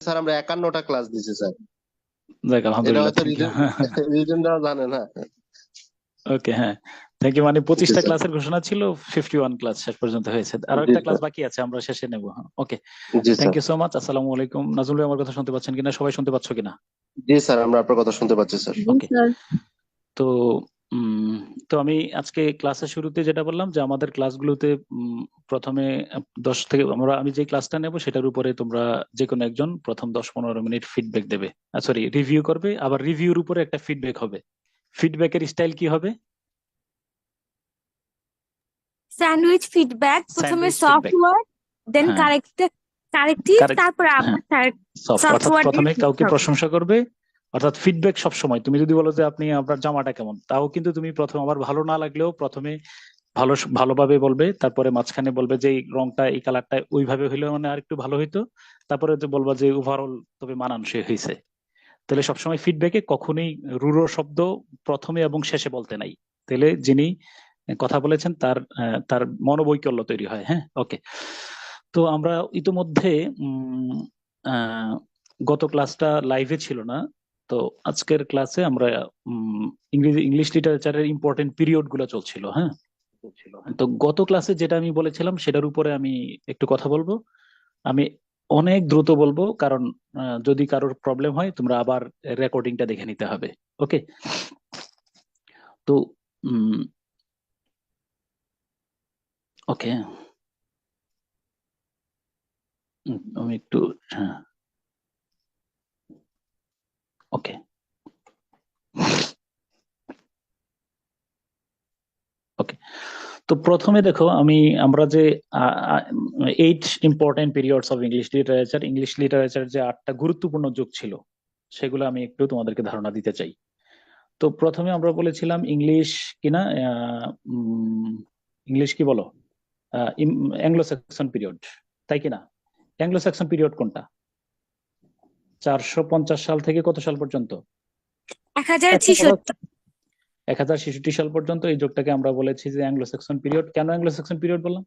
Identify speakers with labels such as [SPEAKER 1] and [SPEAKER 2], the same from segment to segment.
[SPEAKER 1] Sir আমরা 51টা class দিছি sir.
[SPEAKER 2] যাক
[SPEAKER 1] এটা
[SPEAKER 2] আলহামদুলিল্লাহ,
[SPEAKER 1] হয়তো
[SPEAKER 2] থ্যাংক ইউ।
[SPEAKER 1] রিটেন রিটেন দেওয়া জানে না।
[SPEAKER 2] ওকে, হ্যাঁ, থ্যাংক ইউ। মানে
[SPEAKER 1] জি
[SPEAKER 2] 25টা
[SPEAKER 1] স্যার।
[SPEAKER 2] ক্লাসের ঘোষণা ছিল, 51 ক্লাস শেষ পর্যন্ত হয়েছে, আরো
[SPEAKER 1] জি
[SPEAKER 2] একটা ক্লাস
[SPEAKER 1] স্যার।
[SPEAKER 2] বাকি আছে, আমরা শেষে নেব। ওকে,
[SPEAKER 1] জি
[SPEAKER 2] thank
[SPEAKER 1] sir.
[SPEAKER 2] You so much. আসসালামু আলাইকুম। নাজমুল ভাই আমার কথা শুনতে পাচ্ছেন কিনা, সবাই শুনতে পাচ্ছ কিনা?
[SPEAKER 1] জি স্যার, আমরা আপনার কথা শুনতে পাচ্ছি স্যার।
[SPEAKER 3] জি
[SPEAKER 2] ওকে।
[SPEAKER 3] স্যার।
[SPEAKER 2] তো উম, তো আমি আজকে ক্লাসের শুরুতে যেটা বললাম যে আমাদের ক্লাসগুলোতে প্রথমে 10 থেকে আমি যে ক্লাসটা নেব সেটার উপরে তোমরা যে কোনো একজন প্রথম 10-15 মিনিট ফিডব্যাক দেবে, সরি রিভিউ করবে, আবার রিভিউর উপরে একটা ফিডব্যাক হবে। ফিডব্যাকের স্টাইল কি হবে?
[SPEAKER 3] স্যান্ডউইচ ফিডব্যাক, প্রথমে
[SPEAKER 2] স্যান্ডউইচ
[SPEAKER 3] সফট
[SPEAKER 2] ফিডব্যাক।
[SPEAKER 3] ওয়ার্ড, দেন
[SPEAKER 2] হ্যাঁ,
[SPEAKER 3] কারেক্টিভ,
[SPEAKER 2] কারেক্ট।
[SPEAKER 3] তারপর
[SPEAKER 2] হ্যাঁ,
[SPEAKER 3] আবার
[SPEAKER 2] সফট,
[SPEAKER 3] সফট
[SPEAKER 2] অর্থাৎ
[SPEAKER 3] ওয়ার্ড দিয়ে
[SPEAKER 2] প্রথমে
[SPEAKER 3] শেষ
[SPEAKER 2] কাউকে
[SPEAKER 3] হবে।
[SPEAKER 2] প্রশংসা করবে। অর্থাৎ ফিডব্যাক সব সময়, তুমি যদি বলো যে আপনি আপনার জামাটা কেমন, তাও কিন্তু তুমি প্রথম আবার ভালো না লাগলেও প্রথমে ভালোভাবে বলবে, তারপরে মাঝখানে বলবে যে এই রংটা এই কালারটা ওইভাবে হইলে মানে আর একটু ভালো হইতো, তারপরে যে বলবা যে ওভারঅল তবে মানানসই হয়েছে। তাহলে সবসময় ফিডব্যাকে কখনোই রূঢ় শব্দ প্রথমে এবং শেষে বলতে নাই। তাহলে যিনি কথা বলেছেন তার মনোবৈকল্য তৈরি হয়। হ্যাঁ, ওকে। তো আমরা ইতিমধ্যে উম আহ, গত ক্লাসটা লাইভে ছিল না, তো আজকের ক্লাসে আমরা ইংলিশ লিটারেচারের ইম্পর্টেন্ট পিরিয়ড গুলো চলছিল। হ্যাঁ, তো গত ক্লাসে যেটা আমি বলেছিলাম সেটার উপরে আমি একটু কথা বলবো। আমি অনেক দ্রুত বলবো, কারণ যদি কারোর প্রবলেম হয় তোমরা আবার রেকর্ডিংটা দেখে নিতে হবে। ওকে। তো ওকে, আমি একটু, হ্যাঁ, ওকে, ওকে। তো প্রথমে দেখো, আমরা যে 8 important periods of English literature যে 8টা গুরুত্বপূর্ণ যুগ ছিল, সেগুলো আমি একটু তোমাদেরকে ধারণা দিতে চাই। তো প্রথমে আমরা বলেছিলাম ইংলিশ কিনা, ইংলিশ কি বলো, অ্যাংলো স্যাক্সন পিরিয়ড, তাই কিনা? অ্যাংলো স্যাক্সন পিরিয়ড কোনটা? 450 সাল থেকে কত সাল পর্যন্ত?
[SPEAKER 3] 1066।
[SPEAKER 2] 1066 সাল পর্যন্ত এই যুগটাকে আমরা বলেছি যে অ্যাংলো স্যাক্সন পিরিয়ড। কেন অ্যাংলো স্যাক্সন পিরিয়ড বললাম?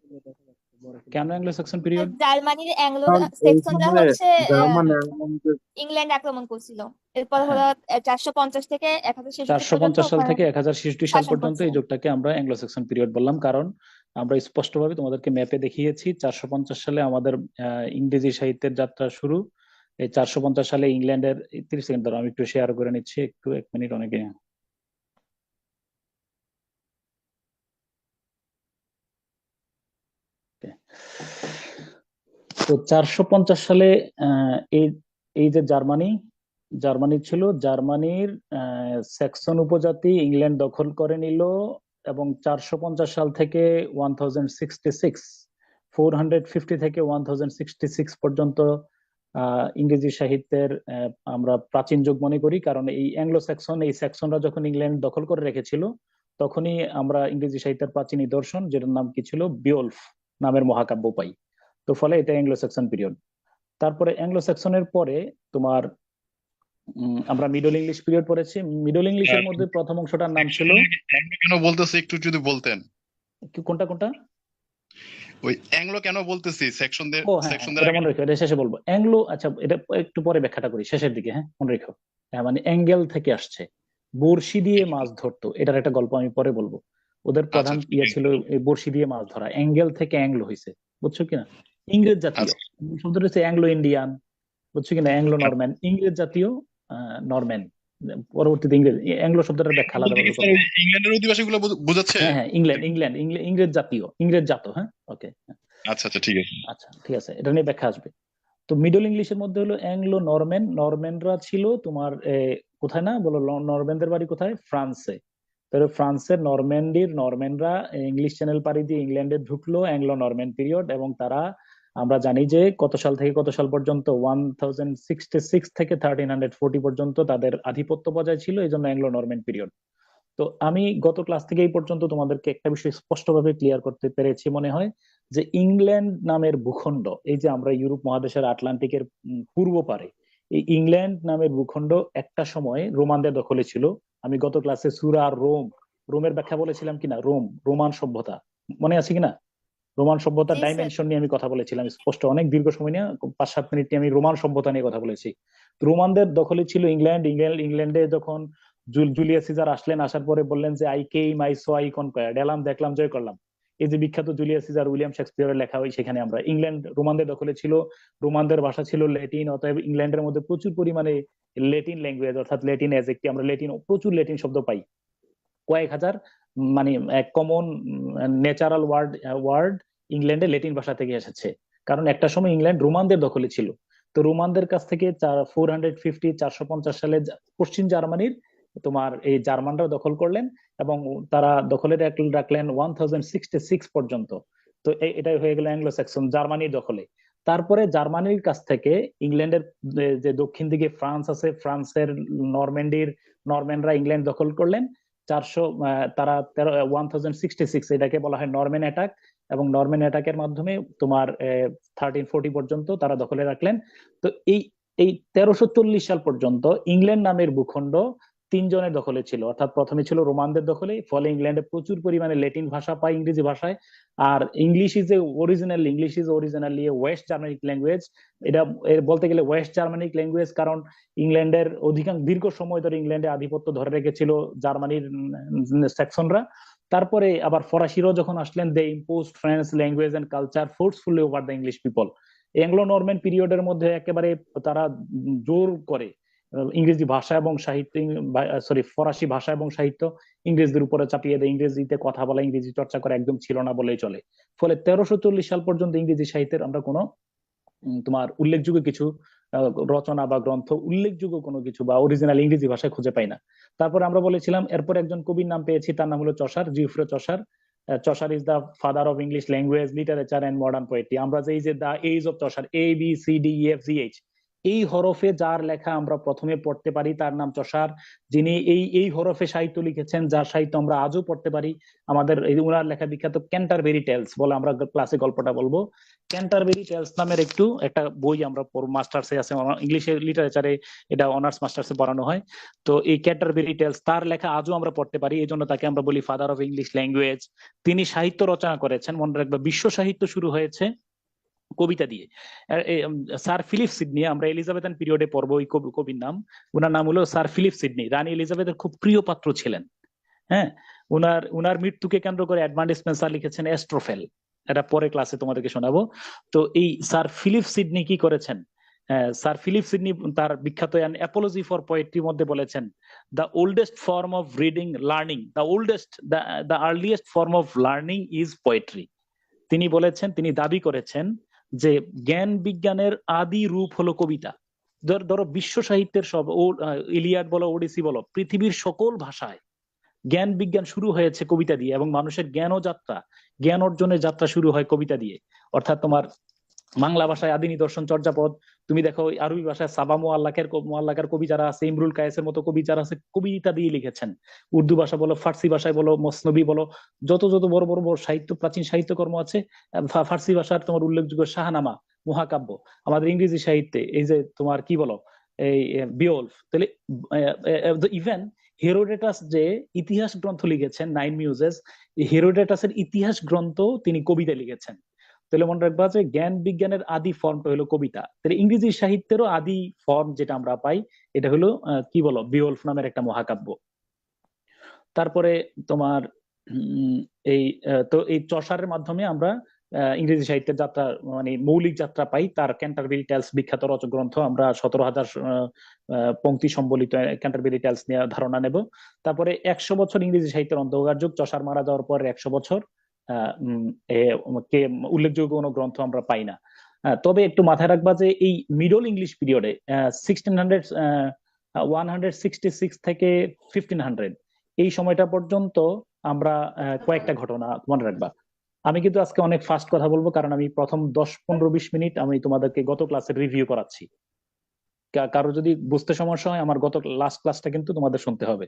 [SPEAKER 2] কেন অ্যাংলো স্যাক্সন পিরিয়ড?
[SPEAKER 4] জার্মানির অ্যাংলো
[SPEAKER 5] কারণ এই
[SPEAKER 4] স্যাক্সনরা
[SPEAKER 5] সময়ে
[SPEAKER 4] হচ্ছে
[SPEAKER 5] জার্মান আক্রমণকে
[SPEAKER 4] ইংল্যান্ড আক্রমণ করছিল। এরপর হলো
[SPEAKER 2] হ্যাঁ,
[SPEAKER 4] 450 থেকে 1066 পর্যন্ত
[SPEAKER 2] 450 সাল
[SPEAKER 4] ওখানে
[SPEAKER 2] থেকে 1066 সাল
[SPEAKER 4] শাসন
[SPEAKER 2] পর্যন্ত
[SPEAKER 4] করছে।
[SPEAKER 2] এই যুগটাকে আমরা অ্যাংলো স্যাক্সন পিরিয়ড বললাম, কারণ আমরা স্পষ্টভাবে তোমাদেরকে ম্যাপে দেখিয়েছি 450 সালে আমাদের ইংরেজি সাহিত্যের যাত্রা শুরু। এই 450 সালে ইংল্যান্ডের, 30 সেকেন্ড ধরো আমি একটু শেয়ার করে নিচ্ছি, একটু 1 মিনিট অনেকে। তো 450 সালে এই এই যে জার্মানি ছিল, জার্মানির স্যাক্সন উপজাতি ইংল্যান্ড দখল করে নিল, এবং 450 সাল থেকে 1066, 450 থেকে 1066 পর্যন্ত ইংরেজি সাহিত্যের আমরা প্রাচীন যুগ মনে করি, কারণ এই স্যাক্সনরা যখন ইংল্যান্ড দখল করে রেখেছিল, তখনই আমরা ইংরেজি সাহিত্যের প্রাচীন নিদর্শন, যেটার নাম কি ছিল, বিওল্ফ নামের মহাকাব্য পাই। তো ফলে এটা অ্যাংলো স্যাক্সন পিরিয়ড। তারপরে অ্যাংলো স্যাক্সনের পরে তোমার আমরা মিডল ইংলিশ পিরিয়ড পড়েছি। মিডল ইংলিশের মধ্যে প্রথম অংশটার নাম ছিল,
[SPEAKER 6] অ্যাংলো কেন বলতেছি একটু যদি বলতেন।
[SPEAKER 2] কোনটা কোনটা?
[SPEAKER 6] ওই অ্যাংলো কেন বলতেছি সেকশনদের
[SPEAKER 2] ও হ্যাঁ, হ্যাঁ,
[SPEAKER 6] সেকশনদের
[SPEAKER 2] এটা
[SPEAKER 6] আগে।
[SPEAKER 2] মনে রেখো, এটা শেষে বলবো। অ্যাংলো, আচ্ছা এটা একটু পরে ব্যাখ্যাটা করি, শেষের দিকে। হ্যাঁ, মনে রেখো। হ্যাঁ, মানে অ্যাঙ্গেল থেকে আসছে, বড়শি দিয়ে মাছ ধরতো, এটার একটা গল্প আমি পরে বলবো। ওদের
[SPEAKER 6] আচ্ছা
[SPEAKER 2] প্রধান
[SPEAKER 6] ঠিক আছে।
[SPEAKER 2] ছিল এই বড়শি দিয়ে মাছ ধরা, অ্যাঙ্গেল থেকে অ্যাংলো হয়েছে, বুঝছো কিনা? ইংরেজ জাতীয়
[SPEAKER 6] আচ্ছা
[SPEAKER 2] শব্দটা হচ্ছে অ্যাংলো ইন্ডিয়ান, বুঝছো কিনা? অ্যাংলো নরম্যান, ইংরেজ জাতীয় নরম্যান, পরবর্তীতে ইংরেজ। অ্যাংলো শব্দটার ব্যাখ্যা
[SPEAKER 6] বলতে কি
[SPEAKER 2] আলাদাভাবে
[SPEAKER 6] স্যার
[SPEAKER 2] করবো।
[SPEAKER 6] ওই ইংল্যান্ডের অধিবাসী গুলো বোঝাচ্ছে?
[SPEAKER 2] হ্যাঁ, হ্যাঁ, ইংরেজ জাতীয়, ইংরেজ জাত। হ্যাঁ, ওকে।
[SPEAKER 6] আচ্ছা আচ্ছা ঠিক আছে।
[SPEAKER 2] আচ্ছা, ঠিক আছে, এটা নিয়ে ব্যাখ্যা আসবে। তো মিডল ইংলিশের মধ্যে হলো অ্যাংলো নরম্যান, নরম্যানরা ছিল তোমার কোথায় না বলো, নরম্যানদের বাড়ি কোথায়? ফ্রান্সে। তাহলে ফ্রান্সের নরম্যানরা ইংলিশ চ্যানেল পাড়ি দিয়ে ইংল্যান্ডে ঢুকলো, অ্যাংলো নরম্যান পিরিয়ড, এবং তারা, আমরা জানি যে কত সাল থেকে কত সাল পর্যন্ত, 1066 থেকে 1340 পর্যন্ত তাদের আধিপত্য বজায় ছিল, এই জন্য অ্যাংলো নরম্যান পিরিয়ড। তো আমি গত ক্লাস থেকে এই পর্যন্ত তোমাদেরকে একটা বিষয় স্পষ্টভাবে ক্লিয়ার করতে পেরেছি মনে হয়, যে ইংল্যান্ড নামের ভূখণ্ড, এই যে আমরা ইউরোপ মহাদেশের আটলান্টিকের পূর্ব পারে, এই ইংল্যান্ড নামের ভূখণ্ড একটা সময় রোমানদের দখলে ছিল। আমি গত ক্লাসে সুরা আর রোমের ব্যাখ্যা বলেছিলাম কিনা, রোমান সভ্যতা, মনে আছে কিনা? রোমান সভ্যতার
[SPEAKER 4] জি স্যার।
[SPEAKER 2] ডাইমেনশন নিয়ে আমি কথা বলেছিলাম স্পষ্ট, অনেক দীর্ঘ সময় নিয়ে 5-7 মিনিট নিয়ে আমি রোমান সভ্যতা নিয়ে কথা বলেছি। তো রোমানদের দখলে ছিল ইংল্যান্ডে যখন জুলিয়াস সিজার আসলেন, আসার পরে বললেন যে I came I saw I conquered, এলাম দেখলাম জয় করলাম। এই যে বিখ্যাত জুলিয়াস সিজার উইলিয়াম শেক্সপিয়ারের লেখা, হয় সেখানে আমরা ইংল্যান্ড রোমানদের দখলে ছিল, রোমানদের ভাষা ছিল ল্যাটিন, অতএব ইংল্যান্ডের মধ্যে প্রচুর পরিমাণে ল্যাটিন ল্যাঙ্গুয়েজ অর্থাৎ ল্যাটিন এজ একটি, আমরা প্রচুর ল্যাটিন শব্দ পাই, কয়েক হাজার, মানে এক কমন ন্যাচারাল ওয়ার্ড ইংল্যান্ডে ল্যাটিন ভাষা থেকে এসেছে। কারণ একটা সময় ইংল্যান্ড রোমানদের দখলে ছিল। তো রোমানদের কাছ থেকে 450 সালে পশ্চিম জার্মানির তোমার এই জার্মানরা দখল করলেন, এবং তারা দখলে রাখলেন 1066 পর্যন্ত। তো এটাই হয়ে গেল অ্যাংলো স্যাক্সন জার্মানির দখলে। তারপরে জার্মানির কাছ থেকে ইংল্যান্ডের যে দক্ষিণ দিকে ফ্রান্স আছে, ফ্রান্সের নরম্যানরা ইংল্যান্ড দখল করলেন। তারা 1066, এটাকে বলা হয় নরম্যান অ্যাটাক, এবং নরম্যান অ্যাটাকের মাধ্যমে তোমার 1340 পর্যন্ত তারা দখলে রাখলেন। তো এই 1340 সাল পর্যন্ত ইংল্যান্ড নামের ভূখণ্ড 3 জনের দখলে ছিল, অর্থাৎ প্রথমে ছিল রোমানদের দখলে, ফলে ইংল্যান্ডে প্রচুর পরিমাণে ল্যাটিন ভাষা পায় ইংরেজি ভাষায়। আর English is originally West Germanic language. এটা বলতে গেলে ওয়েস্ট জার্মানিক ল্যাঙ্গুয়েজ, কারণ ইংল্যান্ডের দীর্ঘ সময় ধরে ইংল্যান্ডে আধিপত্য ধরে রেখেছিল জার্মানির স্যাক্সনরা। তারপরে আবার ফরাসিরাও যখন আসলেন, they imposed French language and culture forcefully over the English people. Anglo Norman পিরিয়ডের মধ্যে একেবারে তারা জোর করে ইংরেজি ভাষা এবং সাহিত্য, ফরাসি ভাষা এবং সাহিত্য ইংরেজদের উপরে চাপিয়ে দেয়। ইংরেজিতে কথা বলা, ইংরেজি চর্চা করা একদম ছিল না বলেই চলে। ফলে 1340 সাল পর্যন্ত ইংরেজি সাহিত্যের আমরা কোনো তোমার উল্লেখযোগ্য কিছু রচনা বা গ্রন্থ, উল্লেখযোগ্য কোনো কিছু বা অরিজিনাল ইংরেজি ভাষায় খুঁজে পাই না। তারপরে আমরা বলেছিলাম এরপর একজন কবির নাম পেয়েছি, তার নাম হলো Chaucer, Geoffrey Chaucer. Chaucer is the father of English language, literature and modern poetry. আমরা যে এই যে the age of Chaucer, ABCDEFGH, এই হরফে যার লেখা আমরা প্রথমে পড়তে পারি তার নাম চসার, যিনি এই হরফে সাহিত্য লিখেছেন, যার সাহিত্য আমরা আজও পড়তে পারি। আমাদের ওনার লেখা বিখ্যাত ক্যান্টারবেরি টেলস বলে, আমরা ক্লাসে গল্পটা বলবো। ক্যান্টারবেরি টেলস নামের একটা বই আমরা মাস্টার্সে আছে, ইংলিশে লিটারেচারে এটা অনার্স মাস্টার্সে পড়ানো হয়। তো এই ক্যান্টারবেরি টেলস তার লেখা আজও আমরা পড়তে পারি, এই জন্য তাকে আমরা বলি ফাদার অফ ইংলিশ ল্যাঙ্গুয়েজ। তিনি সাহিত্য রচনা করেছেন, মনে রাখবা বিশ্ব সাহিত্য শুরু হয়েছে কবিতা দিয়ে। স্যার ফিলিপ সিডনি, আমরা এলিজাবেথান পিরিয়ডে পড়বো ওই কবির নাম, ওনার নাম হলো স্যার ফিলিপ সিডনি। রানী এলিজাবেথের খুব প্রিয় পাত্র ছিলেন। হ্যাঁ, উনার মৃত্যুকে কেন্দ্র করে এডমান্ড স্পেন্সার লিখেছেন এস্ট্রোফেল, এটা পরে ক্লাসে তোমাদেরকে শোনাবো। তো এই স্যার ফিলিপ সিডনি কি করেছেন? স্যার ফিলিপ সিডনি তার বিখ্যাত অ্যান অ্যাপোলজি ফর পোয়েট্রির মধ্যে বলেছেন, the oldest form of reading learning, the earliest form of learning is poetry. তিনি বলেছেন, তিনি দাবি করেছেন যে জ্ঞান বিজ্ঞানের আদি রূপ হলো কবিতা। ধরো বিশ্ব সাহিত্যের সব ইলিয়াড বলো, ওডিসি বলো, পৃথিবীর সকল ভাষায় জ্ঞান বিজ্ঞান শুরু হয়েছে কবিতা দিয়ে, এবং মানুষের জ্ঞান অর্জনের যাত্রা শুরু হয় কবিতা দিয়ে। অর্থাৎ তোমার বাংলা ভাষায় আদি নিদর্শন চর্যাপদ, তুমি দেখো আরবি ভাষায় সাবা মুআল্লাকের কবি যারা আছে, ইমরুল কায়েসের মতো কবি যারা আছে, কবিতা দিয়ে লিখেছেন। উর্দু ভাষা বলো, ফার্সি ভাষায় বলো, মসনবি বলো, যত বড় বড় সাহিত্য, প্রাচীন সাহিত্যকর্ম আছে, ফার্সি ভাষার তোমার উল্লেখযোগ্য শাহনামা, মহাকাব্য। আমাদের ইংরেজি সাহিত্যে এই যে তোমার কি বলো, এই বিওলফ, তাহলে ইভেন হেরোডেটাস যে ইতিহাস গ্রন্থ লিখেছেন 9 মিউজেস, হেরোডেটাসের ইতিহাস গ্রন্থ তিনি কবিতা লিখেছেন। তাহলে মনে রাখবা যে জ্ঞান বিজ্ঞানের আদি ফর্মটা হলো কবিতা। তাহলে ইংরেজি সাহিত্যেরও আদি ফর্ম যেটা আমরা পাই, এটা হলো কি বলো, বিওলফ নামের একটা মহাকাব্য। তারপরে তোমার এই চসারের মাধ্যমে আমরা ইংরেজি সাহিত্যের যাত্রা, মানে মৌলিক যাত্রা পাই। তার ক্যান্টারবেরি টেলস বিখ্যাত রচক গ্রন্থ, আমরা 17,000 পংক্তি সম্বলিত ক্যান্টারবেরি টেলস নিয়ে ধারণা নেব। তারপরে 100 বছর ইংরেজি সাহিত্যের অন্ধকার যুগ, চসার মারা যাওয়ার পর 100 বছর উল্লেখযোগ্য কোনো গ্রন্থ আমরা পাই না। তবে একটু মাথায় রাখবা যে এই মিডল ইংলিশ পিরিয়ডে 166 থেকে 1500 এই সময়টা পর্যন্ত আমরা কয়েকটা ঘটনা মনে রাখবা। আমি কিন্তু আজকে অনেক ফাস্ট কথা বলবো, কারণ আমি প্রথম 10-15-20 মিনিট আমি তোমাদেরকে গত ক্লাসের রিভিউ করাচ্ছি। কারো যদি বুঝতে সমস্যা হয়, আমার গত লাস্ট ক্লাসটা কিন্তু তোমাদের শুনতে হবে।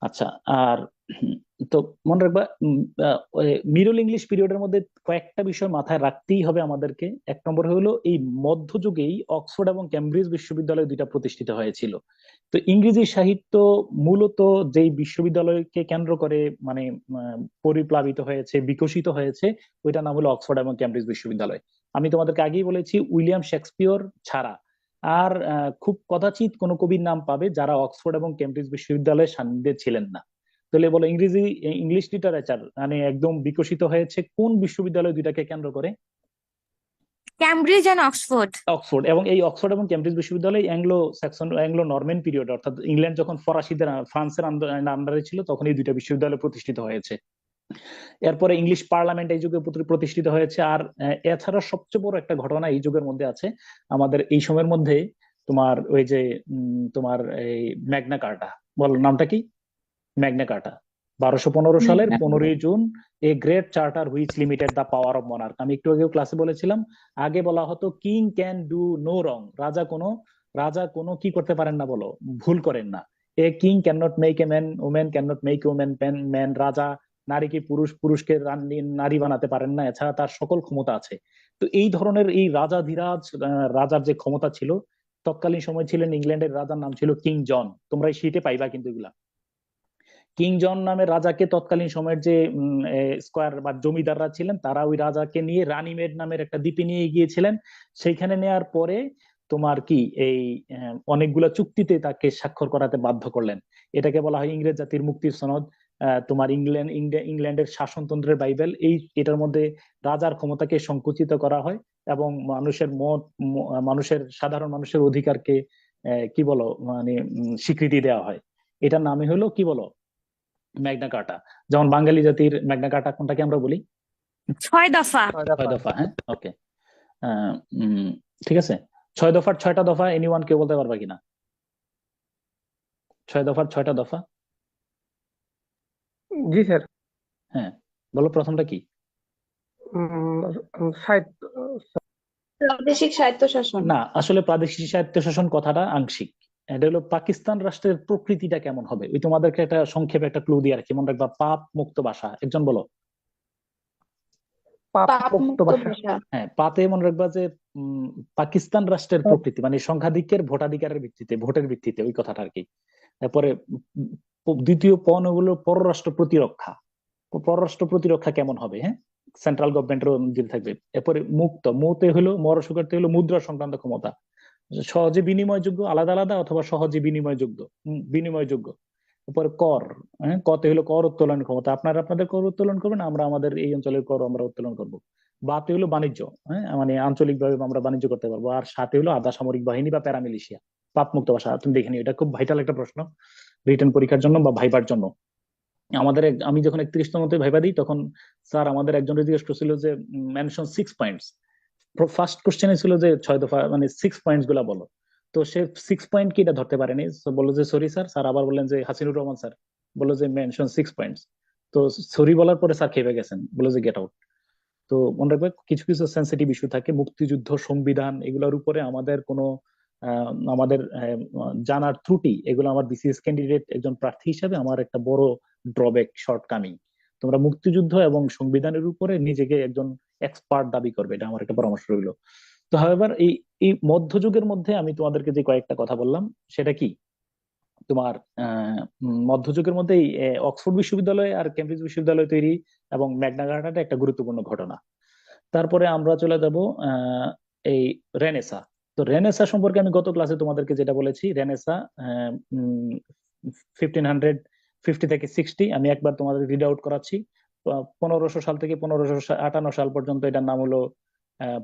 [SPEAKER 2] আচ্ছা, আর তো মনে রাখবা মিডল ইংলিশ পিরিয়ডের মধ্যে কয়েকটা বিষয় মাথায় রাখতেই হবে আমাদেরকে। এক নম্বর হলো এই মধ্যযুগেই অক্সফোর্ড এবং কেমব্রিজ বিশ্ববিদ্যালয় দুইটা প্রতিষ্ঠিত হয়েছিল। তো ইংরেজি সাহিত্য মূলত যেই বিশ্ববিদ্যালয়কে কেন্দ্র করে মানে পরিপ্লাবিত হয়েছে, বিকশিত হয়েছে, ওইটার নাম হলো অক্সফোর্ড এবং কেমব্রিজ বিশ্ববিদ্যালয়। আমি তোমাদেরকে আগেই বলেছি উইলিয়াম শেক্সপিয়র ছাড়া আর খুব কদাচিৎ কোনো কবির নাম পাবে যারা অক্সফোর্ড এবং কেমব্রিজ বিশ্ববিদ্যালয়ের সান্নিধ্যে ছিলেন না। তাহলে বলো ইংলিশ লিটারেচার মানে একদম বিকশিত হয়েছে কোন বিশ্ববিদ্যালয় দুইটাকে কেন্দ্র করে?
[SPEAKER 3] Cambridge and Oxford.
[SPEAKER 2] অক্সফোর্ড। এবং এই অক্সফোর্ড এবং কেমব্রিজ বিশ্ববিদ্যালয় অ্যাংলো নরম্যান পিরিয়ড, অর্থাৎ ইংল্যান্ড যখন ফ্রান্সের আন্ডারে ছিল তখন এই দুইটা বিশ্ববিদ্যালয় প্রতিষ্ঠিত হয়েছে। এরপরে ইংলিশ পার্লামেন্ট এই যুগে প্রতিষ্ঠিত হয়েছে। আর এছাড়া সবচেয়ে বড় একটা ঘটনা এই যুগের মধ্যে আছে আমাদের এই সময়ের মধ্যে, তোমার ওই যে তোমার এই ম্যাগনা কার্টা, বল নামটা কি? ম্যাগনা কার্টা 1215 সালের 15ই June, a great charter which limited the power of monarch. আমি একটু আগেও ক্লাসে বলেছিলাম, আগে বলা হতো king can do no wrong, রাজা কোনো কি করতে পারেন না, বলো ভুল করেন না। A king can not make a man, woman can not make woman man, রাজা নারীকে পুরুষকে নারী বানাতে পারেন না, এছাড়া তার সকল ক্ষমতা আছে। তো এই ধরনের এই রাজাধিরাজ রাজার যে ক্ষমতা ছিল, তৎকালীন সময় ছিলেন ইংল্যান্ডের রাজার নাম ছিল কিং জন। তোমরা এই শীটে পাইবা কিন্তু এগুলা। কিং জন নামের রাজাকে তৎকালীন সময়ের যে স্কয়ার বা জমিদাররা ছিলেন তারা ওই রাজাকে নিয়ে রানীমেড নামের একটা দ্বীপে নিয়ে গিয়েছিলেন। সেইখানে নেয়ার পরে তোমার কি এই অনেকগুলা চুক্তিতে তাকে স্বাক্ষর করাতে বাধ্য করলেন। এটাকে বলা হয় ইংরেজ জাতির মুক্তির সনদ। তোমার ইংল্যান্ডের শাসনতন্ত্রের বাইবেল। এটার মধ্যে রাজার ক্ষমতাকে সংকুচিত করা হয় এবং সাধারণ মানুষের অধিকারকে কি বলো মানে স্বীকৃতি দেওয়া হয়। এটার নামই হলো কি বলো, ম্যাগনা কার্টা। যেমন বাঙালি জাতির ম্যাগনা কার্টা কোনটাকে আমরা বলি?
[SPEAKER 3] 6 দফা।
[SPEAKER 2] 6 দফা। হ্যাঁ, ওকে, ঠিক আছে। 6 দফার 6টা দফা এনিওয়ান কেউ বলতে পারবা কিনা? 6 দফার 6টা দফা।
[SPEAKER 5] জি স্যার।
[SPEAKER 2] হ্যাঁ, বলো প্রথমটা কি?
[SPEAKER 7] প্রাদেশিক স্বায়ত্তশাসন।
[SPEAKER 2] না, আসলে প্রাদেশিক স্বায়ত্তশাসন কথাটা আংশিক। এটা হলো পাকিস্তান রাষ্ট্রের প্রকৃতিটা কেমন হবে, ওই তোমাদেরকে একটা সংক্ষেপে একটা ক্লু দিয়ে রাখি, মনে রাখবা পাপ মুক্ত ভাষা। একজন বলো।
[SPEAKER 7] পাপ মুক্ত ভাষা।
[SPEAKER 2] হ্যাঁ, পাতে মনে রাখবা যে পাকিস্তান রাষ্ট্রের প্রকৃতি মানে সংখ্যাধিক্যের ভোটাধিকারের ভিত্তিতে, ভোটের ভিত্তিতে, ওই কথাটা আর কি। তারপরে দ্বিতীয় পণ হলো পররাষ্ট্র প্রতিরক্ষা। পররাষ্ট্র প্রতিরক্ষা কেমন হবে, হ্যাঁ, সেন্ট্রাল গভর্নমেন্টের অধীনে থাকবে। এরপরে মুতে হলো মরশুকারতে হলো মুদ্রা সংক্রান্ত ক্ষমতা, সহজে বিনিময়যোগ্য, আলাদা আলাদা অথবা সহজে বিনিময়যোগ্য। তারপরে কর, হ্যাঁ, কতে হলো কর উত্তোলন ক্ষমতা, আপনারা আপনাদের কর উত্তোলন করবেন, আমরা আমাদের এই অঞ্চলের কর আমরা উত্তোলন করব। বাতে হলো বাণিজ্য, হ্যাঁ, মানে আঞ্চলিকভাবে আমরা বাণিজ্য করতে পারবো। আর সাথে হলো আধা সামরিক বাহিনী বা প্যারামিলিশিয়া। পাপ মুক্ত ভাষা তুমি দেখে নিও, এটা খুব ভাইটাল একটা প্রশ্ন রিটেন পরীক্ষার জন্য বা ভাইবার জন্য। আমি যখন 31তম ভাইবা দিই তখন স্যার আমাদের একজনের জিজ্ঞেস করছিল যে মেনশন 6 পয়েন্টস। ফার্স্ট কোশ্চেনে ছিল যে 6 দফা মানে 6 পয়েন্টস গুলা বলো। তো সে 6 পয়েন্ট কি এটা ধরতে পারেনি, বললো যে সরি স্যার। স্যার আবার বললেন যে হাসিনুর রহমান স্যার বললো যে মেনশন 6 পয়েন্টস। তো সরি বলার পরে স্যার খেপে গেছেন, বললো যে গেট আউট। তো মনে রাখবে কিছু কিছু সেন্সিটিভ ইস্যু থাকে, মুক্তিযুদ্ধ, সংবিধান, এগুলোর উপরে আমাদের কোনো আমাদের জানার ত্রুটি, এগুলো আমার বিসিএস ক্যান্ডিডেট একজন প্রার্থী হিসাবে আমার একটা বড় ড্রব্যাক, শর্টকামিং। তোমরা মুক্তিযুদ্ধ এবং সংবিধানের উপরে নিজেকে একজন এক্সপার্ট দাবি করবে, এটা আমার একটা পরামর্শ রইল। তো হাওয়েভার এই মধ্যযুগের মধ্যে আমি তোমাদেরকে যে কয়েকটা কথা বললাম সেটা কি তোমার মধ্যযুগের মধ্যে অক্সফোর্ড বিশ্ববিদ্যালয় আর কেমব্রিজ বিশ্ববিদ্যালয় তৈরি এবং ম্যাগনা কার্টাটা একটা গুরুত্বপূর্ণ ঘটনা। তারপরে আমরা চলে যাব এই রেনেসা। তো রেনেসা সম্পর্কে আমি গত ক্লাসে তোমাদেরকে যেটা বলেছি, রেনেসা 1550 থেকে 60, আমি একবার তোমাদের রিড আউট করাচ্ছি। 1500 সাল থেকে 1558 সাল পর্যন্ত এটার নাম হলো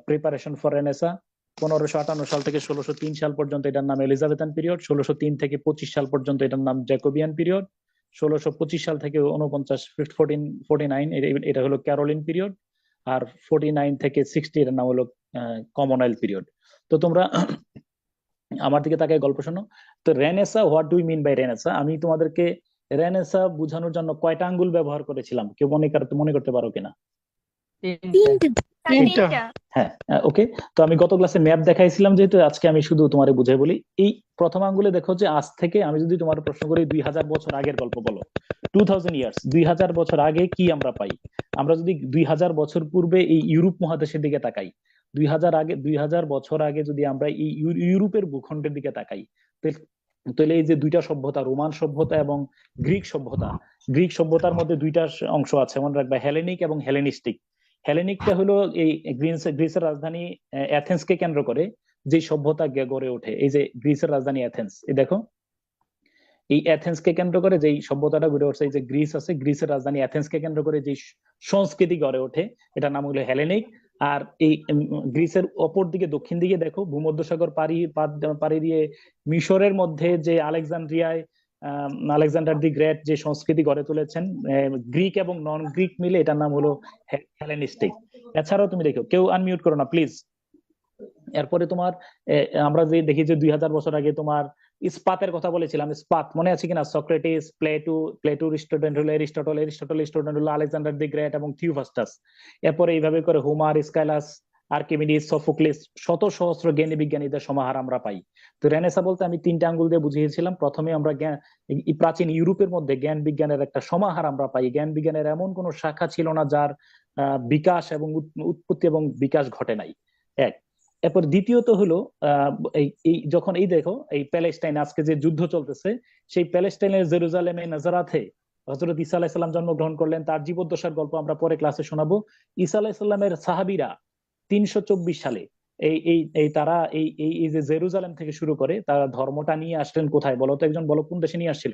[SPEAKER 2] প্রিপারেশন ফর রেনেসা। 1558 সাল থেকে 1603 সাল পর্যন্ত এটার নাম এলিজাবেথান পিরিয়ড। 1603 থেকে 25 সাল পর্যন্ত এটার নাম জ্যাকোবিয়ান পিরিয়ড। 1625 সাল থেকে 1449 এটা হলো ক্যারোলিন পিরিয়ড। আর 49 থেকে 60 এর নাম হলো কমনওয়েলথ পিরিয়ড। তো তোমরা আমার দিকে তাকায় গল্প শোনো। তো renaissance, what do you mean by renaissance? আমি তোমাদেরকে রেনেসা বোঝানোর জন্য কয়টা আঙ্গুল ব্যবহার করেছিলাম, কেউ মনে করতে পারো কিনা?
[SPEAKER 4] স্যার
[SPEAKER 5] তিনটা।
[SPEAKER 4] তিনটা।
[SPEAKER 2] হ্যাঁ, ওকে। তো আমি গত ক্লাসে ম্যাপ দেখাইছিলাম, যেহেতু আজকে আমি শুধু তোমারে বুঝাই বলি। এই প্রথম আঙ্গুলে দেখো যে আজ থেকে আমি যদি তোমার প্রশ্ন করি 2000 বছর আগের গল্প বলো, 2000 ইয়ার্স, 2000 বছর আগে কি আমরা পাই। আমরা যদি 2000 বছর পূর্বে এই ইউরোপ মহাদেশের দিকে তাকাই, 2000 বছর আগে যদি আমরা এই ইউরোপের ভূখণ্ডের দিকে তাকাই, তাহলে এই যে দুইটা সভ্যতা, রোমান সভ্যতা এবং গ্রিক সভ্যতা, গ্রিক সভ্যতার মধ্যে দুইটা অংশ আছে, মনে রাখবা, হেলেনিক এবং হেলেনিস্টিক। হেলেনিকটা হলো এই গ্রিসের রাজধানী অ্যাথেন্সকে কেন্দ্র করে যে সভ্যতা গড়ে ওঠে। এই যে গ্রিসের রাজধানী অ্যাথেন্স, এই দেখো, এই অ্যাথেন্সকে কেন্দ্র করে যেই সভ্যতাটা গড়ে উঠছে, এই যে গ্রিস আছে, গ্রিসের রাজধানী অ্যাথেন্সকে কেন্দ্র করে যে সংস্কৃতি গড়ে ওঠে, এটার নাম হলো হেলেনিক। আর এই গ্রিসের অপর দিকে, দক্ষিণ দিকে দেখো, ভূমধ্যসাগর পাড়ি দিয়ে মিশরের মধ্যে যে আলেকজান্দ্রিয়ায় আলেকজান্ডার দি গ্রেট যে সংস্কৃতি গড়ে তুলেছেন গ্রিক এবং নন গ্রিক মিলে, এটার নাম হলো হেলেনিস্টিক। এছাড়াও তুমি দেখো, কেউ আনমিউট করো না প্লিজ। এরপরে তোমার আমরা যে দেখি যে 2000 বছর আগে তোমার ইস্পাতের কথা বলেছিলাম, ইস্পাত মনে আছে কিনা? সক্রেটিস, প্লেটো এরিস্টটল হলো আলেকজান্ডার দি গ্রেট এবং থিওফাস্টাস। এরপরে এইভাবে করে হোমার, স্কাইলাস, আর্কিমিডিস, সোফোক্লিস, শত সহস্র জ্ঞানী বিজ্ঞানীদের সমাহার আমরা পাই। তো রেনেসা বলতে আমি তিনটা আঙ্গুল দিয়ে বুঝিয়েছিলাম। প্রথমে আমরা প্রাচীন ইউরোপের মধ্যে জ্ঞান বিজ্ঞানের একটা সমাহার আমরা পাই। জ্ঞান বিজ্ঞানের এমন কোন শাখা ছিল না যার বিকাশ এবং উৎপত্তি এবং বিকাশ ঘটে নাই। এক। এরপর দ্বিতীয়ত হলো এই যখন এই দেখো এই প্যালেস্টাইন আজকে যে যুদ্ধ চলতেছে, সেই প্যালেস্টাইনের জেরুজালেমে নাজারাথে হযরত ঈসা আলাইহিস সালাম জন্মগ্রহণ করলেন। তার জীবদ্দশার গল্প আমরা পরে ক্লাসে শোনাবো। ঈসা আলাইহিস সালামের সাহাবীরা 324 সালে এই এই এই তারা এই এই যে জেরুজালেম থেকে শুরু করে তারা ধর্মটা নিয়ে আসলেন কোথায় বলো তো? একজন বলো, কোন দেশে নিয়ে আসছিল?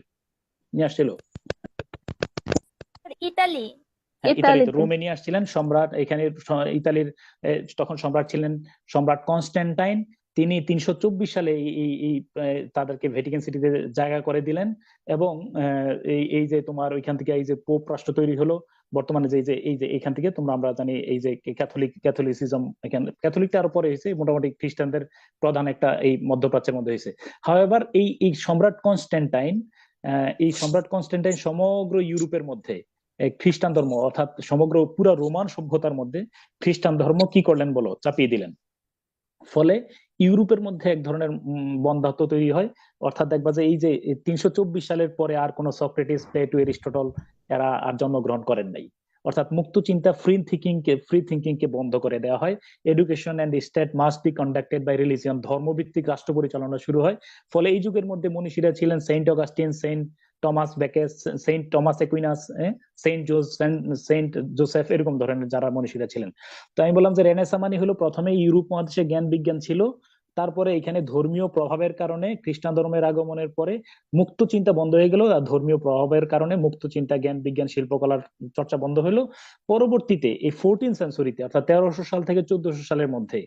[SPEAKER 4] ইতালি।
[SPEAKER 2] হ্যাঁ, ইতালিতে,
[SPEAKER 7] ইতালিতে।
[SPEAKER 2] রোমে নিয়ে আসছিলেন সম্রাট। এখানে ইতালির তখন সম্রাট ছিলেন সম্রাট কনস্ট্যান্টাইন। তিনি 324 সালে এই তাদেরকে ভ্যাটিকান সিটিতে জায়গা করে দিলেন। এবং এই যে তোমার ওইখান থেকে এই যে পোপ রাষ্ট্র তৈরি হলো বর্তমানে, যে এখান থেকে আমরা জানি এই যে ক্যাথলিসিজম, এখানে ক্যাথলিকটা আরো পরে হয়েছে, মোটামুটি খ্রিস্টানদের প্রধান একটা এই মধ্যপ্রাচ্যের মধ্যে হয়েছে। হাওয়েভার এই সম্রাট কনস্ট্যান্টাইন সমগ্র ইউরোপের মধ্যে খ্রিস্টান ধর্ম, অর্থাৎ সমগ্র পুরা রোমান সভ্যতার মধ্যে খ্রিস্টান ধর্ম কি করলেন বলো? চাপিয়ে দিলেন। ফলে ইউরোপের মধ্যে এক ধরনের বন্ধ্যাত্ব তৈরি হয়। অর্থাৎ দেখবা যে এই যে 324 সালের পরে আর কোনো সক্রেটিস, প্লেটো, এরিস্টটল এরা আর জন্মগ্রহণ করেন নাই। অর্থাৎ মুক্ত চিন্তা, ফ্রি থিঙ্কিং কে বন্ধ করে দেওয়া হয়। Education and state must be conducted by religion, ধর্মভিত্তিক রাষ্ট্র পরিচালনা শুরু হয়। ফলে এই যুগের মধ্যে মনীষীরা ছিলেন Saint Augustine, Saint Thomas Becket, Saint Thomas Aquinas, Saint Joseph, এরকম ধরনের যারা মনীষীরা ছিলেন। তো আমি বললাম যে রেনেসা মানে হলো প্রথমে ইউরোপ মহাদেশে জ্ঞান বিজ্ঞান ছিল, তারপরে এখানে ধর্মীয় প্রভাবের কারণে খ্রিস্টান ধর্মের আগমনের পরে মুক্ত চিন্তা বন্ধ হয়ে গেল, আর ধর্মীয় প্রভাবের কারণে মুক্ত চিন্তা, জ্ঞান বিজ্ঞান, শিল্পকলার চর্চা বন্ধ হলো। পরবর্তীতে এই 14 সেঞ্চুরিতে, অর্থাৎ 1300 সাল থেকে 1400 সালের মধ্যে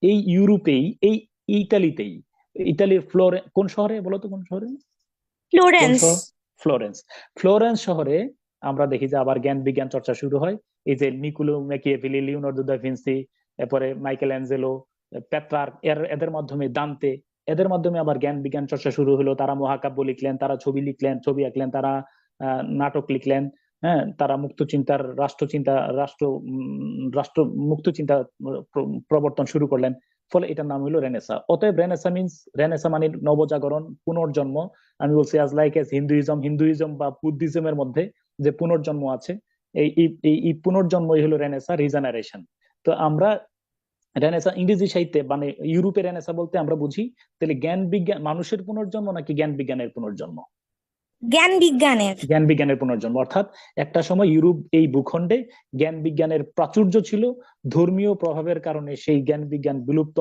[SPEAKER 2] এই ইউরোপেই, এই ইটালির কোন শহরে বলো তো? কোন শহরে?
[SPEAKER 3] ফ্লোরেন্স।
[SPEAKER 2] ফ্লোরেন্স শহরে আমরা দেখি যে আবার জ্ঞান বিজ্ঞান চর্চা শুরু হয়। এই যে Nicolás Machiavelli, Leonardo da Vinci, এরপরে মাইকেল অ্যাঞ্জেলো, পেট্রার্ক, এদের মাধ্যমে, দান্তে, এদের মাধ্যমে আবার জ্ঞান বিজ্ঞান চর্চা শুরু হলো। তারা মহাকাব্য লিখলেন, তারা ছবি আঁকলেন, তারা নাটক লিখলেন। হ্যাঁ, তারা মুক্ত চিন্তার রাষ্ট্র মুক্ত চিন্তা প্রবর্তন শুরু করলেন। ফলে এটার নাম হলো রেনেসা। অতএব রেনেসা মানে নবজাগরণ, পুনর্জন্ম। আমি বলছি অ্যাজ লাইক এস হিন্দুইজম বা বুদ্ধিজমের মধ্যে যে পুনর্জন্ম আছে, এই পুনর্জন্মই হলো রেনেসা, রিজেনারেশন। তো আমরা রেনেসা ইংরেজি সাহিত্যে মানে ইউরোপে রেনেসা বলতে আমরা বুঝি তাহলে জ্ঞান বিজ্ঞান, মানুষের পুনর্জন্ম নাকি জ্ঞান বিজ্ঞানের পুনর্জন্ম?
[SPEAKER 3] জ্ঞান বিজ্ঞানের
[SPEAKER 2] পুনর্জন্ম। অর্থাৎ একটা সময় ইউরোপ এই ভূখণ্ডে জ্ঞান বিজ্ঞানের প্রাচুর্য ছিল, ধর্মীয় প্রভাবের কারণে সেই জ্ঞান বিজ্ঞান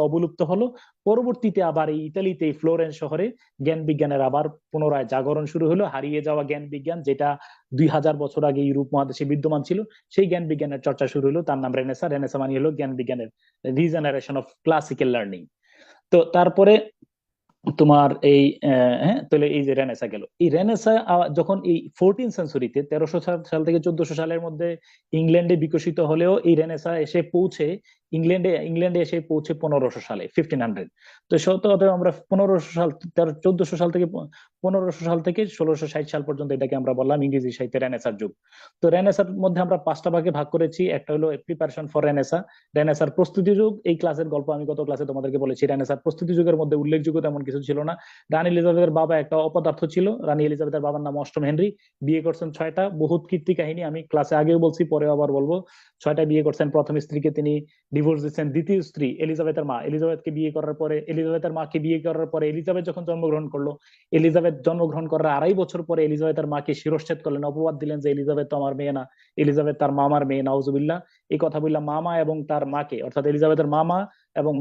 [SPEAKER 2] অবলুপ্ত হলো। পরবর্তীতে আবার এই ইতালিতে, ফ্লোরেন্স শহরে জ্ঞান বিজ্ঞানের আবার পুনরায় জাগরণ শুরু হলো। হারিয়ে যাওয়া জ্ঞান বিজ্ঞান, যেটা 2000 বছর আগে ইউরোপ মহাদেশে বিদ্যমান ছিল, সেই জ্ঞান বিজ্ঞানের চর্চা শুরু হলো। তার নাম রেনেসা। রেনেসা মানে হলো জ্ঞান বিজ্ঞানের রিজেনারেশন অফ ক্লাসিক্যাল লার্নিং। তো তারপরে তোমার এই হ্যাঁ, তাহলে এই যে রেনেসা গেল। এই রেনেসা যখন এই 14 সেঞ্চুরিতে 1300 সাল থেকে 1400 সালের মধ্যে ইংল্যান্ডে বিকশিত হলেও এই রেনেসা এসে পৌঁছে ইংল্যান্ডে এসে পৌঁছে 1500 সালে 1500। তো অতএব আমরা 1500 সাল 1400 সাল থেকে 1500 সাল থেকে 1660 সাল পর্যন্ত এটাকে আমরা বললাম ইংরেজি সাহিত্যের রেনেসার যুগ। তো রেনেসার মধ্যে আমরা 5টা ভাগে ভাগ করেছি। একটা হলো প্রিপারেশন ফর রেনেসার প্রস্তুতি যুগ। এই ক্লাসের গল্প আমি গত ক্লাসে তোমাদেরকে বলেছি। রেনেসার প্রস্তুতি যুগের মধ্যে উল্লেখযোগ্য তেমন কিছু ছিল না। রানী এলিজাবেথের বাবা একটা অপদার্থ ছিল। রানী এলিজাবেথের বাবার নাম অষ্টম হেনরি। বিয়ে করছেন 6টা। বহুত কীর্তি কাহিনী, আমি ক্লাসে আগেও বলছি, পরে আবার বলবো। 6টা বিয়ে করছেন। প্রথম স্ত্রীকে তিনি ডিভোর্স দিচ্ছেন। দ্বিতীয় স্ত্রী এলিজাবেথের মা, এলিজাবেথকে বিয়ে করার পরে, এলিজাবেথের মাকে বিয়ে করার পরে এলিজাবেথ যখন জন্মগ্রহণ করলো, এলিজাবেথ জন্মগ্রহণ করার 2.5 বছর পরে এলিজাবেথের মাকে শিরশ্ছেদ করলেন, অপবাদ দিলেন যে এলিজাবেথ তো আমার মেয়ে না, এলিজাবেথ তার মামার মেয়ে, নাউজুবিল্লাহ। এই কথা বললাম। মামা এবং তার মাকে, অর্থাৎ এলিজাবেথের মামা এবং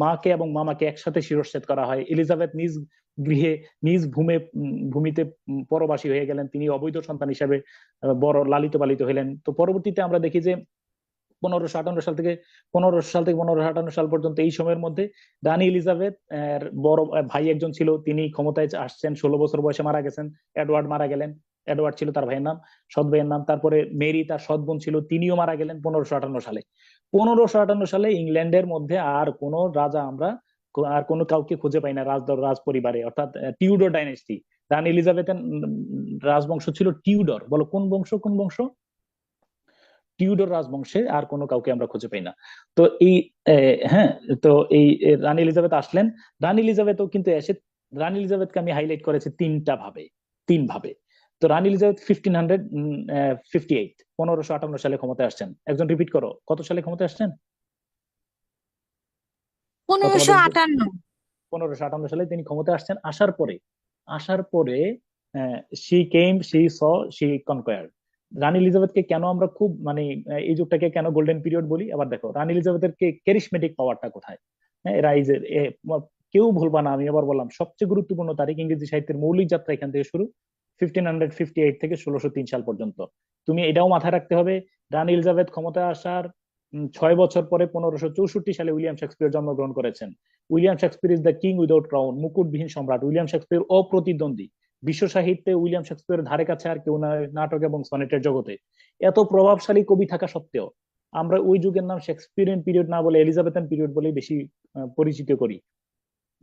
[SPEAKER 2] মামাকে একসাথে শিরশ্ছেদ করা হয়। এলিজাবেথ নিজ গৃহে, নিজ ভূমিতে পরবাসী হয়ে গেলেন। তিনি অবৈধ সন্তান হিসেবে বড় লালিত পালিত হলেন। তো পরবর্তীতে আমরা দেখি যে 1558 সাল থেকে 1558 সাল পর্যন্ত এই সময়ের মধ্যে রানী এলিজাবেথ এর বড় ভাই একজন ছিল, তিনি ক্ষমতায় আসছেন। 16 বছর বয়সে মারা গেছেন। এডওয়ার্ড মারা গেলেন। এডওয়ার্ড ছিল তার ভাইয়ের নাম, সৎ ভাইয়ের নাম। তারপরে মেরি তার সৎ বোন ছিল, তিনিও মারা গেলেন 1558 সালে। 1558 সালে ইংল্যান্ডের মধ্যে আর কোন রাজা আমরা আর কোনো কাউকে খুঁজে পাই না রাজ পরিবারে, অর্থাৎ টিউডর ডাইনেস্টি। রানী এলিজাবেথের রাজবংশ ছিল টিউডর। বলো কোন বংশ? কোন বংশ? টিউডর রাজবংশে আর কোনো কাউকে আমরা খুঁজে পাই না। তো এই হ্যাঁ, তো এই রানী এলিজাবেথ আসলেন। রানী এলিজাবেথও কিন্তু এসে, রানী এলিজাবেথকে আমি হাইলাইট করেছি 3 ভাবে। তো রানী এলিজাবেথ 1558 সালে ক্ষমতায় আসছেন। একজন রিপিট করো, কত সালে ক্ষমতায় আসছেন?
[SPEAKER 3] 1558।
[SPEAKER 2] 1558 সালে তিনি ক্ষমতায় আসছেন। আসার পরে শি কনকোয়ার্ড। রানী এলিজাবেথকে কেন আমরা খুব মানে এই যুগটাকে কেন গোল্ডেন পিরিয়ড বলি? আবার দেখো রানী এলিজাবেথের ক্যারিসমেটিক পাওয়ারটা কোথায়। হ্যাঁ, এরা এই যে কেউ ভুলবা না, আমি আবার বললাম সবচেয়ে গুরুত্বপূর্ণ তারিখ ইংরেজি সাহিত্যের মৌলিক যাত্রা এখান থেকে শুরু, 1558 থেকে 1603 সাল পর্যন্ত। তুমি এটাও মাথায় রাখতে হবে, রানী এলিজাবেথ ক্ষমতায় আসার 6 বছর পরে 1564 সালে উইলিয়াম শেক্সপিয়ার জন্মগ্রহণ করেছেন। William Shakespeare is the king without crown, মুকুটবিহীন সম্রাট। উইলিয়াম শেক্সপিয়ার অপ্রতিদ্বন্দ্বী। বিশ্ব সাহিত্যে উইলিয়াম শেক্সপিয়ারের ধারে কাছে আর কেউ নয় নাটক এবং সনেটের জগতে। এত প্রভাবশালী কবি থাকা সত্ত্বেও আমরা ওই যুগের নাম শেক্সপিয়ারিয়ান পিরিয়ড না বলে এলিজাবেথান পিরিয়ড বলেই বেশি পরিচিত করি।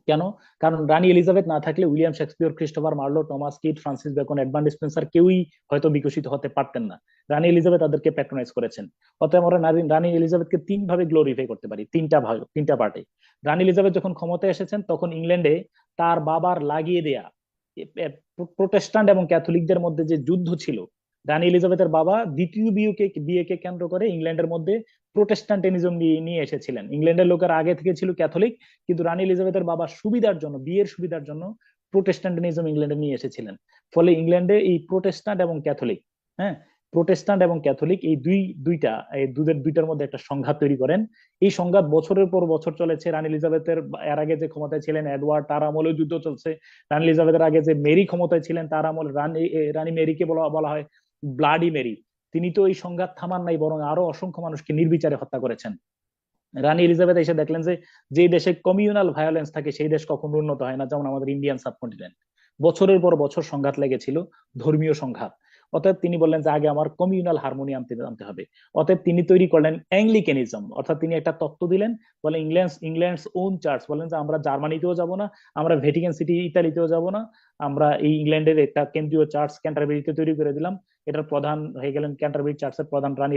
[SPEAKER 2] কেন? কারণ রানী এলিজাবেথ না থাকলে William Shakespeare, Christopher Marlowe, Thomas kit, Francis Bacon, Edmund Spencer কেউই হয়তো বিকশিত হতে পারতেন না। রানী এলিজাবেথ তাদেরকে প্যাট্রোনাইজ করেছেন। অতএব আমরা রানী এলিজাবেথকে 3 ভাবে গ্লোরিফাই করতে পারি, 3টা পার্টে। রানী এলিজাবেথ যখন ক্ষমতায় এসেছেন তখন ইংল্যান্ডে তার বাবার লাগিয়ে দেয়া প্রোটেস্ট্যান্ট এবং ক্যাথলিকদের মধ্যে যে যুদ্ধ ছিল, রানী এলিজাবেথের বাবা দ্বিতীয় বিয়েকে কেন্দ্র করে ইংল্যান্ডের মধ্যে প্রোটেস্ট্যান্টিনিজম নিয়ে এসেছিলেন। ইংল্যান্ডের লোকের আগে থেকে ছিল ক্যাথলিক, কিন্তু রানী এলিজাবেথের বাবা বিয়ের সুবিধার জন্য প্রোটেস্ট্যান্টিনিজম ইংল্যান্ডে নিয়ে এসেছিলেন। ফলে ইংল্যান্ডে এই প্রোটেস্ট্যান্ট এবং ক্যাথলিক এই দুইটার মধ্যে একটা সংঘাত তৈরি করেন। এই সংঘাত বছরের পর বছর চলেছে। রানী এলিজাবেথের এর আগে যে ক্ষমতায় ছিলেন এডওয়ার্ড, তার আমলে যুদ্ধ চলছে। রানী এলিজাবেথের আগে যে মেরি ক্ষমতায় ছিলেন, তার আমলে রানী মেরিকে বলা হয় ব্লাডি মেরি। তিনি তো এই সংঘাত থামান নাই, বরং আরো অসংখ্য মানুষকে নির্বিচারে হত্যা করেছেন। রানী এলিজাবেথ এসে দেখলেন যে দেশে কমিউনাল ভায়োলেন্স থাকে সেই দেশ কখনো উন্নত হয় না, যেমন আমাদের ইন্ডিয়ান সাবকন্টিনেন্ট। বছরের পর বছর সংঘাত লেগেছিল, ধর্মীয় সংঘাত। অতএব তিনি বললেন যে আগে আমার কমিউনাল হারমোনি আনতে হবে। অতএব তিনি তৈরি করলেন অ্যাংলিকানিজম, অর্থাৎ তিনি একটা তত্ত্ব দিলেন, বলে ইংল্যান্ডস ওন চার্চ, বলেন যে আমরা জার্মানিতেও যাব না, আমরা ভ্যাটিকান সিটি ইতালিতেও যাব না, আমরা এই ইংল্যান্ডের একটা কেন্দ্রীয় চার্চ ক্যান্টারবেরিতে তৈরি করে দিলাম। এটার প্রধান হয়ে গেলেন, ক্যান্টারবেরি চার্চের প্রধান রানী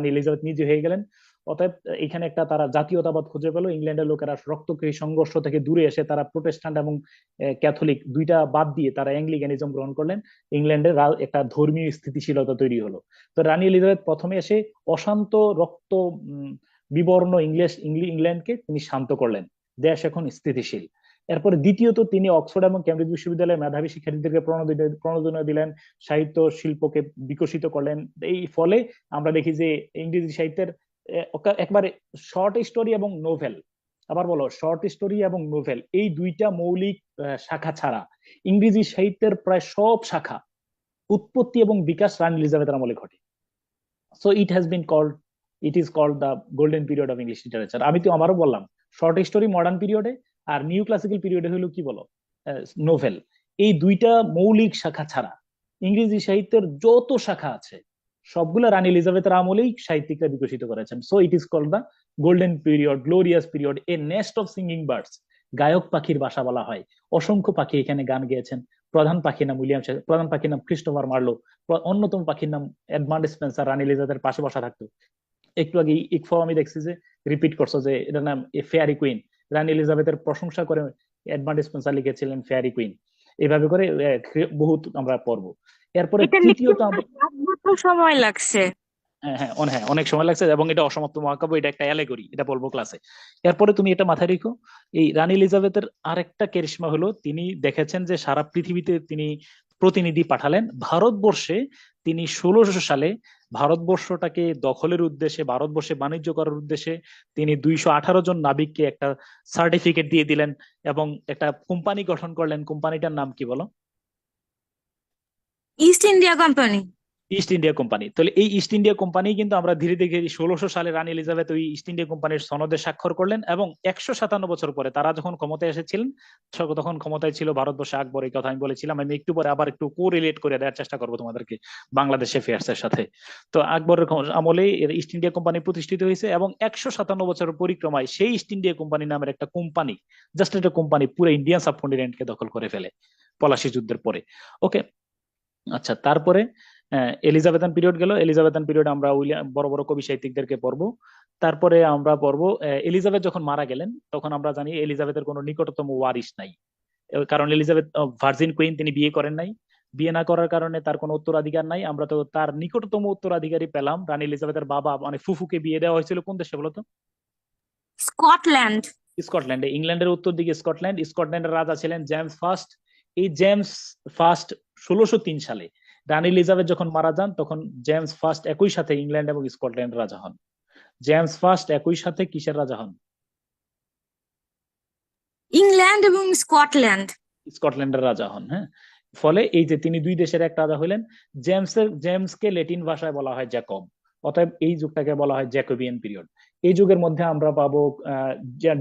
[SPEAKER 2] এলিজাবেথ নিজে হয়ে গেলেন। অতএব এখানে একটা তারা জাতীয়তাবাদ খুঁজে পেল। ইংল্যান্ডের লোকেরা রক্তক্ষয়ী সংঘর্ষ থেকে দূরে এসে তারা প্রোটেস্ট্যান্ট এবং ক্যাথলিক দুইটা বাদ দিয়ে তারা অ্যাংলিকানিজম গ্রহণ করলেন। ইংল্যান্ডের একটা ধর্মীয় স্থিতিশীলতা তৈরি হলো। তো রানী এলিজাবেথ প্রথমে এসে অশান্ত রক্ত বিবর্ণ ইংল্যান্ডকে তিনি শান্ত করলেন, দেশ এখন স্থিতিশীল। এরপরে দ্বিতীয়ত তিনি অক্সফোর্ড এবং কেমব্রিজ বিশ্ববিদ্যালয়ের মেধাবী শিক্ষার্থীদেরকে প্রণোদনা দিলেন, সাহিত্য শিল্পকে বিকশিত করলেন। এই ফলে আমরা দেখি যে ইংরেজি সাহিত্যের একবারে শর্ট স্টোরি এবং নোভেল, আবার বলো শর্ট স্টোরি এবং নোভেল, এই দুইটা মৌলিক শাখা ছাড়া ইংরেজি সাহিত্যের প্রায় সব শাখা উৎপত্তি এবং বিকাশ রানী এলিজাবেথের আমলে ঘটে। So it is called the golden period of English literature. আমি তো আমারও বললাম শর্ট স্টোরি মডার্ন পিরিয়ডে, আর নিউ ক্লাসিক্যাল পিরিয়ডে হলো কি বলো নোভেল। এই দুইটা মৌলিক শাখা ছাড়া ইংরেজি সাহিত্যের যত শাখা আছে সবগুলো রানী এলিজাবেথের আমলেই সাহিত্যিকরা বিকশিত করেছেন। So it is called the golden period, glorious period, a nest of singing birds. গায়ক পাখির বাসা বলা হয়। অসংখ্য পাখি এখানে গান গেয়েছেন। প্রধান পাখির নাম উইলিয়াম শেক্সপিয়ার, প্রধান পাখির নাম ক্রিস্টোফার মার্লো, অন্যতম পাখির নাম এডমান্ড স্পেন্সার রানী এলিজাবেথের পাশে বসা থাকতো। একটু আগে ইকফাও আমি দেখছি যে রিপিট করছো যে এটার নাম ফেয়ারি কুইন। রানী এলিজাবেথের প্রশংসা করে এডমান্ড স্পেন্সার লিখেছিলেন ফেয়ারি কুইন। এইভাবে করে বহুত আমরা পড়বো। এরপরে
[SPEAKER 3] এটা লিখতে
[SPEAKER 2] তৃতীয়ত আমরা
[SPEAKER 3] 7 বছর সময় লাগছে।
[SPEAKER 2] হ্যাঁ অনেক সময় লাগছে, এবং এটা অসমাপ্ত মহাকাব্য, এটা একটা অ্যালেগরি, এটা বলবো ক্লাসে। এরপরে তুমি এটা মাথায় রেখো, এই রানী এলিজাবেথের আরেকটা কেরিশমা হলো তিনি দেখেছেন যে সারা পৃথিবীতে তিনি প্রতিনিধি পাঠালেন। ভারতবর্ষে তিনি 1600 সালে ভারতবর্ষটাকে দখলের উদ্দেশ্যে, ভারতবর্ষে বাণিজ্য করার উদ্দেশ্যে তিনি 218 জন নাবিককে একটা সার্টিফিকেট দিয়ে দিলেন এবং একটা কোম্পানি গঠন করলেন। কোম্পানিটার নাম কি বলো?
[SPEAKER 3] East India Company.
[SPEAKER 2] East India company. তাহলে এই ইস্ট ইন্ডিয়া কোম্পানি কিন্তু আমরা ধীরে ধীরে 1600 সালে রানী এলিজাবেথ ওই ইস্ট ইন্ডিয়া কোম্পানির সনদে স্বাক্ষর করলেন, এবং 157 বছর পরে তারা যখন ক্ষমতায় এসেছিলেন, তখন ক্ষমতায় ছিল ভারতবর্ষে আকবর। এই কথা আমি বলেছিলাম, আমি একটু পরে আবার একটু কোরিলেট করে দেওয়ার চেষ্টা করবো তোমাদেরকে বাংলাদেশ অ্যাফেয়ার্স এর সাথে। তো আকবরের আমলে ইস্ট ইন্ডিয়া কোম্পানি প্রতিষ্ঠিত হয়েছে, এবং 157 বছরের পরিক্রমায় সেই ইস্ট ইন্ডিয়া কোম্পানি নামের একটা কোম্পানি, জাস্ট একটা কোম্পানি, পুরো ইন্ডিয়ান সাবকন্টিনেন্টকে দখল করে ফেলে পলাশী যুদ্ধের পরে। ওকে, আচ্ছা, তারপরে এলিজাবেথান পিরিয়ড গেল। এলিজাবেথান পিরিয়ড আমরা বড় বড় কবি সাহিত্যিকদেরকে পড়বো। তারপরে আমরা পড়বো এলিজাবেথ যখন মারা গেলেন, তখন আমরা জানি এলিজাবেথের কোনো নিকটতম ওয়ারিশ নাই, কারণ এলিজাবেথ ভার্জিন কুইন, তিনি বিয়ে করেন নাই। বিয়ে না করার কারণে তার কোনো উত্তরাধিকার নাই। আমরা তো তার নিকটতম উত্তরাধিকারী পেলাম রানী এলিজাবেথের বাবা, মানে ফুফুকে বিয়ে দেওয়া হয়েছিল কোন দেশে বলতো?
[SPEAKER 3] স্কটল্যান্ড।
[SPEAKER 2] স্কটল্যান্ডে। ইংল্যান্ডের উত্তর দিকে স্কটল্যান্ড। স্কটল্যান্ডের রাজা ছিলেন জেমস ফার্স্ট। এই জেমস ফার্স্ট 1603 সালে রানী এলিজাবেথ যখন মারা যান, তখন জেমস ফার্স্ট একই সাথে ইংল্যান্ড এবং স্কটল্যান্ডের রাজা হন। জেমস ফার্স্ট একই সাথে কিসের রাজা হন?
[SPEAKER 3] ইংল্যান্ড এবং স্কটল্যান্ড।
[SPEAKER 2] স্কটল্যান্ডের রাজা হন। হ্যাঁ, ফলে এই যে তিনি দুই দেশের এক রাজা হলেন। জেমসকে ল্যাটিন ভাষায় বলা হয় জ্যাকব, অতএব এই যুগটাকে বলা হয় জ্যাকোবিয়ান পিরিয়ড। এই যুগের মধ্যে আমরা পাবো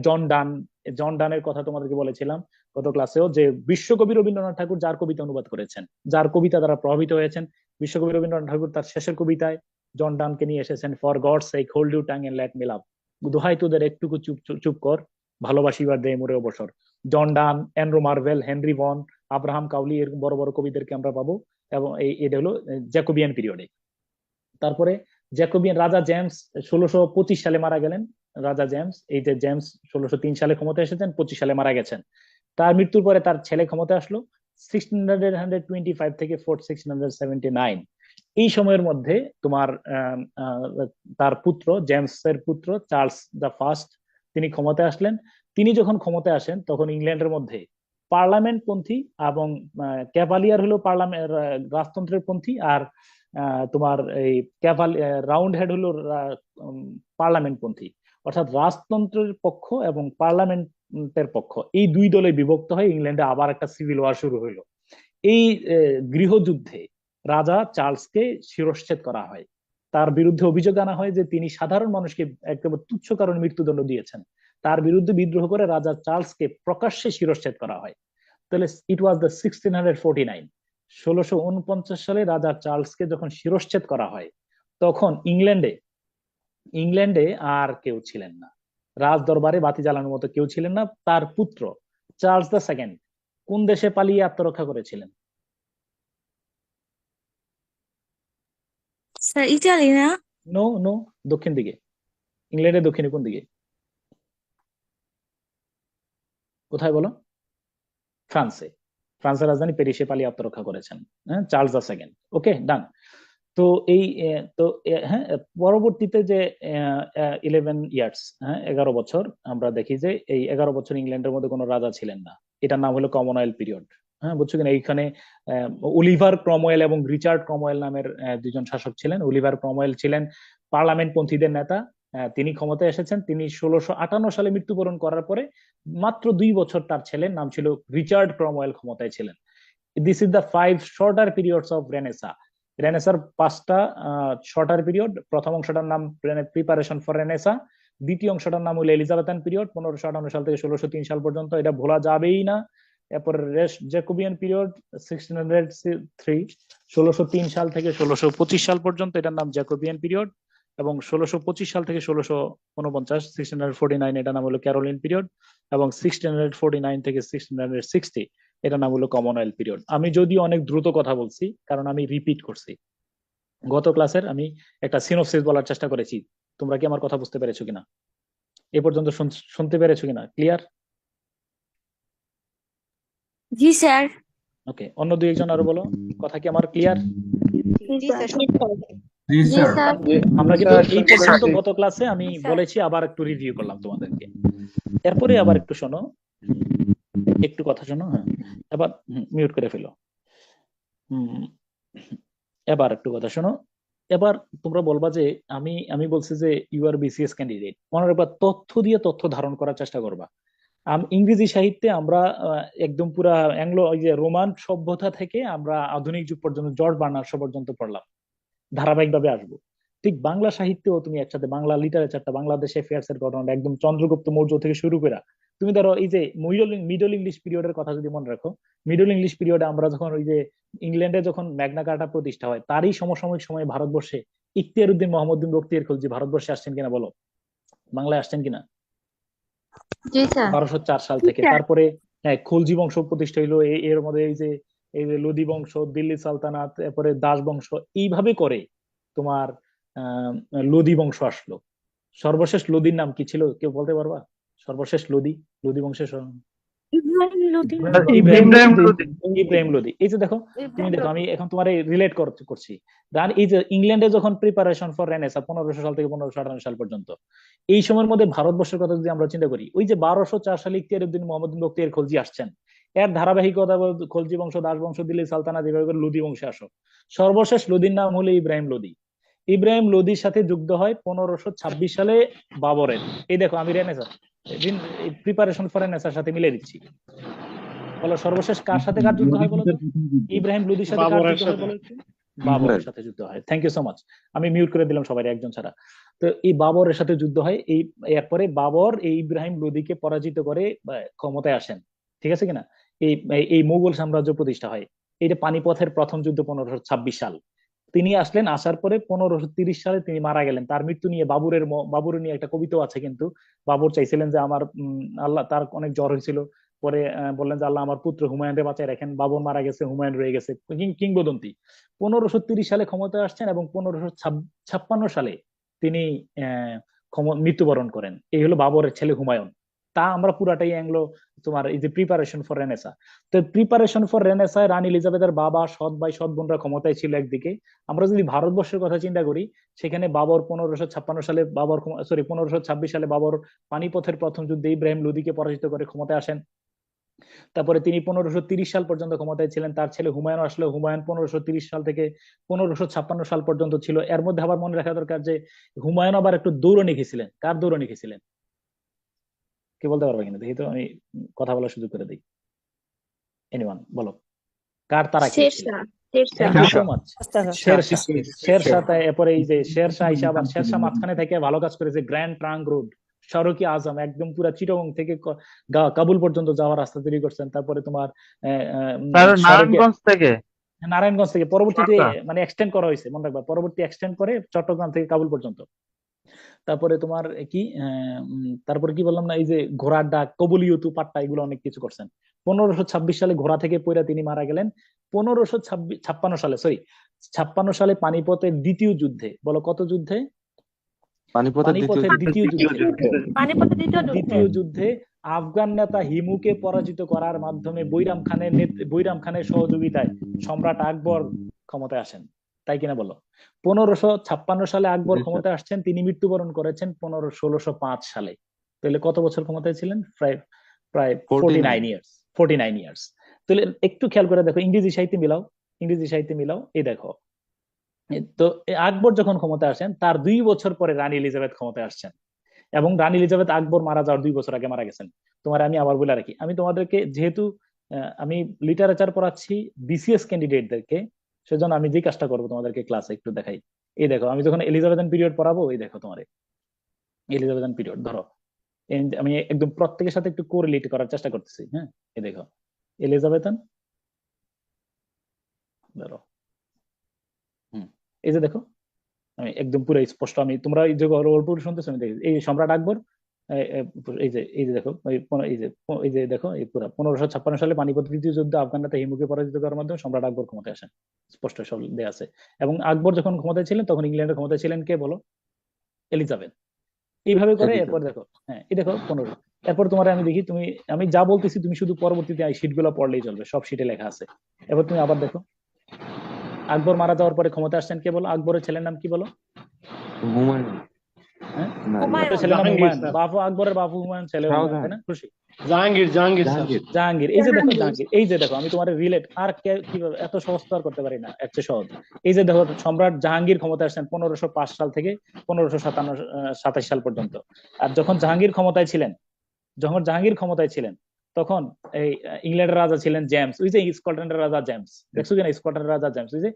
[SPEAKER 2] জন ডান। জন ডানের কথা তোমাদেরকে বলেছিলাম গত ক্লাসেও, যে বিশ্বকবি রবীন্দ্রনাথ ঠাকুর যার কবিতা অনুবাদ করেছেন, যার কবিতা দ্বারা প্রভাবিত হয়েছেন, বিশ্বকবি রবীন্দ্রনাথ ঠাকুর তার শেষের কবিতায় জন ডানকে নিয়ে এসেছেন, for God's sake hold you tongue and let me love, দোহাই তোদের একটুকু চুপ চুপ কর, ভালোবাসিবার দে মোরে অবসর। John Donne, Andrew Marvell, Henry Vaughan, Abraham Cowley, এর বড় বড় কবিদেরকে আমরা পাবো, এবং এটা হলো জ্যাকোবিয়ান পিরিয়ডে। তারপরে জ্যাকোবিয়ান রাজা জেমস 1625 সালে মারা গেলেন। রাজা জেমস, এই যে জেমস 1603 সালে ক্ষমতা এসেছেন, 25 সালে মারা গেছেন। তার মৃত্যুর পরে তার ছেলে ক্ষমতা আসলো 1625 থেকে 1679। এই সময়ের মধ্যে তোমার তার পুত্র, জেমসের পুত্র চার্লস দ্য ফার্স্ট, তিনি ক্ষমতায় আসলেন। তিনি যখন ক্ষমতায় আসেন, তখন ইংল্যান্ডের মধ্যে পার্লামেন্ট পন্থী এবং ক্যাভালিয়ার হলো পার্লামেন্ট রাজতন্ত্রের পন্থী, আর তোমার এই রাউন্ড হেড হলো পার্লামেন্ট পন্থী, অর্থাৎ রাজতন্ত্রের পক্ষ এবং পার্লামেন্টের পক্ষ, এই দুই দলে বিভক্ত হয়ে ইংল্যান্ডে আবার একটা সিভিল ওয়ার শুরু হইলো। এই গৃহযুদ্ধে রাজা চার্লসকে শিরশ্ছেদ করা হয়। তার বিরুদ্ধে অভিযোগ আনা হয় যে তিনি সাধারণ মানুষকে একেবারে তুচ্ছ কারণে মৃত্যুদণ্ড দিয়েছেন। তার বিরুদ্ধে বিদ্রোহ করে রাজা চার্লসকে প্রকাশ্যে শিরশ্ছেদ করা হয়। তাহলে ইট ওয়াজ দ্য 1649, 1649 সালে রাজা চার্লসকে যখন শিরশ্ছেদ করা হয়, তখন ইংল্যান্ডে আর কেউ ছিলেন না, রাজ দরবারে বাতি জ্বালানোর মতো কেউ ছিলেন না। তার পুত্র চার্লস দ্য সেকেন্ড কোন দেশে পালিয়ে আত্মরক্ষা করেছিলেন?
[SPEAKER 3] স্যার ইতালি না?
[SPEAKER 2] নো নো, দক্ষিণ দিকে। ইংল্যান্ডের দক্ষিণে কোন দিকে? কোথায় বলো? ফ্রান্সে। ফ্রান্সের রাজধানী প্যারিসে পালিয়ে আত্মরক্ষা করেছেন, হ্যাঁ, চার্লস দ্য সেকেন্ড। ওকে, ডান। তো এই হ্যাঁ, পরবর্তীতে যে 11 ইয়ার্স, হ্যাঁ 11 বছর, আমরা দেখি যে এই 11 বছর ইংল্যান্ডের মধ্যে কোনো রাজা ছিলেন না। এটার নাম হলো কমনওয়েলথ পিরিয়ড। হ্যাঁ, বুঝছো কিনা? এইখানে অলিভার ক্রমওয়েল এবং রিচার্ড ক্রমওয়েল নামের দুজন শাসক ছিলেন। অলিভার ক্রমওয়েল ছিলেন পার্লামেন্ট পন্থীদের নেতা। তিনি ক্ষমতায় এসেছেন। তিনি 1658 সালে মৃত্যুবরণ করার পরে মাত্র 2 বছর তার ছেলের নাম ছিল রিচার্ড ক্রমওয়েল ক্ষমতায় ছিলেন। This is the 5 shorter periods of renaissance. রেনেসার 5টা শর্টার পিরিয়ড। প্রথম অংশটার নাম প্রিপারেশন ফর রেনেসা, দ্বিতীয় অংশটার নাম হলো এলিজাবেথান পিরিয়ড 1558 সাল থেকে 1603 সাল পর্যন্ত। এটা ভোলা যাবেই না। এরপর রেস্ট জ্যাকোবিয়ান পিরিয়ড 1603, 1603 সাল থেকে 1625 সাল পর্যন্ত এটার নাম জ্যাকোবিয়ান পিরিয়ড, এবং 1625 সাল থেকে 1649 1649 এটার নাম হলো ক্যারোলিন পিরিয়ড, এবং 1649 থেকে 1660 এটার নাম হলো কমনওয়েলথ পিরিয়ড। আমি যদি অনেক দ্রুত কথা বলছি কারণ আমি রিপিট করছি। গত ক্লাসের আমি একটা সিনোপসিস বলার চেষ্টা করেছি, তোমরা কি আমার কথা বুঝতে পেরেছো কিনা, এ পর্যন্ত শুনতে পেরেছো কিনা, ক্লিয়ার?
[SPEAKER 3] জি স্যার।
[SPEAKER 2] ওকে, অন্য দুই একজন আরো বলো, কথা কি আমার ক্লিয়ার?
[SPEAKER 4] জি স্যার
[SPEAKER 3] জি স্যার।
[SPEAKER 2] আমরা কিন্তু এই
[SPEAKER 1] শুনতে
[SPEAKER 2] পর্যন্ত
[SPEAKER 1] পাচ্ছি।
[SPEAKER 2] গত ক্লাসে আমি
[SPEAKER 3] স্যার।
[SPEAKER 2] বলেছি, আবার একটু রিভিউ করলাম তোমাদেরকে। এরপরে আবার একটু শোনো, একটু কথা শোনো। হ্যাঁ, এবার মিউট করে ফেলো। এবার একটু কথা শোনো। এবার তোমরা বলবা যে আমি বলছি যে ইউ আর বিসিএস ক্যান্ডিডেট, মনে রাখবা তথ্য দিয়ে তথ্য ধারণ করার চেষ্টা করবা। ইংরেজি সাহিত্যে আমরা একদম পুরা ওই যে রোমান সভ্যতা থেকে আমরা আধুনিক যুগ পর্যন্ত জর্জ বার্নার্ড শো পর্যন্ত পড়লাম, ধারাবাহিকভাবে আসবো। ঠিক বাংলা সাহিত্যেও তুমি একসাথে বাংলা লিটারেচারটা, বাংলাদেশ অ্যাফেয়ার্স এর ঘটনা একদম চন্দ্রগুপ্ত মৌর্য থেকে শুরু করে, তুমি ধরো এই যে মিডল ইংলিশ পিরিয়ডের কথা যদি মনে রাখো, মিডল ইংলিশ পিরিয়ডে আমরা যখন ওই যে ইংল্যান্ডে যখন ম্যাগনা কার্টা প্রতিষ্ঠা হয়, তারই সমসাময়িক সময়ে ভারতবর্ষে ইখতিয়ার উদ্দিন মোহাম্মদ বিন বখতিয়ার খলজি ভারতবর্ষে আসছেন কিনা বলো, বাংলায় আসছেন কিনা?
[SPEAKER 3] জি স্যার।
[SPEAKER 2] 1204 সাল থেকে।
[SPEAKER 3] স্যার।
[SPEAKER 2] তারপরে হ্যাঁ, খলজি বংশ প্রতিষ্ঠা হইলো, এর মধ্যে এই যে লোদি বংশ, দিল্লি সালতানাত, এরপরে দাস বংশ, এইভাবে করে তোমার লোদি বংশ আসলো। সর্বশেষ লোদির নাম কি ছিল কেউ বলতে পারবা? সর্বশেষ লোদি, লোদি বংশের ইব্রাহিম লোদি। এই যে দেখো, তুমি দেখো আমি এখন তোমার রিলেট করছি। এই যে ইংল্যান্ডে যখন প্রিপারেশন ফর রেনেসা 1500 সাল থেকে 1558 সাল পর্যন্ত, এই সময়ের মধ্যে ভারতবর্ষের কথা যদি আমরা চিন্তা করি, ওই যে 1204 সালে ইখতিয়ার উদ্দিন মোহাম্মদ বিন বখতিয়ার খলজি আসছেন, এর ধারাবাহিকতা খলজি বংশ, দাস বংশ, দিল্লি সালতানাত, এভাবে করে লোদি বংশে আসো। সর্বশেষ লোদির নাম হলো ইব্রাহিম লোদি। ইব্রাহিম লোদির সাথে যুক্ত হয় 1526 সালে বাবরের। এই দেখো আমি রেনেসা প্রিপারেশন ফর রেনেসার সাথে মিলে দিচ্ছি। বলো সর্বশেষ কার সাথে কার যুদ্ধ হয় বলো তো? ইব্রাহিম লোদির সাথে কার যুদ্ধ হয় বলো একটু? বাবরের সাথে যুদ্ধ হয়। Thank you so much. আমি মিউট করে দিলাম সবাই একজন ছাড়া। তো এই বাবরের সাথে যুদ্ধ হয়, এরপরে বাবর এই ইব্রাহিম লোদিকে পরাজিত করে ক্ষমতায় আসেন, ঠিক আছে কিনা? এই মুঘল সাম্রাজ্য প্রতিষ্ঠা হয়। এটা পানিপথের প্রথম যুদ্ধ 1526 সাল। তিনি আসলেন, আসার পরে 1530 সালে তিনি মারা গেলেন। তার মৃত্যু নিয়ে বাবুরের নিয়ে একটা কবিতা আছে, কিন্তু বাবর চাইছিলেন যে আমার আল্লাহ, তার অনেক জ্বর হয়েছিল, পরে বললেন যে আল্লাহ আমার পুত্র হুমায়ুনকে বাঁচায় রাখেন, বাবর মারা গেছে, হুমায়ুন রয়ে গেছে, কিংবদন্তি। 1530 সালে ক্ষমতায় আসছেন এবং 1556 সালে তিনি মৃত্যুবরণ করেন। এই হলো বাবরের ছেলে হুমায়ুন। তা আমরা পুরাটাই তোমার এই যে প্রিপারেশন ফর রেনেসা। তো প্রিপারেশন ফর রেনেসায় রানী এলিজাবেথের বাবা, সৎ ভাই, সৎ বোনরা ক্ষমতায় ছিল একদিকে। আমরা যদি ভারতবর্ষের কথা চিন্তা করি, সেখানে বাবর 1556 সালে 1526 সালে বাবর পানিপথের প্রথম যুদ্ধে ইব্রাহিম লোদিকে পরাজিত করে ক্ষমতায় আসেন। তারপরে তিনি 1530 সাল পর্যন্ত ক্ষমতায় ছিলেন। তার ছেলে হুমায়ুন আসলে, হুমায়ুন 1530 সাল থেকে 1556 সাল পর্যন্ত ছিল। এর মধ্যে আবার মনে রাখা দরকার যে হুমায়ুন আবার একটু দৌড়ানি খেয়েছিলেন। কার দৌড়ানি খেয়েছিলেন কি বলতে পারবে কিনা দেখি তো, আমি কথা বলার সুযোগ করে দিই। এনিওয়ান বলো, কার তারা খেয়েছিলেন? Thank you so much. Sher Shah. এরপরে এই যে শেরশাহ হিসাব, আবার শেরশাহ মাঝখানে থেকে ভালো কাজ করেছে। গ্র্যান্ড ট্রাঙ্ক রোড, সড়কি আজম, একদম পুরা চিটাগং থেকে কাবুল পর্যন্ত যাওয়ার রাস্তা তৈরি করছেন। তারপরে তোমার নারায়ণগঞ্জ থেকে পরবর্তীতে মানে এক্সটেন্ড করা হয়েছে, মনে রাখবা, পরবর্তী এক্সটেন্ড করে চট্টগ্রাম থেকে কাবুল পর্যন্ত। তারপরে তোমার তারপরে কি বললাম না, এই যে ঘোড়ার ডাক, কবুলিয়তু, পাট্টা, এগুলো অনেক কিছু করছেন। 1526 সালে ঘোড়া থেকে পইরা তিনি মারা গেলেন। 56 সালে পানিপথের দ্বিতীয় যুদ্ধে, বলো কত যুদ্ধে? পানিপথের দ্বিতীয় যুদ্ধে আফগান নেতা হিমুকে পরাজিত করার মাধ্যমে বৈরাম খানের সহযোগিতায় সম্রাট আকবর ক্ষমতায় আসেন, তাই কিনা বলো? 1556 সালে আকবর ক্ষমতায় আসছেন, তিনি মৃত্যুবরণ করেছেন 1605 সালে। তাহলে কত বছর ক্ষমতায় ছিলেন? প্রায় 49 ইয়ার্স। তাহলে একটু খেয়াল করে দেখো, ইংরেজি সাহিত্যে মিলাও। এই দেখো, তো আকবর যখন ক্ষমতায় আসেন তার 2 বছর পরে রানী এলিজাবেথ ক্ষমতায় আসছেন, এবং রানী এলিজাবেথ আকবর মারা যাওয়ার 2 বছর আগে মারা গেছেন। আমি আবার বলে রাখি, আমি তোমাদেরকে যেহেতু আমি লিটারেচার পড়াচ্ছি বিসিএস ক্যান্ডিডেটদেরকে, সেজন্য আমি যে কাজটা করবো তোমাদেরকে ক্লাসে একটু দেখাই। এই দেখো, আমি যখন এলিজাবেথান পিরিয়ড পড়াবো, এই দেখো তোমার এলিজাবেথান পিরিয়ড ধরো, আমি একদম প্রত্যেকের সাথে একটু কোরিলেট করার চেষ্টা করতেছি। হ্যাঁ, এই দেখো, এলিজাবেথান ধরো। এই যে দেখো, আমি একদম পুরো স্পষ্ট, আমি তোমরা এই যে অল্প শুনতেছো, আমি দেখি এই সম্রাট আকবর, এই যে দেখো, এই যে দেখো, এই পুরো 1556 সালে পানিপথ দ্বিতীয় যুদ্ধে আফগানরা হিমুকে পরাজিত করার মাধ্যমে সম্রাট আকবর ক্ষমতায় আসেন, স্পষ্ট সব দেয়া আছে। এবং আকবর যখন ক্ষমতায় ছিলেন তখন ইংল্যান্ডের ক্ষমতায় ছিলেন কে বলো? এলিজাবেথ। এইভাবে করে এরপর দেখো, হ্যাঁ এই দেখো 15। এরপর তোমার আমি দেখি, আমি যা বলতেছি তুমি শুধু পরবর্তীতে এই শীট গুলো পড়লেই চলবে, সব শীটে লেখা আছে। এবার তুমি আবার দেখো, আকবর মারা যাওয়ার পরে ক্ষমতা আসছেন কে বলো? আকবরের ছেলের নাম কি বলো?
[SPEAKER 5] হুমায়ুন।
[SPEAKER 2] হ্যাঁ,
[SPEAKER 4] হুমায়ুন।
[SPEAKER 2] আকবরের ছেলের নাম
[SPEAKER 8] জাহাঙ্গীর
[SPEAKER 2] হুমায়ুন,
[SPEAKER 8] স্যার।
[SPEAKER 2] বাপু আকবরের বাপু হুমায়ুন, ছেলে হুমায়ুন, তাই না? খুশি?
[SPEAKER 8] জাহাঙ্গীর জাহাঙ্গীর স্যার।
[SPEAKER 5] জাহাঙ্গীর।
[SPEAKER 2] জাহাঙ্গীর। এই যে দেখো জাহাঙ্গীর, এই যে দেখো, আমি তোমার রিলেট আর কিভাবে এত সহজ তো আর করতে পারি না, এর চেয়ে সহজ। এই যে দেখো, সম্রাট জাহাঙ্গীর ক্ষমতায় আসেন 1505 সাল থেকে 1527 সাল পর্যন্ত। আর যখন জাহাঙ্গীর ক্ষমতায় ছিলেন তখন এই ইংল্যান্ডের রাজা ছিলেন জেমস, ওই যে স্কটল্যান্ডের রাজা জেমস, দেখছো কিনা? স্কটল্যান্ডের রাজা জেমস, ওই যে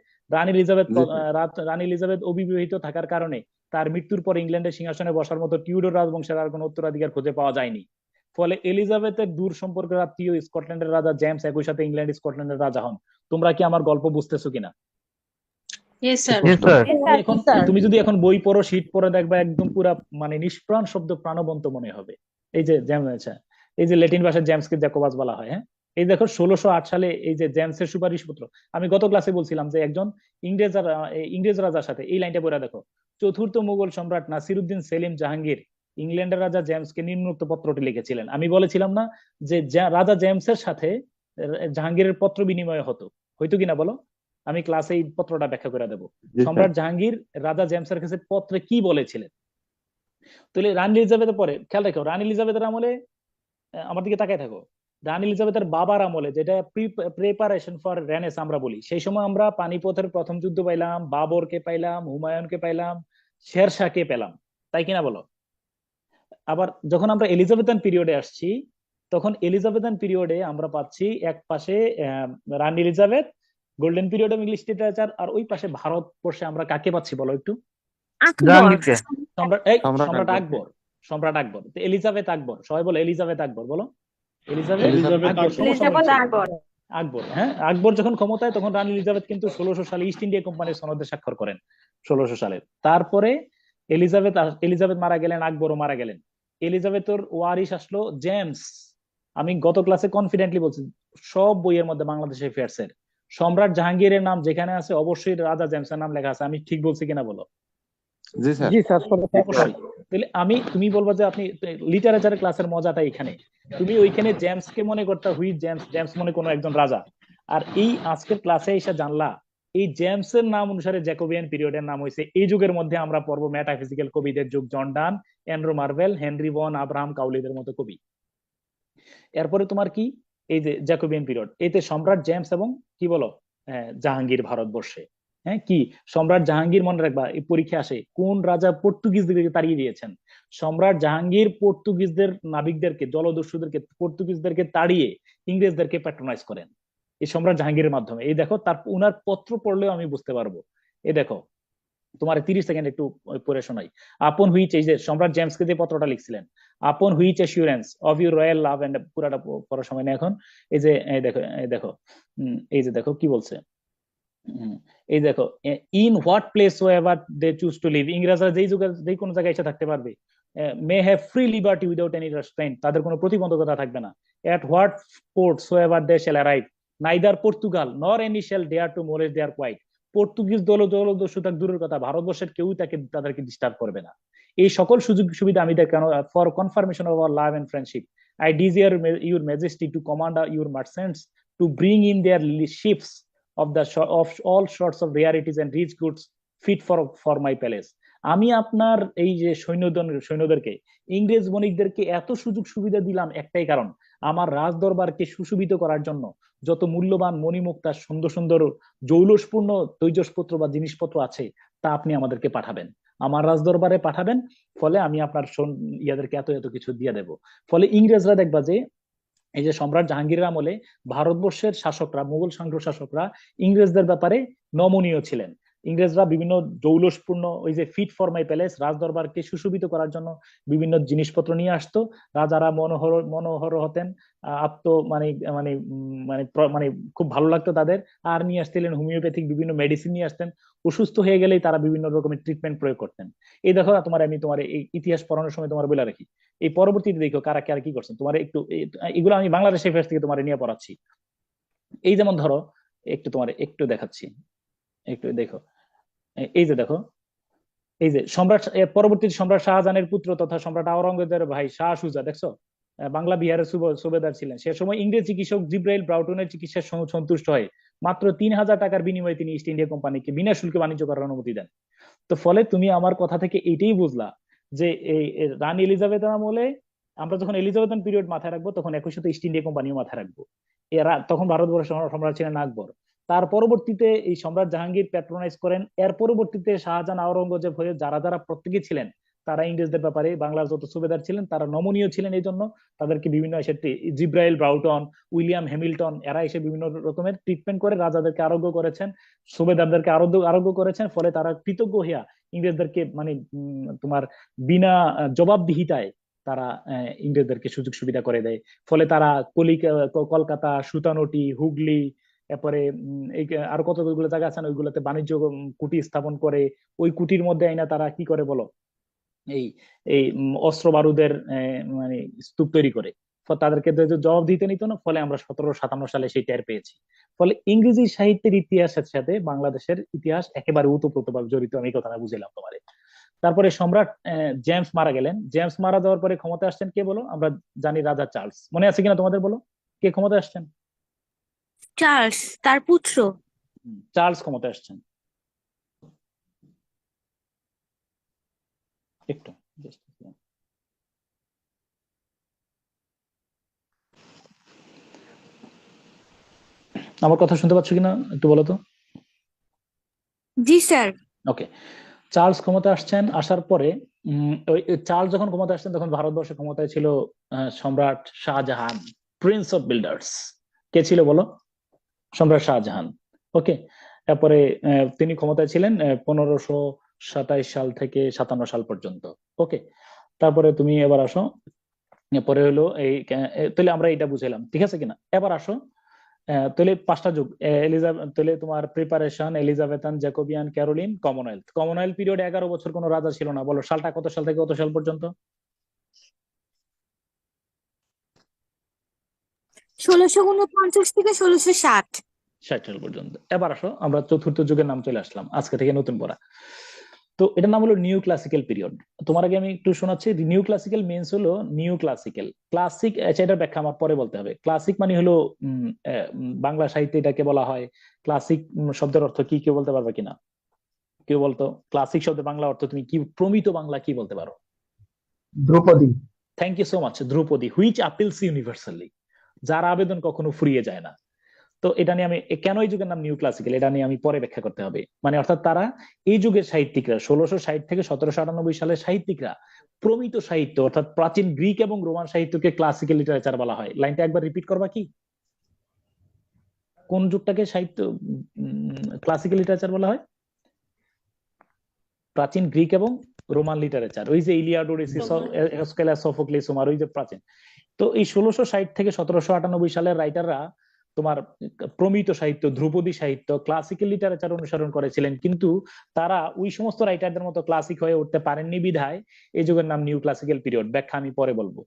[SPEAKER 2] রানী এলিজাবেথ অবিবাহিত থাকার কারণে তার মৃত্যুর পর ইংল্যান্ডের সিংহাসনে বসার মতো টিউডর রাজবংশের আর কোনো উত্তরাধিকার খুঁজে পাওয়া যায়নি। ফলে এলিজাবেথের দূর সম্পর্কের আত্মীয় স্কটল্যান্ডের রাজা জেমস একই সাথে ইংল্যান্ড স্কটল্যান্ডের রাজা হন। তোমরা কি আমার গল্প বুঝতেছো কিনা?
[SPEAKER 7] Yes, sir.
[SPEAKER 2] এখন তুমি যদি এখন বই পড়ো, শীট পড়ে দেখবা একদম পুরা মানে নিষ্প্রাণ শব্দ প্রাণবন্ত মনে হবে। এই যে জেমস, এই যে ল্যাটিন ভাষায় জেমসকে জ্যাকোবাস বলা হয়। হ্যাঁ, এই দেখো 1608 সালে এই যে জেমসের সুপারিশপত্র, আমি গত ক্লাসে বলছিলাম যে একজন ইংরেজ রাজার সাথে, এই লাইনটা পড়ে দেখো, চতুর্থ মুঘল সম্রাট নাসিরউদ্দিন সেলিম জাহাঙ্গীর ইংল্যান্ডের রাজা জেমসকে নিম্নোক্ত পত্রটি লিখেছিলেন। আমি বলেছিলাম না যে রাজা জেমসের সাথে জাহাঙ্গীরের পত্র বিনিময় হয়তো কিনা বলো? আমি ক্লাসে এই পত্রটা ব্যাখ্যা করে দেবো। সম্রাট জাহাঙ্গীর রাজা জেমসের কাছে পত্রে কি বলেছিলেন। তাহলে রানী এলিজাবেথের পরে খেয়াল রাখো, রানী এলিজাবেথের আমলে, আমার দিকে তাকায় থাকো, রানী এলিজাবেথের বাবার আমলে, যেটা প্রিপারেশন ফর রেনেস আমরা বলি, সেই সময় আমরা পানিপথের প্রথম যুদ্ধ পাইলাম, বাবরকে পাইলাম, হুমায়ুনকে পাইলাম, শেরশাহকে পেলাম, তাই কিনা বলো? আবার যখন আমরা এলিজাবেথান পিরিয়ডে আসছি, তখন এলিজাবেথান পিরিয়ডে আমরা পাচ্ছি এক পাশে রানী Elizabeth, golden period of English literature, আর ওই পাশে ভারতবর্ষে আমরা কাকে পাচ্ছি বলো একটু? সম্রাট আকবর। সম্রাট আকবর, এলিজাবেথ আকবর, সবাই বলো এলিজাবেথ আকবর, বলো এলিজাবেথ আকবর। আকবর, হ্যাঁ, আকবর যখন ক্ষমতায় তখন রানী এলিজাবেথ কিন্তু 1600 সালে ইস্ট ইন্ডিয়া কোম্পানির সনদে স্বাক্ষর করেন 1600 সালে। তারপরে এলিজাবেথ মারা গেলেন, আকবরও মারা গেলেন। এলিজাবেথের ওয়ারিশ আসলো জেমস। আমি গত ক্লাসে কনফিডেন্টলি বলছি, সব বইয়ের মধ্যে বাংলাদেশ অ্যাফেয়ার্সের সম্রাট জাহাঙ্গীরের নাম যেখানে আছে অবশ্যই রাজা জেমসের নাম লেখা আছে। আমি ঠিক বলছি কিনা বলো?
[SPEAKER 5] জি স্যার।
[SPEAKER 2] অবশ্যই। তাহলে তুমি বলবো যে আপনি লিটারেচারের ক্লাসের মজাটা এখানে, তুমি ওইখানে জেমসকে মনে করতে হুই জেমস মনে কোনো একজন রাজা, আর এই আজকের ক্লাসে এসে জানলা এই জেমসের নাম অনুসারে জ্যাকোবিয়ান পিরিয়ডের নাম হয়েছে। এই যুগের মধ্যে আমরা পড়বো মেটাফিজিক্যাল কবিদের যুগ, জন ডান, অ্যান্ড্রু মার্ভেল, হেনরি বন আব্রাহাম কাউলিদের মতো কবি। এরপরে তোমার কি, এই যে জ্যাকোবিয়ান পিরিয়ড, এতে সম্রাট জেমস এবং কি বলো জাহাঙ্গীর ভারতবর্ষে। হ্যাঁ, কি সম্রাট জাহাঙ্গীর, মনে রাখবা এই পরীক্ষা আসে, কোন রাজা পর্তুগিজদেরকে তাড়িয়ে দিয়েছেন? সম্রাট জাহাঙ্গীর পর্তুগিজদের নাবিকদেরকে, জলদস্যুদেরকে, পর্তুগিজদেরকে তাড়িয়ে ইংরেজদেরকে প্যাট্রোনাইজ করেন এই সম্রাট জাহাঙ্গীরের মাধ্যমে। এই দেখো, তার উনার পত্র পড়লেও আমি বুঝতে পারবো। এই দেখো, তোমার 30 সেকেন্ড একটু পড়ে শোনাই। আপন হুইচ, এই যে সম্রাট জেমসকে যে পত্রটা লিখছিলেন, upon which assurance of your royal love, and পুরাটা পড়ার সময় নেই এখন। এই যে এই যে দেখো কি বলছে, এই দেখো, in what place soever they choose to live, ইংরেজরা যেই যুগে যেই কোনো জায়গায় এসে থাকতে পারবে, may have free liberty without any restraint, তাদের কোনো প্রতিবন্ধকতা থাকবে না। At what port soever they shall arrive, neither Portugal nor any shall dare to molest their quiet, Portuguese জলদস্যু তার দূরের কথা, ভারতবর্ষের কেউ তাদেরকে ডিস্টার্ব করবে না। এই সকল সুযোগ সুবিধা আমি কেন, for confirmation of our love and friendship I desire your majesty to command your merchants to bring in their ships of all sorts of rarities and rich goods fit for my palace. আমি আপনার এই যে সৈন্যদেরকে, ইংরেজ বণিকদেরকে এত সুযোগ সুবিধা দিলাম একটাই কারণ, আমার রাজ দরবারকে সুশোভিত করার জন্য যত মূল্যবান মণিমুক্তা, সুন্দর সুন্দর জৌলসপূর্ণ তৈজসপত্র বা জিনিসপত্র আছে তা আপনি আমাদেরকে পাঠাবেন, আমার রাজ দরবারে পাঠাবেন, ফলে আমি আপনার ইয়াদেরকে এত এত কিছু দিয়ে দেব। ফলে ইংরেজরা দেখবা যে এই যে সম্রাট জাহাঙ্গীরের আমলে ভারতবর্ষের শাসকরা, মুঘল শাসকরা ইংরেজদের ব্যাপারে নমনীয় ছিলেন। ইংরেজরা বিভিন্ন জৌলসপূর্ণ ওই যে ফিট ফর মাই প্যালেস রাজদরবারকে সুশোভিত করার জন্য বিভিন্ন জিনিসপত্র নিয়ে আসতো। রাজারা মনোহর মনোহর হতেন, আত্ম মানে মানে মানে খুব ভালো লাগতো তাদের। আর নিয়ে আসছিলেন হোমিওপ্যাথিক বিভিন্ন মেডিসিন নিয়ে আসতেন। অসুস্থ হয়ে গেলেই তারা বিভিন্ন রকমের ট্রিটমেন্ট প্রয়োগ করতেন। এই দেখো আমি তোমার এই ইতিহাস পড়ানোর সময় তোমার বলে রাখি, এই পরবর্তীতে দেখো কারা কারা কি করছেন। তোমার একটু এগুলো আমি বাংলাদেশের ফেস থেকে তোমার নিয়ে পড়াচ্ছি। এই যেমন ধরো তোমার একটু দেখাচ্ছি, একটু দেখো। এই যে দেখো, এই যে সম্রাট পরবর্তী সম্রাট শাহজাহানের পুত্র তথা সম্রাট আওরঙ্গজেবের ভাই শাহ সুজা, দেখছো? বাংলা বিহারের সুবেদার ছিলেন। সে সময় ইংরেজ চিকিৎসক জিব্রাইল ব্রাউটনের চিকিৎসায় সন্তুষ্ট হয়ে মাত্র 3,000 টাকার বিনিময়ে তিনি ইস্ট ইন্ডিয়া কোম্পানিকে বিনা শুল্কে বাণিজ্য করার অনুমতি দেন। তো ফলে তুমি আমার কথা থেকে এইটাই বুঝলা যে এই রানী এলিজাবেথ আমলে আমরা যখন এলিজাবেথান পিরিয়ড মাথায় রাখবো, তখন একই সাথে ইস্ট ইন্ডিয়া কোম্পানিও মাথায় রাখবো। এরা তখন ভারতবর্ষের সম্রাট ছিলেন আকবর। তার পরবর্তীতে এই সম্রাট জাহাঙ্গীর প্যাট্রোনাইজ করেন। এর পরবর্তীতে শাহজাহান আওরঙ্গজেব হয়ে যারা যারা প্রত্যেকে ছিলেন, তারা ইংরেজদের ব্যাপারে বাংলার যত সুবেদার ছিলেন তারা নমনীয় ছিলেন। এই জন্য তাদেরকে বিভিন্ন জিব্রাইল ব্রাউটন, উইলিয়াম হ্যামিল্টন, এরা এসে বিভিন্ন রকমের ট্রিটমেন্ট করে রাজাদেরকে আরোগ্য করেছেন, সুবেদারদেরকে আরোগ্য করেছেন। ফলে তারা কৃতজ্ঞ হইয়া ইংরেজদেরকে মানে তোমার বিনা জবাবদিহিতায় তারা ইংরেজদেরকে সুযোগ সুবিধা করে দেয়। ফলে তারা কলকাতা, সুতানটি, হুগলি, এরপরে এই আরো কতগুলো জায়গা আছে না, ওইগুলোতে বাণিজ্য কুটি স্থাপন করে। ওই কুটির মধ্যে আইনা তারা কি করে বলো, এই এই অস্ত্র বারুদের মানে স্তূপ তৈরি করে। তাদেরকে জবাব দিতে নিত না। ফলে আমরা 1757 সালে সেই টের পেয়েছি। ফলে ইংরেজি সাহিত্যের ইতিহাসের সাথে বাংলাদেশের ইতিহাস একেবারে ওতপ্রোতভাবে জড়িত। আমি কথাটা বুঝলাম তোমারে। তারপরে সম্রাট জেমস মারা গেলেন। জেমস মারা যাওয়ার পরে ক্ষমতা আসছেন কে বলো? আমরা জানি রাজা চার্লস। মনে আছে কিনা তোমাদের, বলো কে ক্ষমতা আসছেন?
[SPEAKER 3] চার্লস তার পুত্র।
[SPEAKER 2] চার্লস ক্ষমতা আসছেন। একটু আমার কথা শুনতে পাচ্ছ কিনা একটু বলো তো।
[SPEAKER 3] জি স্যার।
[SPEAKER 2] ওকে, চার্লস ক্ষমতা আসছেন। আসার পরে ওই চার্লস যখন ক্ষমতা আসছেন তখন ভারতবর্ষের ক্ষমতায় ছিল সম্রাট শাহজাহান, প্রিন্স অফ বিল্ডার্স। কে ছিল বলো? সম্রাট শাহজাহান। ওকে, তারপরে তিনি ক্ষমতায় ছিলেন 1527 সাল থেকে 57 সাল পর্যন্ত। ওকে, তারপরে তুমি এবার আসো, পরে হলো এই তাহলে আমরা এটা বুঝাইলাম, ঠিক আছে কিনা? এবার আসো তাহলে 5টা যুগ এলিজাবেথ, তাহলে তোমার preparation, Elizabethan, Jacobean, Caroline, Commonwealth. Commonwealth period 11 বছর কোনো রাজা ছিল না। বলো সালটা কত সাল থেকে কত সাল পর্যন্ত?
[SPEAKER 3] 1649 থেকে 1660।
[SPEAKER 2] 60 সাল পর্যন্ত। এবার আসো আমরা চতুর্থ যুগের নাম চলে আসলাম আজকে থেকে নতুন পড়া। তো এটার নাম হলো নিউ ক্লাসিক্যাল পিরিয়ড। তোমার আগে আমি একটু শোনাচ্ছি। নিউ ক্লাসিক্যাল মিনস হলো নিউ ক্লাসিক্যাল। ক্লাসিক, এটার ব্যাখ্যা আমার পরে বলতে হবে। ক্লাসিক মানে হলো বাংলা সাহিত্যে এটাকে বলা হয় ক্লাসিক। শব্দের অর্থ কি কেউ বলতে পারবে কিনা? কেউ বলতো ক্লাসিক শব্দের বাংলা অর্থ তুমি কি, প্রমিত বাংলা কি বলতে পারো?
[SPEAKER 8] ধ্রুপদী।
[SPEAKER 2] Thank you so much. ধ্রুপদী, হুইচ আপিলস ইউনিভার্সালি, যার আবেদন কখনো ফুরিয়ে যায় না। তো এটা নিয়ে আমি কেন এই যুগের নাম নিউ ক্লাসিক্যাল, এটা নিয়ে আমি পরে ব্যাখ্যা করতে হবে। মানে অর্থাৎ তারা এই যুগের সাহিত্যিকরা 1660 থেকে 1798 সালের সাহিত্যিকরা প্রমিত সাহিত্য অর্থাৎ প্রাচীন গ্রিক এবং রোমান সাহিত্যকে ক্লাসিক্যাল লিটারেচার বলা হয়। লাইনটা একবার রিপিট করবা কি? কোন যুগটাকে সাহিত্য ক্লাসিক্যাল লিটারেচার বলা হয়? প্রাচীন গ্রিক এবং রোমান লিটারেচার, ওই যে ইলিয়াড, ওডিসি, এসকেলাস, সোফোক্লিস, হোমার, ওই যে প্রাচীন। তো এই 1660 থেকে 1798 সালের রাইটাররা তোমার প্রমিত সাহিত্য, ধ্রুপদী সাহিত্য, ক্লাসিক্যাল লিটারেচার অনুসরণ করেছিলেন। কিন্তু তারা ওই সমস্ত রাইটারদের মতো ক্লাসিক হয়ে উঠতে পারেননি বিধায় এই যুগের নাম নিউ ক্লাসিক্যাল পিরিয়ড। ব্যাখ্যা আমি পরে বলবো।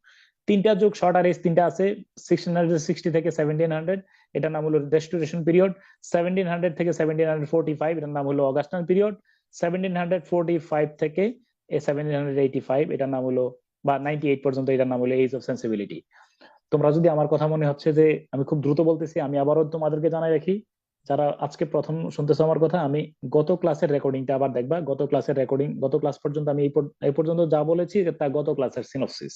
[SPEAKER 2] 3টা যুগ শর্ট আর এজ 3টা আছে। 1660 থেকে 1700 এটার নাম হলো রেস্টোরেশন পিরিয়ড। 1700 থেকে 1745 এটার নাম হলো অগাস্টান পিরিয়ড। 1745 থেকে 1785 এটার নাম হলো বা 98 পর্যন্ত এটার নাম হলো এজ অফ সেন্সিবিলিটি। তোমরা যদি আমার কথা মনে হচ্ছে যে আমি খুব দ্রুত বলতেছি, আমি আবারও তোমাদেরকে জানাই রাখি, যারা আজকে প্রথম শুনতেছো আমার কথা, আমি গত ক্লাসের রেকর্ডিংটা আবার দেখবা। গত ক্লাসের রেকর্ডিং, গত ক্লাস পর্যন্ত আমি এই পর্যন্ত যা বলেছি তা গত ক্লাসের সিনপসিস।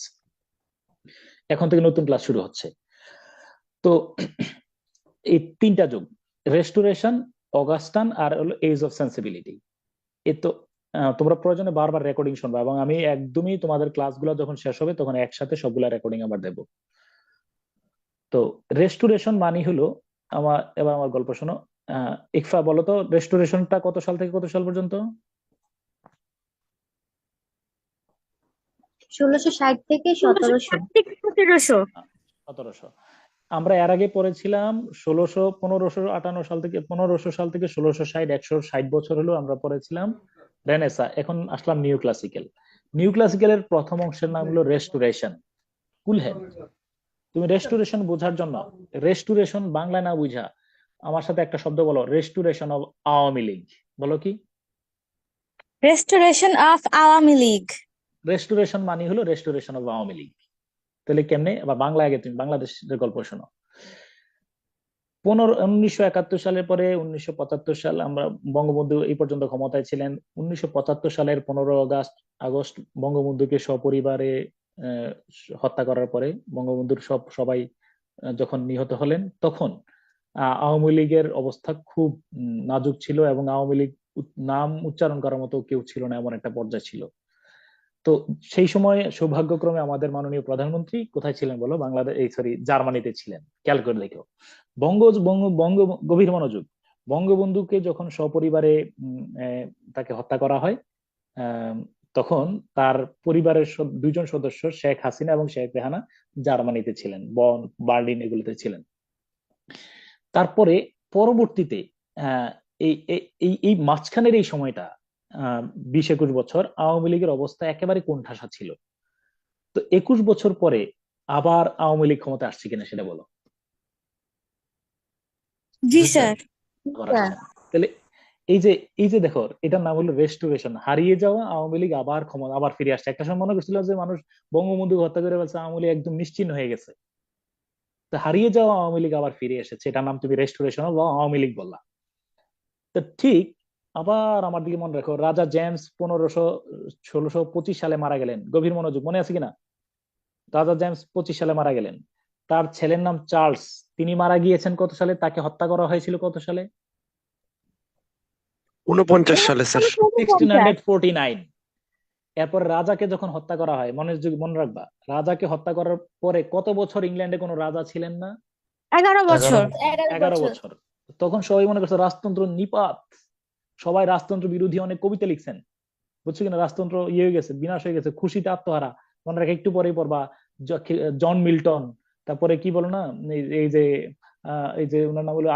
[SPEAKER 2] এখন থেকে নতুন ক্লাস শুরু হচ্ছে। তো এই 3টা যুগ, রেস্টোরেশন, অগাস্টান আর হলো এজ অফ সেন্সিবিলিটি। এ তো তোমরা প্রয়োজনে বারবার রেকর্ডিং শুনবা এবং আমি একদমই তোমাদের ক্লাসগুলো যখন শেষ হবে তখন একসাথে সবগুলা রেকর্ডিং আবার দেবো। তো রেস্টোরেশন মানে হলো এবার আমার গল্প শোনো। ইকফা বলো তো, রেস্টোরেশনটা কত সাল থেকে কত সাল পর্যন্ত?
[SPEAKER 3] 1660 থেকে 1700। 1700।
[SPEAKER 2] 1700। আমরা এর আগে পড়েছিলাম 1558 সাল থেকে 1660, 160 বছর হলো আমরা পড়েছিলাম রেনেসা। এখন আসলাম নিউ ক্লাসিক্যাল। নিউ ক্লাসিক্যালের প্রথম অংশের নাম হলো রেস্টোরেশন। কুল হ্যাঁ, তুমি রেস্টোরেশন বোঝার জন্য, রেস্টোরেশন বাংলায় না বুঝা আমার সাথে একটা শব্দ বলো, রেস্টোরেশন অফ আওয়ামী লীগ। বলো কি?
[SPEAKER 3] Restoration of Awami League.
[SPEAKER 2] Restoration মানে হলো রেস্টোরেশন অফ আওয়ামী লীগ। তাহলে কেমনে? বা বাংলা আগে তুমি বাংলাদেশের গল্প শোনো। 1971 সালের পরে 1975 সাল আমরা বঙ্গবন্ধু এই পর্যন্ত ক্ষমতায় ছিলেন। 1975 সালের 15 আগস্ট বঙ্গবন্ধুকে সপরিবারে হত্যা করার পরে বঙ্গবন্ধুর সবাই যখন নিহত হলেন, তখন আওয়ামী লীগের অবস্থা খুব নাজুক ছিল এবং আওয়ামী লীগ নাম উচ্চারণ করার মতো কেউ ছিল না, এমন একটা পর্যায়ে ছিল। তো সেই সময় সৌভাগ্যক্রমে আমাদের মাননীয় প্রধানমন্ত্রী কোথায় ছিলেন বলো? বাংলাদেশ, এই সরি, জার্মানিতে ছিলেন। খেয়াল করে দেখো, বঙ্গ বঙ্গ বঙ্গ গভীর মনোযোগ। বঙ্গবন্ধুকে যখন সপরিবারে তাকে হত্যা করা হয়, তখন তার পরিবারের দুইজন সদস্য শেখ হাসিনা এবং শেখ রেহানা জার্মানিতে ছিলেন, বন, বার্লিন এগুলোতে ছিলেন। তারপরে পরবর্তীতে এই এই এই মাঝখানের এই সময়টা 20-21 বছর আওয়ামী লীগের অবস্থা একেবারে কোণঠাসা ছিল। তো 21 বছর পরে আবার আওয়ামী লীগ ক্ষমতা আসছে কিনা সেটা বলো।
[SPEAKER 3] জি স্যার।
[SPEAKER 2] তাহলে এই যে দেখো, এটার নাম হলো রেস্টোরেশন। হারিয়ে যাওয়া আওয়ামী লীগ আবার ক্ষমতা, আবার ফিরে আসছে। একটা সময় মনে করছিল যে মানুষ বঙ্গবন্ধু হত্যা করে ফেলছে, আওয়ামী লীগ একদম নিশ্চিহ্ন হয়ে গেছে। তো হারিয়ে যাওয়া আওয়ামী লীগ আবার ফিরে এসেছে, এটার নাম তুমি রেস্টোরেশন অফ আওয়ামী লীগ বললা। তো ঠিক আবার আমার দিকে মনে রাখো, রাজা জেমস 1625 সালে মারা গেলেন। গভীর মনোযোগ, মনে আছে কিনা? রাজা জেমস 25 সালে মারা গেলেন। তার ছেলের নাম চার্লস, তিনি মারা গিয়েছেন কত সালে? তাকে হত্যা করা হয়েছিল কত সালে?
[SPEAKER 5] 49 সালে স্যার।
[SPEAKER 2] 1649। এরপর রাজাকে যখন হত্যা করা হয়, মনে রাখবা, রাজাকে হত্যা করার পরে কত বছর ইংল্যান্ডে কোনো রাজা ছিলেন না?
[SPEAKER 3] 11 বছর।
[SPEAKER 2] 11 বছর। তখন সবাই মনে করছে রাজতন্ত্র নিপাত, সবাই রাজতন্ত্র বিরোধী অনেক কবিতা লিখছেন, বুঝছো কিনা? রাজতন্ত্র ইয়ে হয়ে গেছে, বিনাশ হয়ে গেছে, খুশিতে আত্মহারা। মনে রাখে, একটু পরেই পড়বা জন মিল্টন, তারপরে কি বলো না, এই যে ওনার নাম হলো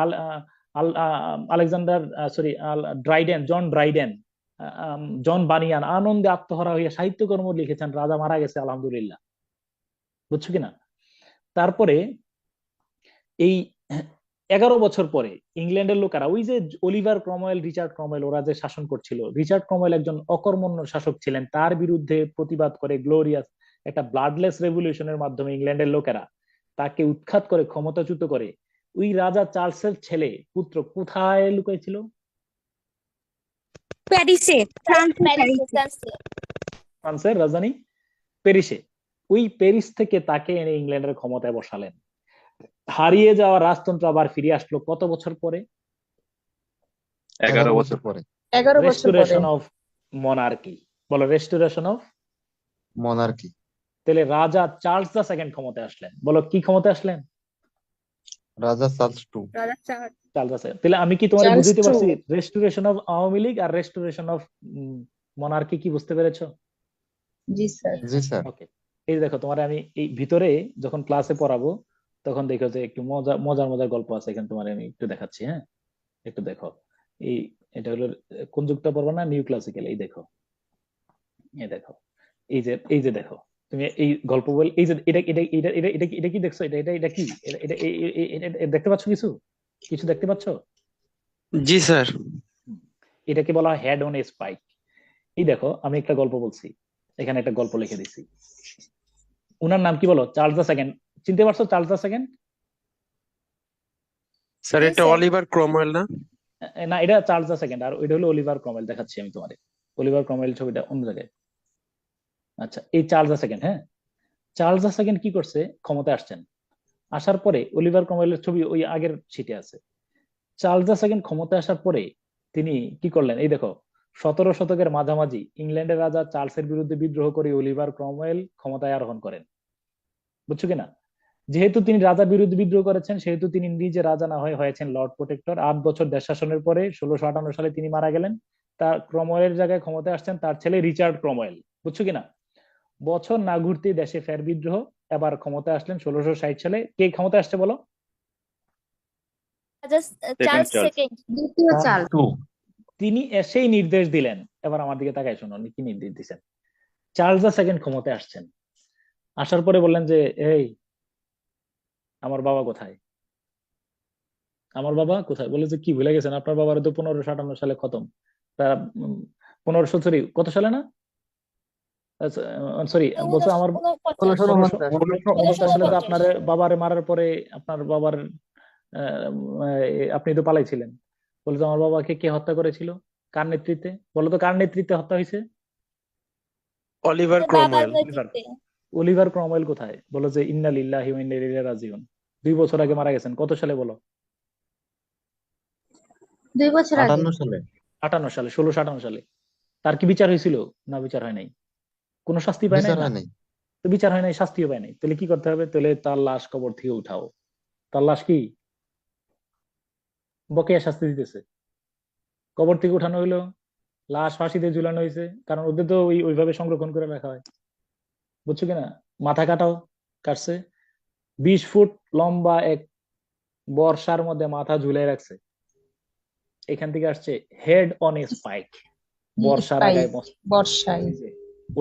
[SPEAKER 2] Alexander, sorry, Dryden, John Dryden, John Bunyan আনন্দে আত্মহারা হইয়া সাহিত্যকর্ম লিখেছেন, রাজা মারা গেছে আলহামদুলিল্লাহ, বুঝছো কিনা? তারপরে এই 11 বছর পরে ইংল্যান্ডের লোকেরা, ওই যে অলিভার ক্রমওয়েল, রিচার্ড ক্রমওয়েল, ওরা যে শাসন করছিল, রিচার্ড ক্রমওয়েল একজন অকর্মণ্য শাসক ছিলেন, তার বিরুদ্ধে প্রতিবাদ করে গ্লোরিয়াস একটা ব্লাডলেস রেভলিউশনের মাধ্যমে ইংল্যান্ডের লোকেরা তাকে উৎখাত করে ক্ষমতাচ্যুত করে। ওই রাজা চার্লসের ছেলে পুত্র কোথায় লুকাইছিল?
[SPEAKER 3] প্যারিসে,
[SPEAKER 2] ফ্রান্সের রাজধানী প্যারিসে। ওই প্যারিস থেকে তাকে এনে ইংল্যান্ডের ক্ষমতায় বসালেন। হারিয়ে যাওয়া রাজতন্ত্র আবার ফিরে আসলো কত বছর পরে?
[SPEAKER 5] 11 বছর পরে।
[SPEAKER 7] 11 বছর পরে।
[SPEAKER 2] Restoration of monarchy. বলো, রেস্টোরেশন অফ
[SPEAKER 5] মনার্কি।
[SPEAKER 2] তাহলে রাজা চার্লস দ্য সেকেন্ড ক্ষমতায় আসলেন। বলো, কি ক্ষমতায় আসলেন?
[SPEAKER 5] রাজা Charles two.
[SPEAKER 2] Charles the second. তাহলে আমি কি তোমার
[SPEAKER 7] চার্লস
[SPEAKER 2] বুঝতে
[SPEAKER 7] টু।
[SPEAKER 2] পারছি রেস্টোরেশন অফ আওয়ামী লীগ আর রেস্টোরেশন অফ মনার্কি কি বুঝতে পেরেছো?
[SPEAKER 7] জি স্যার।
[SPEAKER 5] জি স্যার।
[SPEAKER 2] ওকে, এই দেখো, তোমার আমি এই ভিতরে যখন ক্লাসে পড়াবো তখন দেখো যে একটু মজার মজার গল্প আছে এখানে, তোমার আমি একটু দেখাচ্ছি। হ্যাঁ, একটু দেখো। এই এটা হলো কোন যুগটা পড়বো না, নিউ ক্লাসিক্যাল। এই দেখো, এই দেখো, এই যে দেখো, তুমি এই গল্প বল, এই যে এটা এটা এটা এটা এটা এটা কি দেখছো? এটা এটা এটা কি? এটা এটা দেখতে পাচ্ছ? কিছু কিছু দেখতে পাচ্ছ?
[SPEAKER 5] জি স্যার।
[SPEAKER 2] এটাকে বলা হয় হেড অন এ স্পাইক। এই দেখো, আমি একটা গল্প বলছি, এখানে একটা গল্প লিখে দিছি। উনার নাম কি বলো? Charles the second. চিনতে পারছো চার্লস দ্য সেকেন্ড?
[SPEAKER 5] স্যার এটা অলিভার ক্রমওয়েল না?
[SPEAKER 2] না, এটা চার্লস দ্য সেকেন্ড, আর ওইটা হলো অলিভার ক্রমওয়েল। দেখাচ্ছি আমি তোমারে, অলিভার ক্রমওয়েল ছবিটা অন্য জায়গায়। আচ্ছা, এই চার্লস দ্য সেকেন্ড। হ্যাঁ, চার্লস দ্য সেকেন্ড কি করছে? ক্ষমতায় আসছেন, আসার পরে অলিভার ক্রমওয়েলের ছবি ওই আগের সিটে আছে। চার্লস দ্য সেকেন্ড ক্ষমতায় আসার পরে তিনি কি করলেন? এই দেখো, 17 শতকের মাঝামাঝি ইংল্যান্ডের রাজা চার্লসের বিরুদ্ধে বিদ্রোহ করে অলিভার ক্রমওয়েল ক্ষমতায় আরোহণ করেন, বুঝছো কিনা? যেহেতু তিনি রাজা বিরুদ্ধে বিদ্রোহ করেছেন, সেহেতু তিনি নিজে রাজা না হয়ে হয়েছেন লর্ড প্রোটেক্টর। 8 বছর দেশ শাসনের পরে 1658 সালে তিনি মারা গেলেন। তার ক্রমওয়েলের জায়গায় ক্ষমতায় আসছেন তার ছেলে রিচার্ড ক্রমওয়েল, বুঝছো কিনা? বছর না ঘুরতেই দেশে ফের বিদ্রোহ, এবার ক্ষমতায় আসলেন 1660 সালে। কে ক্ষমতায় আসছে বলো?
[SPEAKER 4] Charles second.
[SPEAKER 3] দ্বিতীয় চাল।
[SPEAKER 2] তিনি এসেই নির্দেশ দিলেন, এবার আমার দিকে তাকায় শোনো, উনি কি নির্দেশ দিচ্ছেন। চার্লস দ্য সেকেন্ড ক্ষমতায় আসছেন, আসার পরে বললেন যে এই আমার বাবা কোথায়, আমার বাবা কোথায়? বলে যে কি ভুলে গেছেন, আপনার বাবার তো 1558 সালে খতম। তা 1500 সরি কত সালে না, সরি বলছো আমার 1550 সালে তো আপনার বাবারে মারার পরে আপনার বাবার আপনি তো পালাইছিলেন। বলে তো আমার বাবাকে কে হত্যা করেছিল, কার নেতৃত্বে? বলো তো কার নেতৃত্বে হত্যা হয়েছে?
[SPEAKER 5] অলিভার
[SPEAKER 4] বাবার
[SPEAKER 5] ক্রমওয়েল।
[SPEAKER 4] নেতৃত্বে।
[SPEAKER 2] অলিভার ক্রমওয়েল কোথায়? বলো যে ইন্না লিল্লাহি ওয়া ইন্না ইলাইহি রাজিউন। 2 বছর আগে মারা গেছেন। কত সালে বলো?
[SPEAKER 3] 2 বছর আগে।
[SPEAKER 5] 58 সালে।
[SPEAKER 2] 58 সালে, 1658 সালে। তার কি বিচার হয়েছিল? না, বিচার হয় নাই। কোনো শাস্তি পায় নাই
[SPEAKER 5] বিচার
[SPEAKER 2] না?
[SPEAKER 5] হয় নাই।
[SPEAKER 2] তো বিচার হয় নাই, শাস্তিও পায় নাই, তাহলে কি করতে হবে? তাহলে তার লাশ কবর থেকে উঠাও। তার লাশ কি বকেয়া শাস্তি দিতেছে? কবর থেকে উঠানো হইলো, লাশ ফাঁসিতে ঝুলানো হয়েছে, কারণ ওদের তো ওইভাবে সংরক্ষণ করে রাখা হয়, বুঝছো কিনা? মাথা কাটাও, কাটছে। 20 ফুট লম্বা এক বর্ষার মধ্যে মাথা ঝুলাই রাখছে। এখান থেকে আসছে হেড অন এ স্পাইক, বর্ষার আগায় মস্ত।
[SPEAKER 7] বর্ষায়।
[SPEAKER 2] এই যে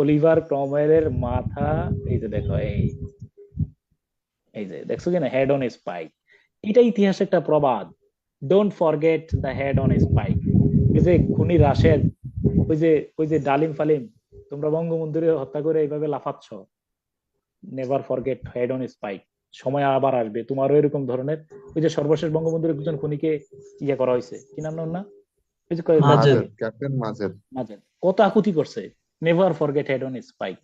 [SPEAKER 2] অলিভার ক্রমওয়েলের মাথা, এই যে দেখো, এই যে দেখছো কিনা, হেড অন এ স্পাইক। এটা ইতিহাসে একটা প্রবাদ, don't forget the head on a spike. এই যে খুনি রাশেদ, ওই যে ডালিম ফালিম, তোমরা বঙ্গবন্ধুরে হত্যা করে এইভাবে লাফাচ্ছ, never forget head on spike. সময় আবার আসবে, তোমারও এরকম ধরনের। ওই যে সর্বশেষ বঙ্গবন্ধুর একজন খুনিকে ইয়ে করা হয়েছে, কি নাম না, ওই যে
[SPEAKER 5] মাজেদ, ক্যাপ্টেন মাজেদ।
[SPEAKER 2] মাজেদ, কত আকুতি করছে। Never forget head on spike.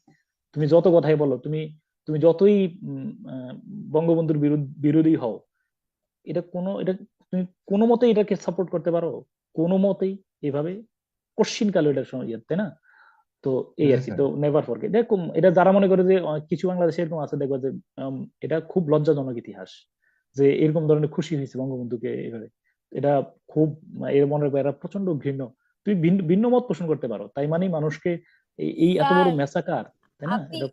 [SPEAKER 2] তুমি যত কথাই বলো, তুমি তুমি যতই বঙ্গবন্ধুর বিরোধী হও, এটা তুমি কোনো মতেই এটাকে সাপোর্ট করতে পারো? কোনো মতেই এভাবে কোশ্চিন কালো এটার সময় তাই না? তো এই আর কি। তো নেভার ফরগেট, দেখো এটা যারা মনে করে যে কিছু বাংলাদেশে এরকম আছে, দেখবা যে এটা খুব লজ্জাজনক ইতিহাস যে এরকম ধরনের খুশি হয়েছে বঙ্গবন্ধুকে এইভাবে। এটা খুব এর মনে রাখবে, এরা প্রচন্ড ঘৃণ্য। তুমি ভিন্ন ভিন্ন মত পোষণ করতে পারো, তাই মানে মানুষকে এই এত বড়
[SPEAKER 4] স্যার,
[SPEAKER 2] মেসাকার, তাই না?
[SPEAKER 4] আপনি
[SPEAKER 2] এটা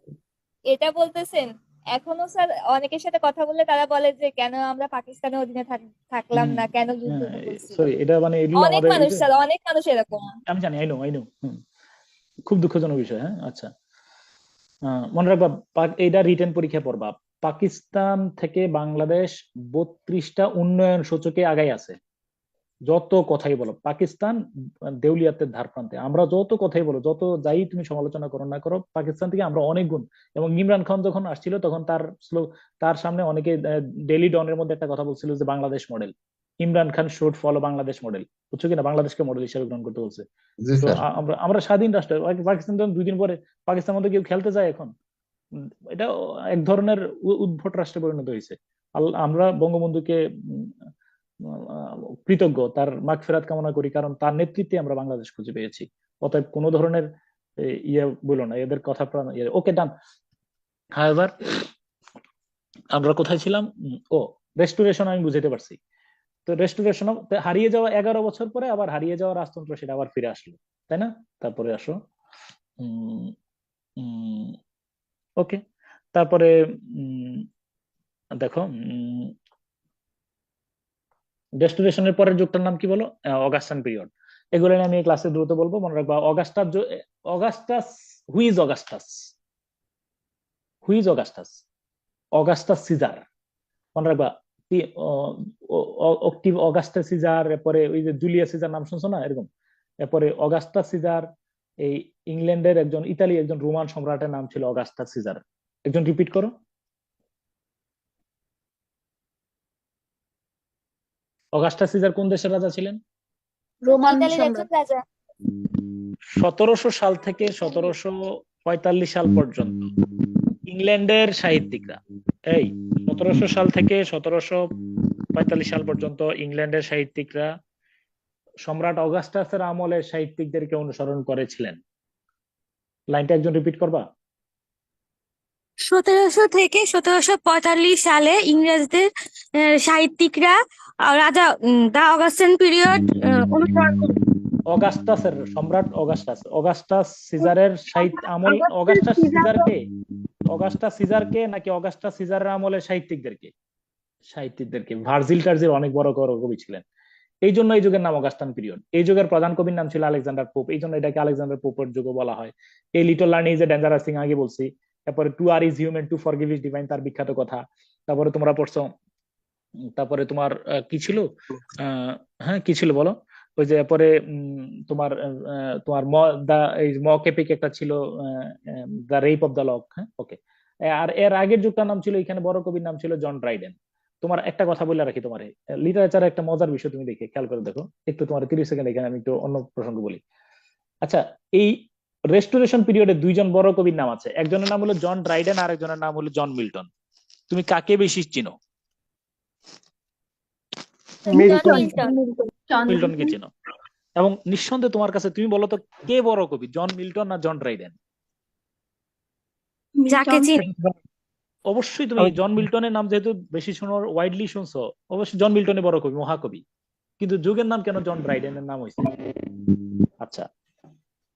[SPEAKER 4] এটা বলতেছেন, এখনো স্যার অনেকের সাথে কথা বললে তারা বলে যে কেন আমরা পাকিস্তানের অধীনে থাকলাম না, কেন যুদ্ধ করছিল।
[SPEAKER 2] সরি, এটা মানে এগুলো
[SPEAKER 4] অনেক
[SPEAKER 2] আমাদের এই
[SPEAKER 4] মানুষ
[SPEAKER 2] যে,
[SPEAKER 4] স্যার, অনেক মানুষ এরকম।
[SPEAKER 2] আমি জানি, আই নো, খুব দুঃখজনক বিষয়। হ্যাঁ, আচ্ছা, মনে রাখবা, এইটা রিটেন পরীক্ষা পড়বা। পাকিস্তান থেকে বাংলাদেশ 32টা উন্নয়ন সূচকে আগাই আছে। যত কথাই বলো, পাকিস্তান দেউলিয়াতের ধার প্রান্তে। আমরা যত কথাই বলো, যত যাই তুমি সমালোচনা করো না করো, পাকিস্তান থেকে আমরা অনেক গুণ। এবং ইমরান খান যখন আসছিল তখন তার সামনে অনেকে ডেইলি ডনের মধ্যে একটা কথা বলছিল যে Bangladesh model, Imran Khan should follow Bangladesh model, বুঝছো কিনা? বাংলাদেশকে মডেল হিসেবে গ্রহণ করতে বলছে।
[SPEAKER 5] জি
[SPEAKER 2] তো
[SPEAKER 5] স্যার।
[SPEAKER 2] আমরা স্বাধীন রাষ্ট্র, পাকিস্তান তখন 2 দিন পরে পাকিস্তান মধ্যে কেউ খেলতে যায় এখন? এটা এক ধরনের উদ্ভট রাষ্ট্রে পরিণত হয়েছে। আমরা বঙ্গবন্ধুকে কৃতজ্ঞ, তার মাগফিরাত কামনা করি, কারণ তার নেতৃত্বে আমরা বাংলাদেশ খুঁজে পেয়েছি। অতএব কোনো ধরনের ইয়ে বলো না, এদের কথা প্রাণ। ওকে, ডান। হাওয়েভার, আমরা কোথায় ছিলাম? ও, রেস্টোরেশন আমি বুঝাতে পারছি। তো রেস্টোরেশন হারিয়ে যাওয়া 11 বছর পরে আবার হারিয়ে যাওয়া রাজতন্ত্র সেটা আবার ফিরে আসলো, তাই না? তারপরে আসো, ওকে, তারপরে দেখো, রেস্টোরেশনের পরের যুগটার নাম কি বলো? Augustan period. এগুলো নিয়ে আমি ক্লাসে দ্রুত বলবো, মনে রাখবা। Augustus, whose Augustus, whose Augustus? Augustus Caesar, মনে রাখবা। অক্টিভ অগাস্টাস সিজার, এরপরে ওই যে জুলিয়াস সিজার, নাম শুনছো না এরকম? এরপরে অগাস্টাস সিজার, এই ইংল্যান্ডের একজন, ইতালি একজন রোমান সম্রাটের নাম ছিল অগাস্টাস সিজার। একজন রিপিট করো। অগাস্টাস সিজার কোন দেশের রাজা ছিলেন?
[SPEAKER 3] রোমান
[SPEAKER 4] ইতালির
[SPEAKER 3] সম্রাট।
[SPEAKER 4] একজন রাজা।
[SPEAKER 2] 1700 সাল থেকে 1745 সাল পর্যন্ত ইংল্যান্ডের সাহিত্যিকরা, এই 1700 সাল থেকে 1745 সাল পর্যন্ত ইংল্যান্ডের সাহিত্যিকরা সম্রাট অগাস্টাসের আমলের সাহিত্যিকদেরকে অনুসরণ করেছিলেন। লাইনটা একজন রিপিট করবা।
[SPEAKER 9] 1700 থেকে 1745 সালে ইংরেজদের সাহিত্যিকরা রাজা দা অগাস্টিন পিরিয়ড অনুসরণ করে।
[SPEAKER 2] অগাস্টাসের সম্রাট অগাস্টাস সিজারের সাহিত্য আমল। অগাস্টাস সিজারকে নাকি অগাস্টাস সিজারের আমলের সাহিত্যিকদেরকে ভার্জিল টার্জিল অনেক বড় বড় কবি ছিলেন। এই জন্য এই যুগের নাম অগাস্টান পিরিয়ড। এই যুগের প্রধান কবির নাম ছিল আলেকজান্ডার পোপ, এই জন্য এটাকে আলেকজান্ডার পোপের যুগ বলা হয়। এই little learning is a dangerous thing আগে বলছি। তারপরে to err is human to forgive is divine, তার বিখ্যাত কথা। তারপরে তোমরা পড়ছো, তারপরে তোমার কি ছিল, হ্যাঁ কি ছিল বলো, ওই যে পরে তোমার তোমার মকেপিক একটা ছিল, the rape of the lock. হ্যাঁ ওকে। আর এর আগের যুগটার নাম ছিল, এখানে বড় কবির নাম ছিল জন ড্রাইডেন। তোমার একটা কথা বলে রাখি, তোমার লিটারেচার একটা মজার বিষয়, তুমি দেখে খেয়াল করে দেখো একটু, তোমার 30 সেকেন্ড এখানে আমি একটু অন্য প্রসঙ্গ বলি। আচ্ছা, এই রেস্টোরেশন পিরিয়ডে দুইজন বড় কবির নাম আছে, একজনের নাম হলো জন ড্রাইডেন আর একজনের নাম হলো জন মিল্টন। তুমি কাকে বেশি চিনো? মিল্টনকে চিনো। এবং নিঃসন্দেহে তোমার কাছে, তুমি বলো তো কে বড় কবি, জন মিল্টন না জন ড্রাইডেন?
[SPEAKER 9] যাকে চিনি
[SPEAKER 2] অবশ্যই তুমি জন মিল্টনের নাম যেহেতু বেশি শুনো, ওয়াইডলি শুনছো, অবশ্যই জন মিল্টনের বড় কবি, মহাকবি। কিন্তু যুগের নাম কেন জন ড্রাইডেনের নাম হয়েছে? আচ্ছা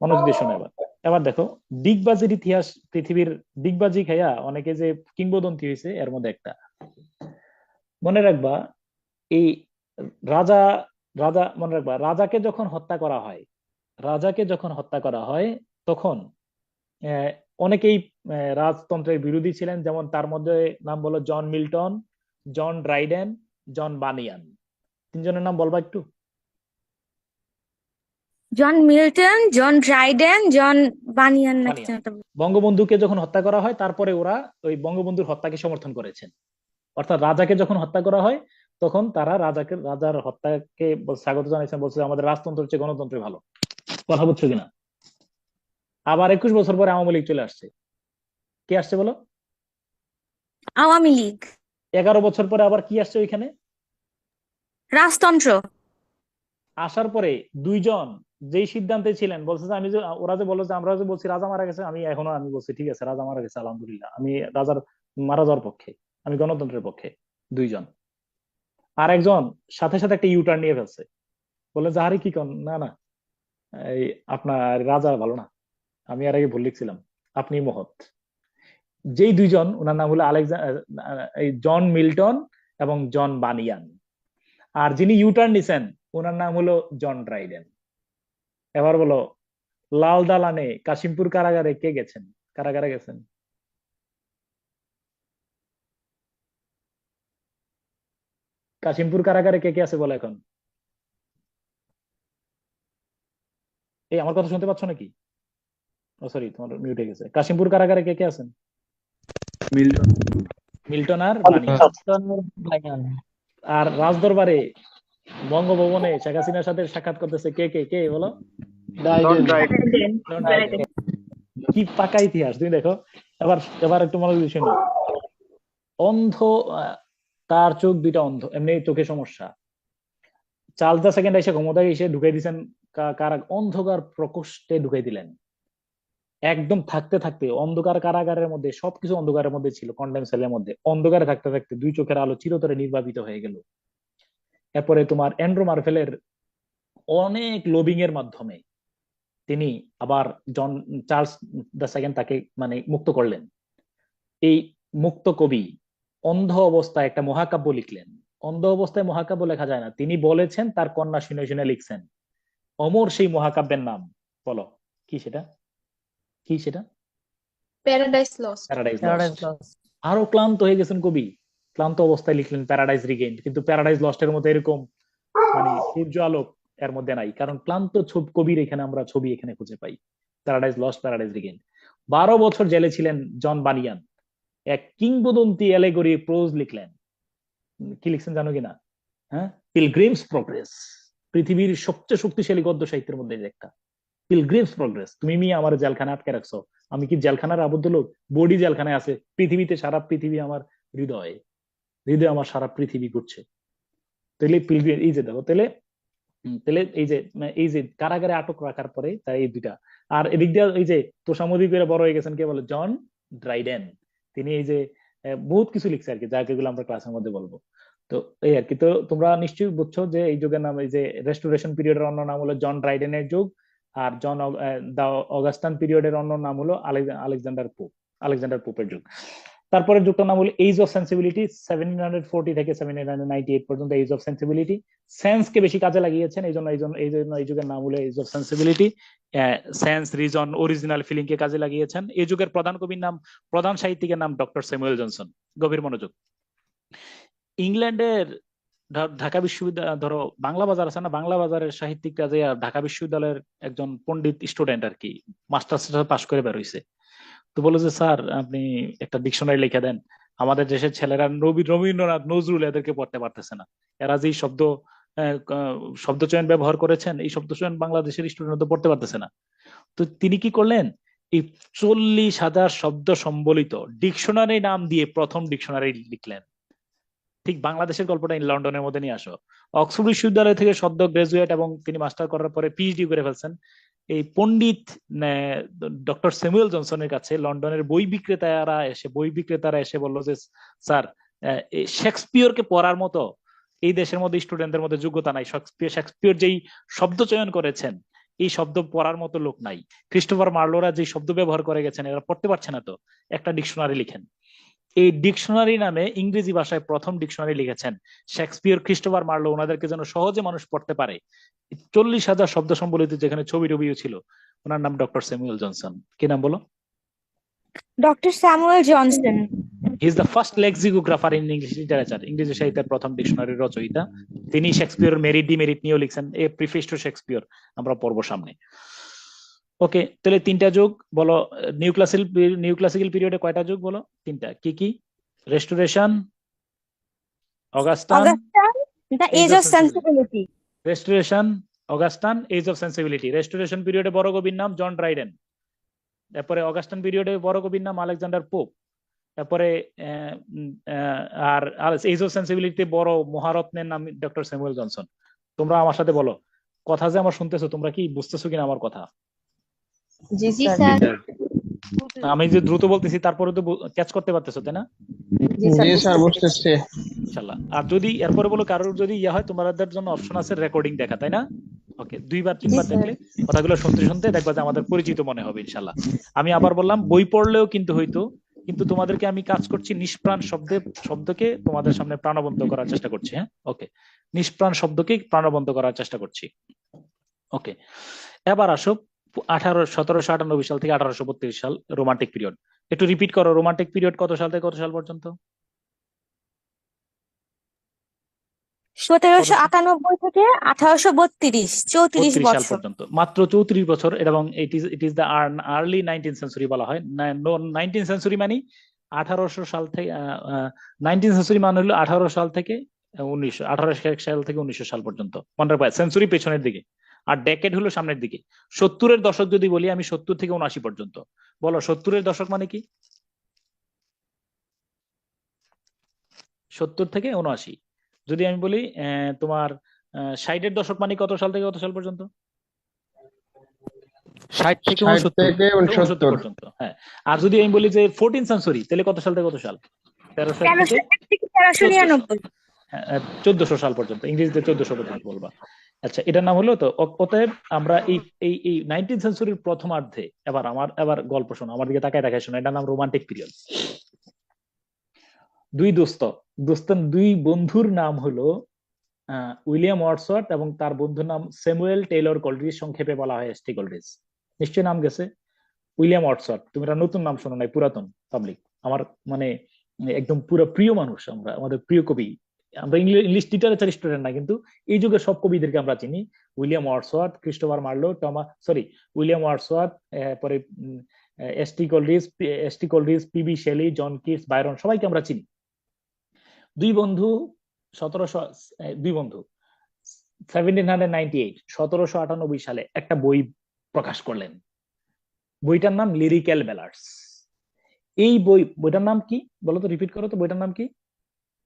[SPEAKER 2] মনোযোগ দিয়ে শোনো এবার। এবার দেখো, ডিগবাজির ইতিহাস, পৃথিবীর ডিগবাজি খাইয়া অনেকে যে কিংবদন্তি হয়েছে, এর মধ্যে একটা মনে রাখবা, এই রাজা রাজা মনে রাখবা, রাজাকে যখন হত্যা করা হয় তখন অনেকেই রাজতন্ত্রের বিরোধী ছিলেন। যেমন তার মধ্যে নাম বলো জন মিল্টন, জন ড্রাইডেন, জন বানিয়ান। তিনজনের নাম বলবা একটু।
[SPEAKER 9] জন মিল্টন, জন ড্রাইডেন, জন বানিয়ান নাকি
[SPEAKER 2] বঙ্গবন্ধুকে যখন হত্যা করা হয়, তারপরে ওরা ওই বঙ্গবন্ধুর হত্যাকে সমর্থন করেছেন। অর্থাৎ রাজাকে যখন হত্যা করা হয়, তখন তারা রাজার হত্যাকে স্বাগত জানিয়েছেন, বলছে আমাদের রাজতন্ত্র হচ্ছে গণতন্ত্রে ভালো। কথা বুঝছো কিনা? আবার 21 বছর পরে আওয়ামী লীগ চলে আসছে। কে আসছে বলো?
[SPEAKER 9] আওয়ামী লীগ।
[SPEAKER 2] 11 বছর পরে আবার কি আসছে ওইখানে?
[SPEAKER 9] রাজতন্ত্র।
[SPEAKER 2] আসার পরে দুইজন যেই সিদ্ধান্তে ছিলেন, বলছে যে ওরা যে বলো যে আমরা যে বলছি রাজা মারা গেছে, আমি বলছি ঠিক আছে রাজা মারা গেছে, আলহামদুলিল্লাহ, আমি রাজার মারা যাওয়ার পক্ষে, আমি গণতন্ত্রের পক্ষে। দুইজন। আর একজন সাথে সাথে একটা ইউটার্ন নিয়ে ফেলছে, বলে যে আরে কি কন, না না এই আপনার রাজা ভালো না, আমি আর আগে ভুল লিখছিলাম, আপনি মহৎ। যেই দুইজন, ওনার নাম হলো জন মিল্টন এবং জন বানিয়ান। আর যিনি ইউটার্ন নিছেন, ওনার নাম হলো জন ড্রাইডেন। এবার বলো, লাল দালানে কাশিমপুর কারাগারে কে গেছেন? কারাগারে গেছেন? কাশিমপুর কারাগারে কে কে আছে বলো এখন? এই আমার কথা শুনতে পাচ্ছ নাকি? ও সরি, তোমার মিউট হয়ে গেছে। কাশিমপুর কারাগারে কে কে আছেন? মিল্টন আর বানিয়ান। আর রাজদরবারে বঙ্গভবনে শেখ হাসিনার সাথে সাক্ষাৎ করতেছে কে কে কে বলো? কি পাকা ইতিহাস, তুমি দেখো। এবার একটু মনোযোগ দিয়ে শোনো। অন্ধ, তার চোখ দুইটা অন্ধ, এমনি চোখে সমস্যা। চার্লস দ্য সেকেন্ড এসে ক্ষমতায় এসে ঢুকাই দিয়েছেন অন্ধকার প্রকোষ্ঠে ঢুকাই দিলেন। একদম থাকতে থাকতে অন্ধকার কারাগারের মধ্যে, সবকিছু অন্ধকারের মধ্যে ছিল, কন্ডেম সেলের মধ্যে অন্ধকারে থাকতে থাকতে দুই চোখের আলো চিরতরে নির্বাপিত হয়ে গেল। এরপরে তোমার অ্যান্ড্রু মার্ভেলের অনেক লবিং এর মাধ্যমে তিনি আবার চার্লস দ্য সেকেন্ড তাকে মানে মুক্ত করলেন। এই মুক্ত কবি অন্ধ অবস্থায় একটা মহাকাব্য লিখলেন। অন্ধ অবস্থায় মহাকাব্য লেখা যায় না, তিনি বলেছেন তার কন্যা শুনে শুনে লিখছেন। অমর সেই মহাকাব্যের নাম বলো, কি সেটা? কি সেটা?
[SPEAKER 3] Paradise lost.
[SPEAKER 2] Paradise lost. আরো ক্লান্ত হয়ে গেছেন কবি, ক্লান্ত অবস্থায় লিখলেন প্যারাডাইজ রিগেইনড। কিন্তু প্যারাডাইজ লস্টের মধ্যে এরকম মানে সূর্য আলোক এর মধ্যে নাই, কারণ ক্লান্ত কবির এখানে আমরা ছবি এখানে খুঁজে পাই। Paradise Lost, Paradise Regained. 12 বছর জেলে ছিলেন জন বানিয়ান, এক কিংবদন্তি অ্যালেগরি প্রোজ লিখলেন। কি লিখছেন জানো কিনা? হ্যাঁ, পিলগ্রিমস প্রোগ্রেস, পৃথিবীর সবচেয়ে শক্তিশালী গদ্য সাহিত্যের মধ্যে একটা। Pilgrim's progress. তুমি আমার জেলখানা আটকে রাখছো, আমি কি জেলখানার আবদ্ধ লোক? বডি জেলখানায় আছে, পৃথিবীতে সারা পৃথিবী আমার হৃদয়ে, হৃদয় আমার সারা পৃথিবী ঘুরছে। তাহলে পিলগ্রিম, এই যে দেখো, তাহলে এই যে কারাগারে আটক রাখার পরে তার এই দুইটা। আর এদিক দিয়ে এই যে তোষামোদি করে বড় হয়ে গেছেন কে বলে? John Dryden. তিনি এই যে বহুত কিছু লিখছে আর কি, যা যেগুলো আমরা ক্লাসের মধ্যে বলবো। তো এই আর কি। তো তোমরা নিশ্চয়ই বুঝছো যে এই যুগের নাম, এই যে রেস্টোরেশন পিরিয়ডের অন্য নাম হলো জন ড্রাইডেনের যুগ, আর দা অগাস্টান পিরিয়ডের অন্য নাম হলো আলেকজান্ডার পোপের যুগ। তারপরে যুগটার নাম হলো এজ অফ সেন্সিবিলিটি, 1740 থেকে 1798 পর্যন্ত এজ অফ সেন্সিবিলিটি। সেন্সকে বেশি কাজে লাগিয়েছেন, এই যুগের নাম হলো age of sensibility. Sense, reason, original feeling কে কাজে লাগিয়েছেন। এই যুগের প্রধান কবির নাম, প্রধান সাহিত্যিকের নাম ডক্টর স্যামুয়েল জনসন। গভীর মনোযোগ। ইংল্যান্ডের ঢাকা বিশ্ববিদ্যালয়, ধরো বাংলা বাজার আছে না, বাংলা বাজারের সাহিত্যিকরা যে ঢাকা বিশ্ববিদ্যালয়ের একজন পণ্ডিত স্টুডেন্ট আর কি, মাস্টার্স পাস করে বের হইছে। তো বলে যে স্যার আপনি একটা ডিকশনারি লিখে দেন, আমাদের দেশের ছেলেরা রবীন্দ্রনাথ, নজরুল এদেরকে পড়তে পারতেছে না, এরা যে শব্দ চয়ন ব্যবহার করেছেন, এই শব্দ চয়ন বাংলাদেশের স্টুডেন্ট তো পড়তে পারতেছে না। তো তিনি কি করলেন, এই 40,000 শব্দ সম্বলিত ডিকশনারি নাম দিয়ে প্রথম ডিকশনারি লিখলেন। ঠিক বাংলাদেশের গল্পটা লন্ডনের মধ্যে নিয়ে আসো। অক্সফোর্ড বিশ্ববিদ্যালয় থেকে সদ্য গ্রাজুয়েট এবং তিনি মাস্টার করার পরে পিএইচডি করে ফেলছেন। এই পণ্ডিত ডক্টর স্যামুয়েল জনসনের কাছে লন্ডনের বই বিক্রেতারা এসে বললো যে স্যার, শেক্সপিয়রকে পড়ার মতো এই দেশের মধ্যে স্টুডেন্টদের মধ্যে যোগ্যতা নাই। শেক্সপিয়র যেই শব্দ চয়ন করেছেন, এই শব্দ পড়ার মতো লোক নাই। ক্রিস্টোফার মার্লোরা যে শব্দ ব্যবহার করে গেছেন, এরা পড়তে পারছে না, তো একটা ডিকশনারি লিখেন। এই ডিকশনারি নামে ইংরেজি ভাষায় প্রথম ডিকশনারি লিখেছেন শেক্সপিয়র, ক্রিস্টোফার মার্লো, ওনাদেরকে যেন সহজে মানুষ পড়তে পারে। 40,000 শব্দ সম্বলিত, যেখানে ছবি টবিও ছিল। ওনার নাম ডক্টর স্যামুয়েল জনসন। কি নাম বলো?
[SPEAKER 9] Doctor Samuel Johnson.
[SPEAKER 2] He is the first lexicographer in English literature. ইংরেজি সাহিত্যের প্রথম ডিকশনারির রচয়িতা তিনি। শেক্সপিয়র মেরিট ডিমেরিট নিয়েও লিখছেন, এ প্রিফেস টু শেক্সপিয়র, আমরা পড়বো সামনে। ওকে, তাহলে 3টা যুগ বলো। নিউ ক্লাসিক্যাল পিরিয়ডে কয়টা যুগ বলো? 3টা। কি কি? Restoration, Augustan,
[SPEAKER 9] the age of sensibility.
[SPEAKER 2] Restoration, Augustan, age of sensibility. Restoration পিরিয়ডে বড় কবির নাম জন ড্রাইডেন। তারপরে অগাস্টান পিরিয়ডে বড় কবির নাম আলেকজান্ডার পোপ। তারপরে আর এজ অফ সেন্সিবিলিটি বড় মহারত্নের নাম ডক্টর স্যামুয়েল জনসন। তোমরা আমার সাথে বলো, কথা যে আমার শুনতেছো, তোমরা কি বুঝতেছো কিনা আমার কথা?
[SPEAKER 7] জি
[SPEAKER 4] জি
[SPEAKER 7] স্যার।
[SPEAKER 4] স্যার।
[SPEAKER 2] আমি যে দ্রুত বলতেছি তারপরে তো ক্যাচ করতে পারতেছো, তাই না?
[SPEAKER 7] জি স্যার
[SPEAKER 8] বুঝতেছি।
[SPEAKER 2] ইনশাআল্লাহ। আর যদি এরপরে বলো কারোর যদি ইয়া হয়, তোমাদের জন্য অপশন আছে রেকর্ডিং দেখা, তাই না? ওকে, 2বার 3বার
[SPEAKER 7] জি,
[SPEAKER 2] দেখলে কথাগুলো শুনতে শুনতে দেখবা যে আমাদের পরিচিত মনে হবে ইনশাআল্লাহ। আমি আবার বললাম, বই পড়লেও কিন্তু হয়তো, কিন্তু তোমাদেরকে আমি কাজ করছি নিষ্প্রাণ শব্দকে তোমাদের সামনে প্রাণবন্ত করার চেষ্টা করছি। হ্যাঁ, ওকে, নিষ্প্রাণ শব্দকে প্রাণবন্ত করার চেষ্টা করছি। ওকে, এবার আসো 1798 সাল থেকে 1832 সাল, রোমান্টিক পিরিয়ড। একটু রিপিট করো, রোমান্টিক পিরিয়ড কত সাল থেকে কত সাল পর্যন্ত?
[SPEAKER 9] 1798 থেকে 1832, 34
[SPEAKER 2] সাল
[SPEAKER 9] বছর।
[SPEAKER 2] পর্যন্ত, মাত্র 34 বছর। এবং it is the early 19th century বলা হয়। 19th সেঞ্চুরি মানে 1800 সাল থেকে 19th সেঞ্চুরি মানে হলো 1800 সাল থেকে 1900 সাল পর্যন্ত। মনে রাখবে, সেঞ্চুরি পেছনের দিকে আর ডেকেড হলো সামনের দিকে। 70-এর দশক যদি বলি আমি, 70 থেকে 79 পর্যন্ত। বলো 70-এর দশক মানে কি? 70 থেকে 79। যদি আমি বলি তোমার 60-এর দশক মানে কত সাল থেকে কত সাল পর্যন্ত?
[SPEAKER 5] 60 থেকে
[SPEAKER 2] 69 পর্যন্ত। হ্যাঁ, আর যদি আমি বলি যে 14th সেঞ্চুরি, তাহলে কত সাল থেকে কত সাল? 1300 থেকে
[SPEAKER 9] 1399।
[SPEAKER 2] 1400 সাল পর্যন্ত। ইংরেজিতে 1400 পর্যন্ত বলবা। আচ্ছা, এটার নাম হলো তো। অতএব আমরা এই 19th সেঞ্চুরির প্রথমার্ধে, এবার গল্প শোনো, আমার দিকে তাকায় শোনো। এটার নাম রোমান্টিক পিরিয়ড। দুই বন্ধুর নাম হলো উইলিয়াম ওয়ার্ডসওয়ার্থ এবং তার বন্ধুর নাম স্যামুয়েল টেইলর কোলরিজ, সংক্ষেপে বলা হয় এসটি কোলরিজ। নিশ্চয়ই নাম গেছে উইলিয়াম ওয়ার্ডসওয়ার্থ। তুমি এটা নতুন নাম শোনো নাই, পুরাতন পাবলিক। আমার মানে একদম পুরো প্রিয় মানুষ, আমাদের প্রিয় কবি। আমরা ইংলিশ লিটারেচার স্টুডেন্ট না, কিন্তু এই যুগের সব কবিদেরকে আমরা চিনি। William Wordsworth, Christopher Marlowe, William Wordsworth, পরে S T Coleridge, P B Shelley, John Keats, Byron, সবাইকে আমরা চিনি। দুই বন্ধু 1798 সালে একটা বই প্রকাশ করলেন। বইটার নাম লিরিক্যাল ব্যালাডস। এই বইটার নাম কি বলো তো? রিপিট করো তো, বইটার নাম কি?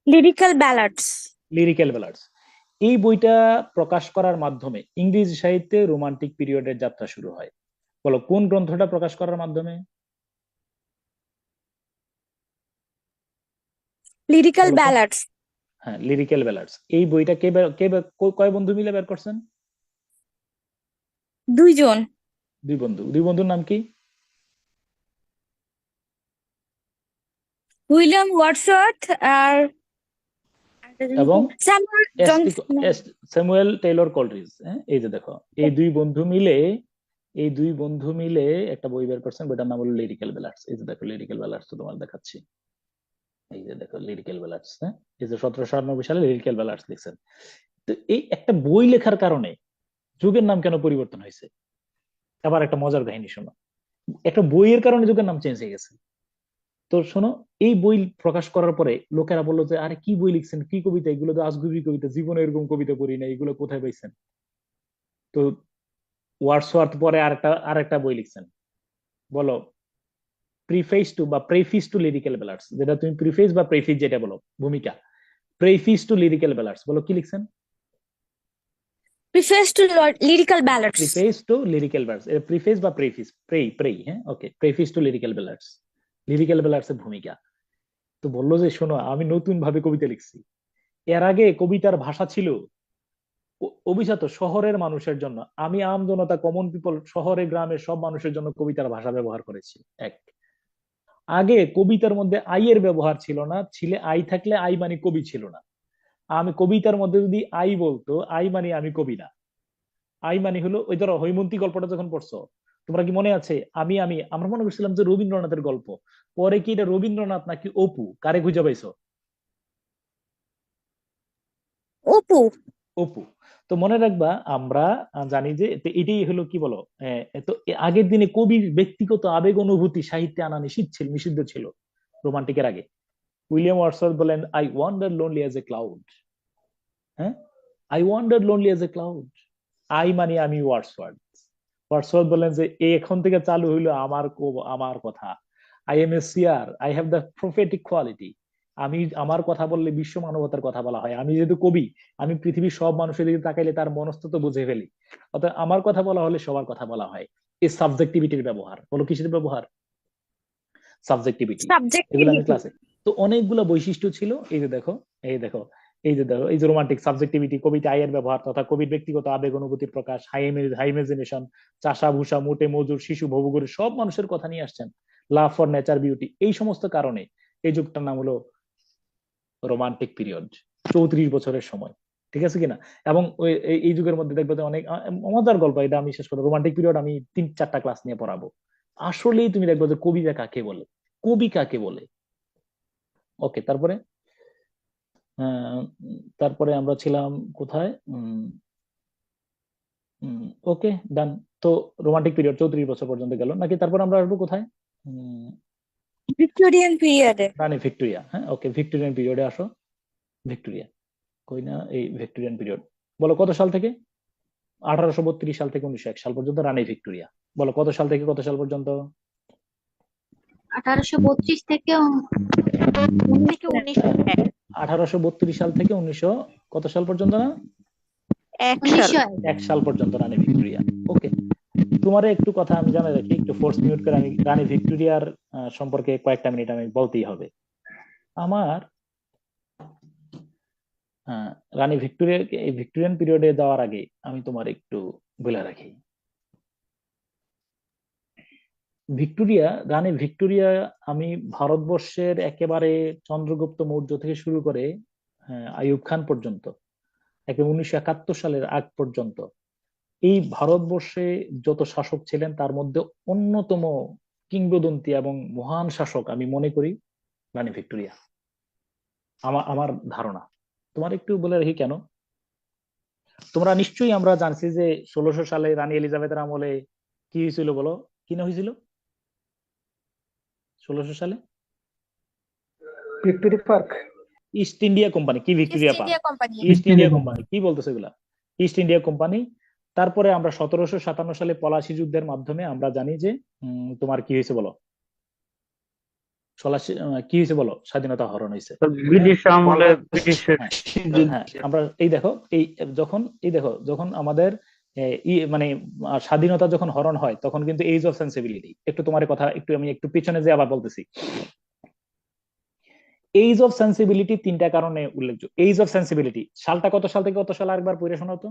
[SPEAKER 9] Lyrical Ballads.
[SPEAKER 2] লিরিক্যাল ব্যালাডস। এই বইটা প্রকাশ করার মাধ্যমে ইংরেজি সাহিত্যে রোমান্টিক পিরিয়ডের যাত্রা শুরু হয়। বলো কোন গ্রন্থটা প্রকাশ করার মাধ্যমে?
[SPEAKER 9] লিরিক্যাল
[SPEAKER 2] বলো তো?
[SPEAKER 9] ব্যালাডস।
[SPEAKER 2] হ্যাঁ, লিরিক্যাল ব্যালাডস। এই বইটা কয় বন্ধু মিলে বের করছেন?
[SPEAKER 9] 2 জন।
[SPEAKER 2] দুই বন্ধুর নাম কি?
[SPEAKER 9] উইলিয়াম ওয়ার্ডসওয়ার্থ আর
[SPEAKER 2] এবং
[SPEAKER 9] স্যামুয়েল
[SPEAKER 2] স্যামুয়েল টেইলর কোলরিজ। হ্যাঁ, এই যে দেখো, এই দুই বন্ধু মিলে একটা বই বের করছেন, বইটার নাম হলো লিরিক্যাল ব্যালাডস। এই যে দেখো, লিরিক্যাল ব্যালাডস তো তোমার দেখাচ্ছি। এই যে দেখো, লিরিক্যাল ব্যালাডস। হ্যাঁ, এই যে 1798 সালে লিরিক্যাল ব্যালাডস লিখছেন। তো এই একটা বই লেখার কারণে যুগের নাম কেন পরিবর্তন হয়েছে? আবার একটা মজার কাহিনী শোনো। একটা বইয়ের কারণে যুগের নাম চেঞ্জ হয়ে গেছে। তো শোনো, এই বই প্রকাশ করার পরে লোকেরা বললো যে আরে কি বই লিখছেন, কি কবিতা, এগুলো তো আজগুবি কবিতা, জীবনে এরকম কবিতা পড়ি না, এগুলো কোথায় পাইছেন? তো ওয়ার্ডসওয়ার্থ পরে আরেকটা বই লিখছেন, বলো, প্রেফিস টু লিরিক্যাল ব্যালাডস। যেটা তুমি প্রিফেস বা প্রেফিস যেটা বলো, ভূমিকা। প্রেফিস টু লিরিক্যাল ব্যালাডস, বলো কি লিখছেন?
[SPEAKER 9] Preface to Lyrical Ballads.
[SPEAKER 2] Preface to Lyrical Ballads, preface বা প্রেফিস, হ্যাঁ, okay, Preface to Lyrical Ballads, Lyrical Ballads এর ভূমিকা। তো বললো যে শোনো, আমি নতুন ভাবে কবিতা লিখছি। এর আগে কবিতার ভাষা ছিল অভিজাত শহরের মানুষের জন্য। আমি আম জনতা, কমন পিপল, শহরে গ্রামে সব মানুষের জন্য কবিতার ভাষা ব্যবহার করেছি। এক, আগে কবিতার মধ্যে আই এর ব্যবহার ছিল না, আই থাকলে আই মানে কবি ছিল না। আমি কবিতার মধ্যে যদি আই বলতো, আই মানে আমি কবি না। আই মানে হলো, ওই ধরো হৈমন্তী গল্পটা যখন পড়ছো, তোমরা কি মনে আছে? আমরা মনে করছিলাম যে রবীন্দ্রনাথের গল্প, পরে কি এটা রবীন্দ্রনাথ নাকি অপু, কারে খুঁজে পাইছো?
[SPEAKER 9] অপু।
[SPEAKER 2] অপু। তো মনে রাখবা, আমরা জানি যে এটাই হলো কি বলো, তো আগের দিনে কবির ব্যক্তিগত আবেগ অনুভূতি সাহিত্যে আনা নিষিদ্ধ ছিল রোমান্টিকের আগে। উইলিয়াম ওয়ার্ডসওয়ার্থ বলেন, I wander lonely as a cloud. হ্যাঁ, I wander lonely as a cloud. I মানে আমি ওয়ার্ডসওয়ার্থ বলেন যে এখন থেকে চালু হইলো আমার কথা। I am a seer, I have the prophetic quality. আমার কথা বললে বিশ্ব মানবতার কথা বলা হয়। আমি যেহেতু কবি, আমি পৃথিবীর সব মানুষের দিকে তাকাইলে তার মনস্তত্ব বুঝে ফেলি। অর্থাৎ আমার কথা বলা হলে সবার কথা বলা হয়। এই সাবজেক্টিভিটির ব্যবহার, বলো কিসের ব্যবহার? সাবজেক্টিভিটি। এগুলো আমি
[SPEAKER 9] সাবজেক্টিভিটি।
[SPEAKER 2] ক্লাসে, তো অনেকগুলো বৈশিষ্ট্য ছিল। এই যে দেখো, এই যে রোমান্টিক, সাবজেক্টিভিটি, কবিতা আয়ের ব্যবহার তথা কবির ব্যক্তিগত আবেগ অনুভূতির প্রকাশ, হাই ইমাজিনেশন, চাষা ভূষা, মোটে মজুর, শিশু ভবঘুরে সব মানুষের কথা নিয়ে আসছেন, লাভ ফর নেচার বিউটি। এই সমস্ত কারণে এই যুগটার নাম হলো রোমান্টিক পিরিয়ড। 34 বছরের সময়, ঠিক আছে কিনা? এবং এই যুগের মধ্যে দেখবে যে অনেক মজার গল্প। এটা আমি শেষ করবো, রোমান্টিক পিরিয়ড আমি 3-4টা ক্লাস নিয়ে পড়াবো। আসলেই তুমি দেখবে যে কবিতা কাকে বলে, কবি কাকে বলে। ওকে, তারপরে আমরা ছিলাম কোথায়? ওকে, ডান। তো রোমান্টিক পিরিয়ড 34 বছর পর্যন্ত গেল নাকি? তারপর আমরা আসবো কোথায়?
[SPEAKER 9] ভিক্টোরিয়ান পিরিয়ডে।
[SPEAKER 2] রানী ভিক্টোরিয়া। হ্যাঁ, ওকে, ভিক্টোরিয়ান পিরিয়ডে আসো। ভিক্টোরিয়া কই না, এই ভিক্টোরিয়ান পিরিয়ড। বলো কত সাল থেকে? 1832 সাল থেকে 1901 সাল পর্যন্ত রানী ভিক্টোরিয়া। বলো কত সাল থেকে কত সাল পর্যন্ত?
[SPEAKER 3] 1832 থেকে 1901।
[SPEAKER 2] 1832 সাল থেকে 1900 কত সাল পর্যন্ত? না,
[SPEAKER 3] 1901।
[SPEAKER 2] 1 সাল পর্যন্ত রানী ভিক্টোরিয়া। ওকে, তোমার একটু কথা আমি জানাই রাখি, একটু ফোর্স মিউট করে। আমি রানী ভিক্টোরিয়ার সম্পর্কে কয়েকটা মিনিট আমি বলতেই হবে আমার। রানী ভিক্টোরিয়া, এই ভিক্টোরিয়ান পিরিয়ডে যাওয়ার আগে আমি তোমার একটু বলে রাখি। রানী ভিক্টোরিয়া, আমি ভারতবর্ষের একেবারে চন্দ্রগুপ্ত মৌর্য থেকে শুরু করে আইয়ুব খান পর্যন্ত, 1971 সালের আগ পর্যন্ত এই ভারতবর্ষে যত শাসক ছিলেন তার মধ্যে অন্যতম কিংবদন্তি এবং মহান শাসক আমি মনে করি রানী ভিক্টোরিয়া। আমার ধারণা তোমার একটু বলে রাখি কেন। তোমরা নিশ্চয়ই, আমরা জানছি যে 1600 সালে রানী এলিজাবেথের আমলে কি হয়েছিল, বলো কি না হয়েছিল 1600 সালে?
[SPEAKER 8] Victoria Park.
[SPEAKER 2] East India Company, কি Victoria Park?
[SPEAKER 4] India Company.
[SPEAKER 2] East India Company, কি বলতেছে এগুলা? East India Company. তারপরে আমরা 1757 সালে পলাশী যুদ্ধের মাধ্যমে আমরা জানি যে তোমার কি হয়েছে বলো, কি হয়েছে বলো, স্বাধীনতা হরণ হয়েছে।
[SPEAKER 8] ব্রিটিশ আমলে ব্রিটিশের
[SPEAKER 2] হ্যাঁ, আমরা যখন আমাদের মানে স্বাধীনতা যখন হরণ হয় তখন কিন্তু এজ অফ সেন্সিবিলিটি, একটু তোমার কথা একটু আমি একটু পিছনে যে আবার বলতেছি, এইজ অফ সেন্সিবিলিটি তিনটা কারণে উল্লেখযোগ্য। এইজ অফ সেন্সিবিলিটি সালটা কত সাল থেকে কত সাল আরেকবার পড়ে শোনাও তো।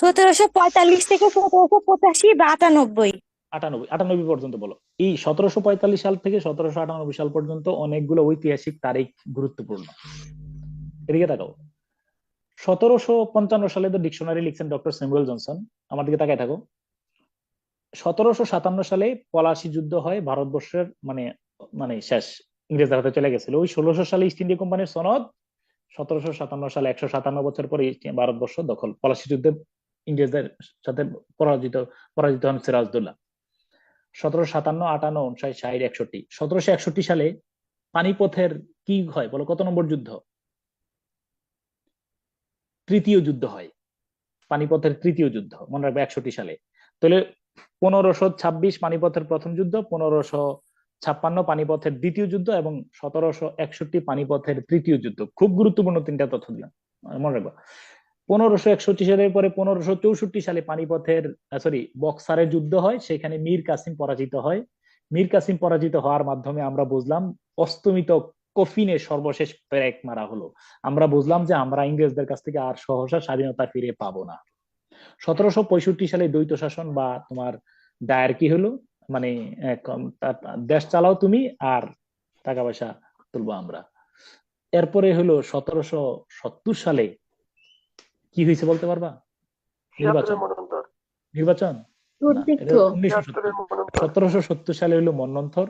[SPEAKER 9] 1745 থেকে 1785 বা 98।
[SPEAKER 2] 98 পর্যন্ত বলো। এই 1745 সাল থেকে 1798 সাল পর্যন্ত অনেকগুলো ঐতিহাসিক তারিখ গুরুত্বপূর্ণ। এদিকে তাকাও। 1755 সালে তো ডিকশনারি লিখছেন ডক্টর স্যামুয়েল জনসন। আমার দিকে তাকায় থাকো। 1757 সালে পলাশী যুদ্ধ হয় ভারতবর্ষের, মানে মানে শেষ, ইংরেজদের হাতে চলে গেছিল। ওই 1600 সালে ইস্ট ইন্ডিয়া কোম্পানির সনদ, 1757 সালে 157 বছর পরে ভারতবর্ষ দখল, পলাশী যুদ্ধে ইংরেজদের সাথে পরাজিত পরাজিত হন সিরাজদৌল্লা। 1757, 58, 59, 60, 61। 1761 সালে পানিপথের কি হয় বলো, কত নম্বর যুদ্ধ? তৃতীয় যুদ্ধ হয়, পানিপথের তৃতীয় যুদ্ধ, মনে রাখবে 61 সালে। তাহলে 1526 পানিপথের প্রথম যুদ্ধ, 1556 পানিপথের দ্বিতীয় যুদ্ধ এবং 1761 পানিপথের তৃতীয় যুদ্ধ। খুব গুরুত্বপূর্ণ তিনটা তথ্য দিলাম, মনে রাখবো। 1561 সালের পরে 1564 সালে পানিপথের বক্সারের যুদ্ধ হয়, সেখানে মীর কাসিম পরাজিত হয়। মীর কাসিম পরাজিত হওয়ার মাধ্যমে আমরা বুঝলাম অস্তমিত কফিনে সর্বশেষ পেরেক মারা হলো। আমরা বুঝলাম যে আমরা ইংরেজদের কাছ থেকে আর সহসা স্বাধীনতা ফিরে পাবো না। 1765 সালে দ্বৈত শাসন বা তোমার ডায়ার্কি হলো, মানে দেশ চালাও তুমি আর টাকা পয়সা তুলবো আমরা। এরপরে হলো 1770 সালে কি হয়েছে বলতে পারবা? নির্বাচন না, এটা 1970। 1770 সালে হলো মন্বন্তর,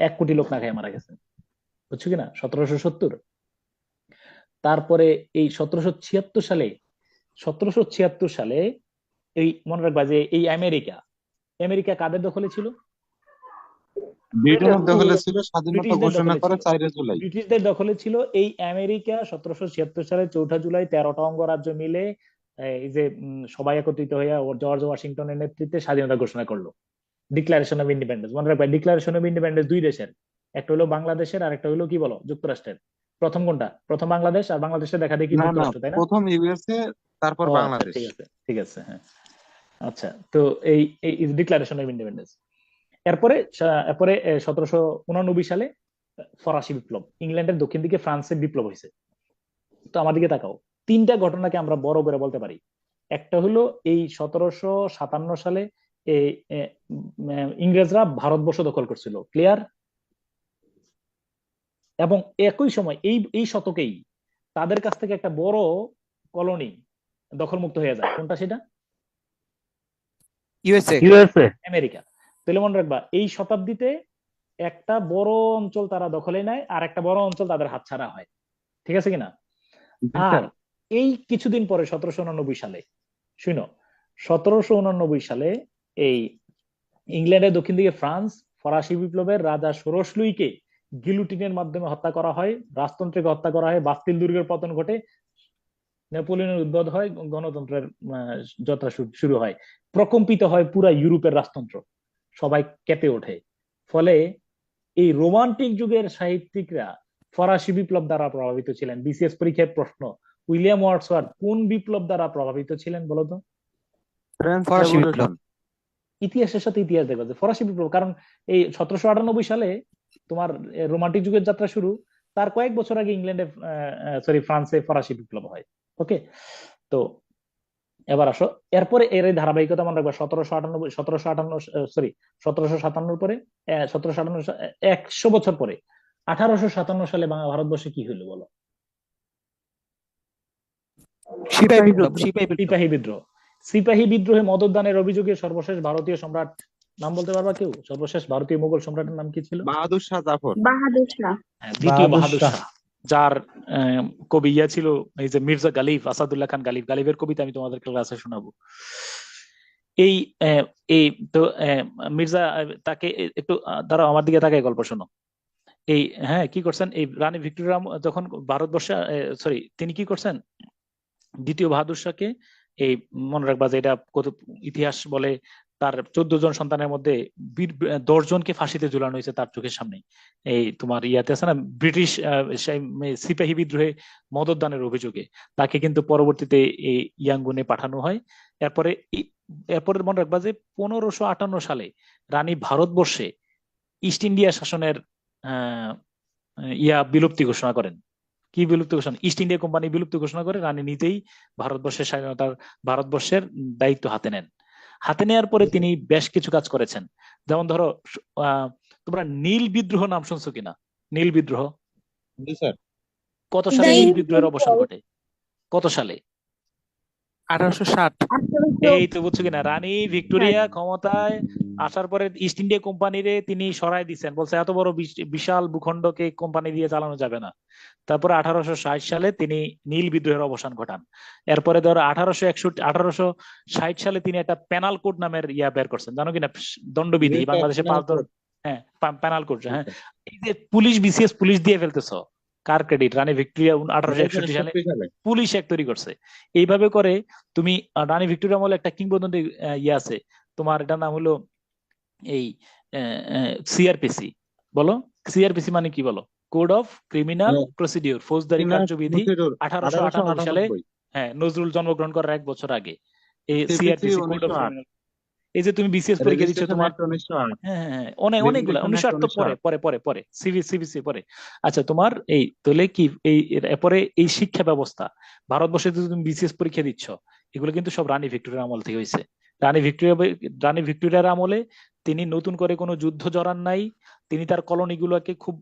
[SPEAKER 2] 1 কোটি লোক না খেয়ে মারা গেছে, বুঝছো কিনা? 1770। তারপরে এই 1776 সালে এই মনে রাখবা যে এই আমেরিকা কাদের দখলে ছিল?
[SPEAKER 5] ব্রিটেনের দখলে ছিল, স্বাধীনতা
[SPEAKER 2] ব্রিটিশদের
[SPEAKER 5] ঘোষণা
[SPEAKER 2] দখলে
[SPEAKER 5] করে
[SPEAKER 2] ছিল।
[SPEAKER 5] 4 জুলাই।
[SPEAKER 2] ব্রিটিশদের দখলে ছিল এই আমেরিকা। 1776 সালে 4 জুলাই 13টা অঙ্গরাজ্য মিলে এই যে সবাই একত্রিত হয়ে জর্জ ওয়াশিংটনের নেতৃত্বে স্বাধীনতা ঘোষণা করলো, ডিক্লারেশন অফ ইন্ডিপেন্ডেন্স। মনে রাখবে ডিক্লারেশন অফ ইন্ডিপেন্ডেন্স দুই দেশের, একটা হলো বাংলাদেশের আর একটা হলো কি বলো, যুক্তরাষ্ট্রের। প্রথম কোনটা? প্রথম বাংলাদেশ, আর বাংলাদেশে দেখা দেখি
[SPEAKER 5] না না,
[SPEAKER 2] যুক্তরাষ্ট্র, তাই না?
[SPEAKER 5] প্রথম ইউএসএ, তারপর
[SPEAKER 2] ও আচ্ছা,
[SPEAKER 5] বাংলাদেশ।
[SPEAKER 2] ঠিক আছে ঠিক আছে, হ্যাঁ আচ্ছা। তো এই ডিক্লারেশন অফ ইন্ডিপেন্ডেন্স। এরপরে 1789 সালে ফরাসি বিপ্লব, ইংল্যান্ডের দক্ষিণ দিকে ফ্রান্সের বিপ্লব হয়েছে। তো আমার দিকে তাকাও, তিনটা ঘটনাকে আমরা বড় করে বলতে পারি। একটা হলো এই 1757 সালে এই ইংরেজরা ভারতবর্ষ দখল করছিল, ক্লিয়ার? এবং একই সময় এই শতকেই তাদের কাছ থেকে একটা বড় কলোনি দখলমুক্ত হয়ে যায়। কোনটা সেটা?
[SPEAKER 8] ইউএসএ।
[SPEAKER 2] আমেরিকা। তাহলে মনে রাখবা এই শতাব্দীতে একটা বড় অঞ্চল তারা দখলে নেয় আর একটা বড় অঞ্চল তাদের হাতছাড়া হয়, ঠিক আছে কিনা? আর এই কিছুদিন পরে 1789 সালে, শুনো, 1789 সালে এই ইংল্যান্ডের দক্ষিণ দিকে ফ্রান্স ফরাসি বিপ্লবের রাজা ষোড়শ লুইকে গিলুটিনের মাধ্যমে হত্যা করা হয়, রাজতন্ত্রকে হত্যা করা হয়, বাস্তিল দুর্গের পতন ঘটে, নেপোলিয়নের উদ্বোধ হয়, গণতন্ত্রের যাত্রা শুরু হয়, প্রকম্পিত হয় পুরা ইউরোপের রাজতন্ত্র, সবাই কেঁপে ওঠে। ফলে এই রোমান্টিক যুগের সাহিত্যিকরা ফরাসি বিপ্লব দ্বারা প্রভাবিত ছিলেন। বিসিএস পরীক্ষার প্রশ্ন, উইলিয়াম ওয়ার্ডসওয়ার্থ কোন বিপ্লব দ্বারা প্রভাবিত ছিলেন বলতো?
[SPEAKER 5] ফরাসি বিপ্লব।
[SPEAKER 2] ইতিহাসের সাথে ইতিহাস দেখো যে ফরাসি বিপ্লব, কারণ এই 1798 সালে তোমার রোমান্টিক যুগের যাত্রা শুরু, তার কয়েক বছর আগে ইংল্যান্ডে ফ্রান্সে ফরাসি বিপ্লব হয়। ওকে, তো এবার আসো, এরপরে এর এই ধারাবাহিকতা মনে রাখবা। 1757 পরে 100 বছর পরে 1857 সালে ভারতবর্ষে কি হলো বলো? সিপাহী বিদ্রোহ। সিপাহী বিদ্রোহে মদতদানের অভিযোগে সর্বশেষ ভারতীয় সম্রাট, নাম বলতে পারবা কেউ? সর্বশেষ ভারতীয় মুঘল সম্রাটের নাম কি ছিল?
[SPEAKER 5] বাহাদুর শাহ জাফর।
[SPEAKER 9] বাহাদুর শাহ।
[SPEAKER 2] দ্বিতীয় বাহাদুর শাহ, যার কবি ইয়া ছিল এই যে মির্জা গালিব, আসাদুল্লাহ খান গালিব। গালিবের কবিতা আমি তোমাদের ক্লাসে শোনাবো। এই এই তো মির্জা তাকে একটু দাঁড়াও, আমার দিকে তাকায় গল্প শোনো। এই হ্যাঁ কি করছেন, এই রানী ভিক্টোরিয়া যখন ভারতবর্ষে তিনি কি করছেন, দ্বিতীয় বাহাদুর শাহকে, এই মনে রাখবা যে এটা কত ইতিহাস বলে, তার 14 জন সন্তানের মধ্যে 10 জনকে ফাঁসিতে ঝুলানো হয়েছে তার চোখের সামনে। এই তোমার ইয়াতে আছে না, ব্রিটিশ সিপাহী বিদ্রোহে মদতদানের অভিযোগে তাকে কিন্তু পরবর্তীতে এই ইয়াঙ্গুনে পাঠানো হয়। এরপরে মনে রাখবা যে 1558 সালে রানী ভারতবর্ষে ইস্ট ইন্ডিয়া শাসনের আহ, বিলুপ্তি ঘোষণা করেন। কি বিলুপ্তি ঘোষণা? ইস্ট ইন্ডিয়া কোম্পানি বিলুপ্তি ঘোষণা করে রানী নিজেই ভারতবর্ষের স্বাধীনতার ভারতবর্ষের দায়িত্ব হাতে নেন। হাতে নেওয়ার পরে তিনি বেশ কিছু কাজ করেছেন। যেমন ধরো তোমরা নীল বিদ্রোহ নাম শুনছো কিনা? নীল বিদ্রোহ
[SPEAKER 5] জি স্যার।
[SPEAKER 2] কত সালে
[SPEAKER 9] নীল
[SPEAKER 2] নীল বিদ্রোহের অবসান ঘটে? কত সালে?
[SPEAKER 5] 1860।
[SPEAKER 2] এই তো বুঝছো কিনা, রানী ভিক্টোরিয়া ক্ষমতায় আসার পরে ইস্ট ইন্ডিয়া কোম্পানিরে তিনি সরাই দিচ্ছেন, বলছে এত বড় বিশাল ভূখণ্ডকে কোম্পানি দিয়ে চালানো যাবে না। তারপরে 1860 সালে তিনি নীল বিদ্রোহের অবসান ঘটান। এরপরে ধরো 1860 সালে তিনি একটা পেনাল কোড নামের বের করছেন, জানো কিনা? দণ্ডবিধি
[SPEAKER 5] জি স্যার,
[SPEAKER 2] বাংলাদেশে
[SPEAKER 5] penal
[SPEAKER 2] 5
[SPEAKER 5] code।
[SPEAKER 2] হ্যাঁ পেনাল কোড। হ্যাঁ,
[SPEAKER 5] জি স্যার।
[SPEAKER 2] এই যে পুলিশ বিসিএস পুলিশ দিয়ে ফেলতেছো, কার ক্রেডিট? রানী ভিক্টোরিয়া 1861 সালে
[SPEAKER 5] 1961 সালে।
[SPEAKER 2] পুলিশ এক তৈরি করছে। এইভাবে করে তুমি রানী ভিক্টোরিয়া আমলে একটা কিংবদন্তি আছে, তোমার এটার নাম হলো এই সিআরপিসি। বলো সিআরপিসি মানে কি? বলো কোড অফ ক্রিমিনাল প্রসিডিওর, ফৌজদারি
[SPEAKER 5] Criminal
[SPEAKER 2] কার্যবিধি।
[SPEAKER 5] procedure
[SPEAKER 2] 1898 সালে
[SPEAKER 5] 1898।
[SPEAKER 2] হ্যাঁ নজরুল জন্মগ্রহণ করার 1 বছর আগে এই
[SPEAKER 5] CPC
[SPEAKER 2] CrPC code of
[SPEAKER 5] 1908।
[SPEAKER 2] Criminal. এই যে তুমি বিসিএস পরীক্ষা দিচ্ছ
[SPEAKER 5] রেজিস্ট্রেশন
[SPEAKER 2] তোমার,
[SPEAKER 5] অ্যাক্ট 1908।
[SPEAKER 2] হ্যাঁ হ্যাঁ হ্যাঁ, অনেকগুলা
[SPEAKER 5] রেগুলেশন
[SPEAKER 2] 1908
[SPEAKER 5] অ্যাক্ট
[SPEAKER 2] তো পরে
[SPEAKER 5] 1908।
[SPEAKER 2] পরে পরে পরে সিবিসি পরে। আচ্ছা, তোমার এই তাহলে কি এরপরে এই শিক্ষা ব্যবস্থা ভারতবর্ষে যদি তুমি বিসিএস পরীক্ষা দিচ্ছ, এগুলো কিন্তু সব রানী ভিক্টোরিয়ার আমল থেকে হয়েছে। রানী ভিক্টোরিয়ার আমলে তিনি নতুন করে কোনো যুদ্ধ জড়ান নাই। তিনি তার কলোনিগুলোকে খুব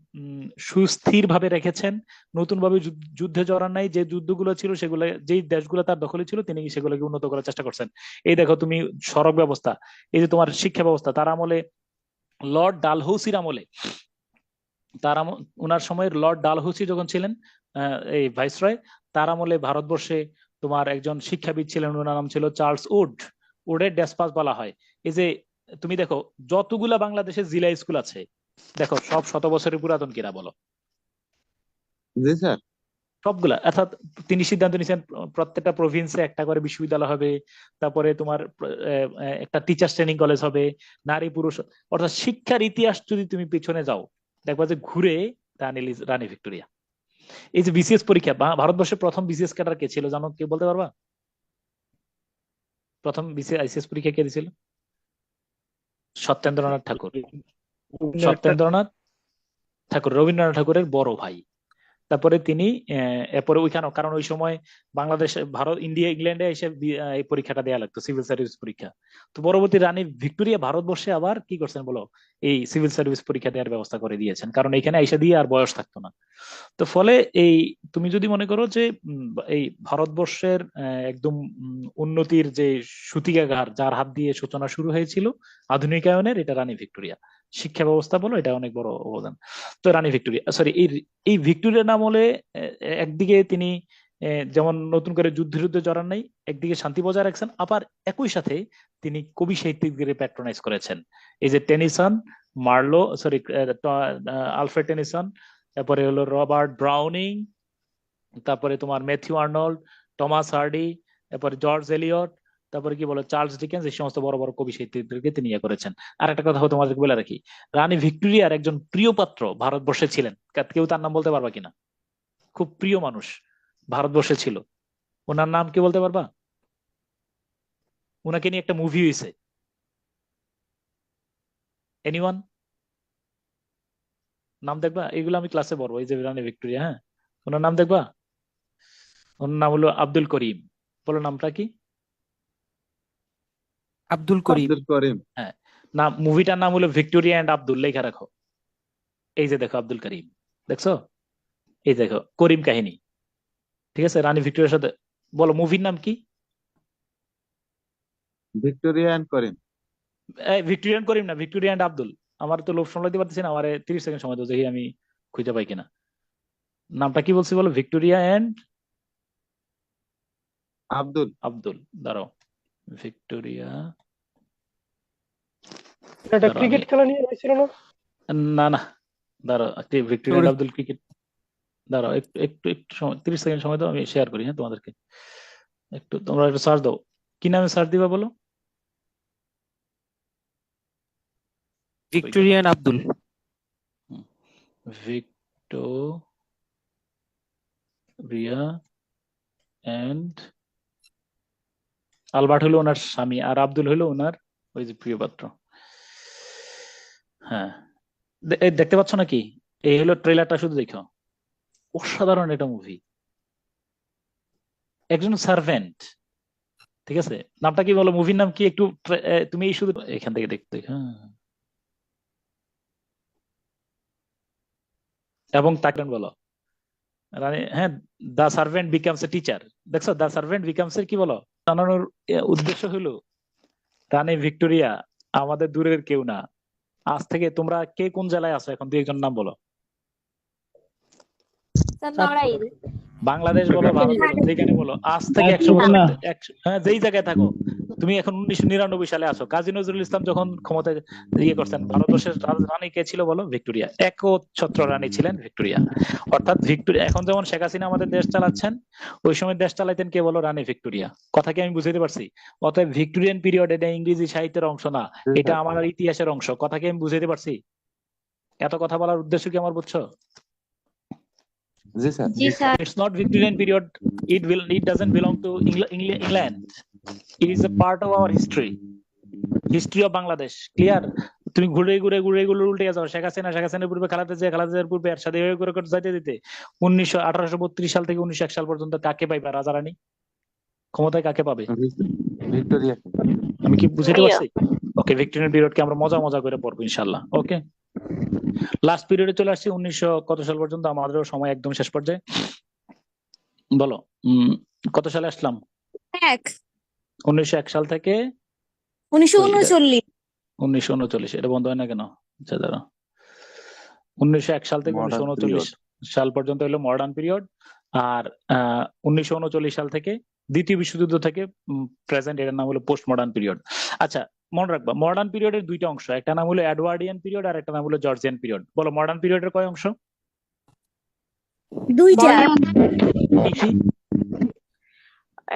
[SPEAKER 2] সুস্থির ভাবে রেখেছেন, নতুন ভাবে যুদ্ধে জড়ান নাই। যে যুদ্ধগুলো ছিল সেগুলো, যেই দেশগুলো তার দখলে ছিল, তিনি সেগুলোকে উন্নত করার চেষ্টা করছেন। এই দেখো তুমি সড়ক ব্যবস্থা, এই যে তোমার শিক্ষা ব্যবস্থা, তার আমলে লর্ড ডালহৌসির আমলে, ওনার সময়ের লর্ড ডালহৌসি যখন ছিলেন এই ভাইসরয়, তার আমলে ভারতবর্ষে তোমার একজন শিক্ষাবিদ ছিলেন, ওনার নাম ছিল চার্লস উডের ডেসপাস বলা হয়। এই যে তুমি দেখো যতগুলা বাংলাদেশের জিলা স্কুল আছে, দেখো সব 100 বছরের পুরাতন কিনা বলো?
[SPEAKER 5] জি স্যার।
[SPEAKER 2] সবগুলা। অর্থাৎ তিনি সিদ্ধান্ত নিয়েছেন প্রত্যেকটা প্রভিন্সে একটা করে বিশ্ববিদ্যালয় হবে, তারপরে তোমার একটা টিচার্স ট্রেনিং কলেজ হবে, নারী পুরুষ। অর্থাৎ শিক্ষার ইতিহাস যদি তুমি পিছনে যাও, দেখবা যে ঘুরে রানী ভিক্টোরিয়া। এই যে বিসিএস পরীক্ষা, ভারতবর্ষের প্রথম বিসিএস ক্যাডার কে ছিল জানো? কে বলতে পারবা? প্রথম আইসিএস পরীক্ষা কে দিয়েছিল? সত্যেন্দ্রনাথ ঠাকুর। সত্যেন্দ্রনাথ ঠাকুর রবীন্দ্রনাথ ঠাকুরের বড় ভাই। তারপরে তিনি এরপরে ওইখানে, কারণ ওই সময় বাংলাদেশ, ভারত, ইন্ডিয়া, ইংল্যান্ডে এসে এই পরীক্ষাটা দেওয়া লাগতো, সিভিল সার্ভিস পরীক্ষা। তো পরবর্তী রানী ভিক্টোরিয়া ভারতবর্ষে আবার কি করছেন বলো? এই সিভিল সার্ভিস পরীক্ষা দেওয়ার ব্যবস্থা করে দিয়েছেন, কারণ এখানে এসে দিয়ে আর বয়স থাকতো না। তো ফলে এই তুমি যদি মনে করো যে এই ভারতবর্ষের একদম উন্নতির যে সূতিকাগার, যার হাত দিয়ে সূচনা শুরু হয়েছিল আধুনিকায়নের, এটা রানী ভিক্টোরিয়া। শিক্ষা ব্যবস্থা বলো, এটা অনেক বড় অবদান। তো রানী ভিক্টোরিয়া, সরি, এই ভিক্টোরিয়ার আমলে একদিকে তিনি যেমন নতুন করে যুদ্ধে জড়ান নাই, একদিকে শান্তি বজায় রাখছেন, আবার একই সাথে তিনি কবি সাহিত্যিকদের প্যাট্রোনাইজ করেছেন। এই যে Tennyson, Marlowe, sorry, Alfred Tennyson, তারপরে হলো রবার্ট ব্রাউনিং, তারপরে তোমার ম্যাথিউ আর্নল্ড, টমাস হার্ডি, তারপরে জর্জ এলিয়ট, তারপরে কি বলে চার্লস ডিকেন্স, এই সমস্ত বড় বড় কবি সাহিত্যিকদেরকে তিনি করেছেন। আর একটা কথা তোমাদেরকে বলে রাখি, রানী ভিক্টোরিয়ার একজন প্রিয় পাত্র ভারতবর্ষে ছিলেন, কেউ তার নাম বলতে পারবা কিনা? খুব প্রিয় মানুষ ভারতবর্ষে ছিল, ওনার নাম কি বলতে পারবা? ওনাকে নিয়ে একটা মুভি হয়েছে, এনিওয়ান? নাম দেখবা? এগুলো আমি ক্লাসে পড়বো। এই যে রানী ভিক্টোরিয়া, হ্যাঁ, ওনার নাম দেখবা। ওনার নাম হলো আব্দুল করিম। বলো নামটা কি?
[SPEAKER 5] আব্দুল করিম।
[SPEAKER 2] হ্যাঁ, নাম, মুভিটার নাম হলো ভিক্টোরিয়া এন্ড আব্দুল, লেখা রাখো। এই যে দেখো আব্দুল করিম, দেখছো? এই দেখো করিম কাহিনী, ঠিক আছে, রানী ভিক্টোরিয়ার সাথে। বলো মুভির নাম কি?
[SPEAKER 5] Victoria and Karim.
[SPEAKER 2] Victorian Karim না, ভিক্টোরিয়া এন্ড আব্দুল। আমার তো লোভ সামলাতে পারতেছি না, আমার 30 সেকেন্ড সময় দাও, দেখি আমি খুঁজে পাই কিনা। নামটা কি বলছি বলো? Victoria and Abdul. দাঁড়াও, ভিক্টোরিয়া,
[SPEAKER 10] এটা ক্রিকেট খেলা নিয়ে হয়েছিল না?
[SPEAKER 2] না না, দাঁড়াও, ভিক্টোরিয়া এন্ড আব্দুল ক্রিকেট। দাঁড়াও একটু একটু একটু সময়, 30 সেকেন্ড সময় দাও, আমি শেয়ার করি, হ্যাঁ তোমাদেরকে। একটু তোমরা একটু সার্চ দাও, কি নামে সার্চ দিবা বলো?
[SPEAKER 5] Victorian Abdul.
[SPEAKER 2] Victoria and Albert হলো ওনার স্বামী, আর আব্দুল হলো ওনার ওই যে প্রিয় পাত্র। হ্যাঁ, এই দেখতে পাচ্ছ নাকি? এই হলো ট্রেলারটা, শুধু দেখো, অসাধারণ একটা মুভি। একজন সার্ভেন্ট, ঠিক আছে, নামটা কি বলো, মুভির নাম কি একটু তুমি এই শুধু এখান থেকে দেখতে, হ্যাঁ। এবং তাকে বলো রানী, হ্যাঁ, দা সার্ভেন্ট বিকামস এ টিচার। দেখছো, দা সার্ভেন্ট বিকামস এর কি বলো, জানানোর উদ্দেশ্য হলো রানী ভিক্টোরিয়া আমাদের দূরের কেউ না। আজ থেকে তোমরা কে কোন জেলায় আছো এখন, দুই একজন নাম বলো।
[SPEAKER 4] স্যার নড়াইল।
[SPEAKER 2] বাংলাদেশ বলো, ভারত বলো, যেখানে বলো, আজ থেকে 100 বছর, হ্যাঁ, যেই জায়গায় থাকো। তুমি এখন 1999 সালে আছো। কাজী নজরুল ইসলাম যখন ক্ষমতায় করছেন, ভারতবর্ষের রানী কে ছিল বলো? ভিক্টোরিয়া। একচ্ছত্র রানী ছিলেন ভিক্টোরিয়া। অর্থাৎ ভিক্টোরিয়া, এখন যেমন শেখ হাসিনা আমাদের দেশ চালাচ্ছেন, ওই সময় দেশ চালাইতেন কে বলো? রানী ভিক্টোরিয়া। কথা কি আমি বুঝাতে পারছি? অতএব ভিক্টোরিয়ান পিরিয়ড এটা ইংরেজি সাহিত্যের অংশ না, এটা আমার ইতিহাসের অংশ। কথা কি আমি বুঝাতে পারছি? এত কথা বলার উদ্দেশ্য কি আমার, বুঝছো?
[SPEAKER 5] জি স্যার।
[SPEAKER 3] জি sir.
[SPEAKER 2] It's not Victorian period. It doesn't belong to England. It is a part of our history of Bangladesh. Clear? তুমি ঘুরে ঘুরে উল্টে যাও। শেখ হাসিনার পূর্বে খালেদা জিয়ার পূর্বে এরশাদ, এভাবে করে যাইতে দিতে 1832 সাল থেকে 1901 সাল পর্যন্ত কাকে পাইবা? রাজা রানী ক্ষমতায় কাকে পাবে?
[SPEAKER 5] ভিক্টোরিয়া।
[SPEAKER 2] আমি কি বুঝাতে পারছি? ওকে, ভিক্টোরিয়ান পিরিয়ডকে আমরা মজা করে পড়বো ইনশাআল্লাহ। ওকে, লাস্ট পিরিয়ডে চলে আসছি 1900 কত সাল পর্যন্ত, আমাদেরও সময় একদম শেষ পর্যায়ে। বলো, কত সালে আসলাম? 1901 সাল থেকে
[SPEAKER 9] 1939।
[SPEAKER 2] 1939। এটা বন্ধ হয় না কেন? আচ্ছা দাঁড়া, 1901 সাল থেকে 1939 সাল পর্যন্ত হলো মডার্ন পিরিয়ড। আর 1939 সাল থেকে, দ্বিতীয় বিশ্বযুদ্ধ থেকে প্রেজেন্ট, এটার নাম হলো পোস্ট মডার্ন পিরিয়ড। আচ্ছা, মনে রাখবা, মডার্ন পিরিয়ডের দুইটা অংশ, একটা নাম হলো এডওয়ার্ডিয়ান পিরিয়ড আর একটা নাম হলো জর্জিয়ান পিরিয়ড। বলো, মডার্ন পিরিয়ডের কয় অংশ?
[SPEAKER 9] দুইটা।
[SPEAKER 2] কি কি?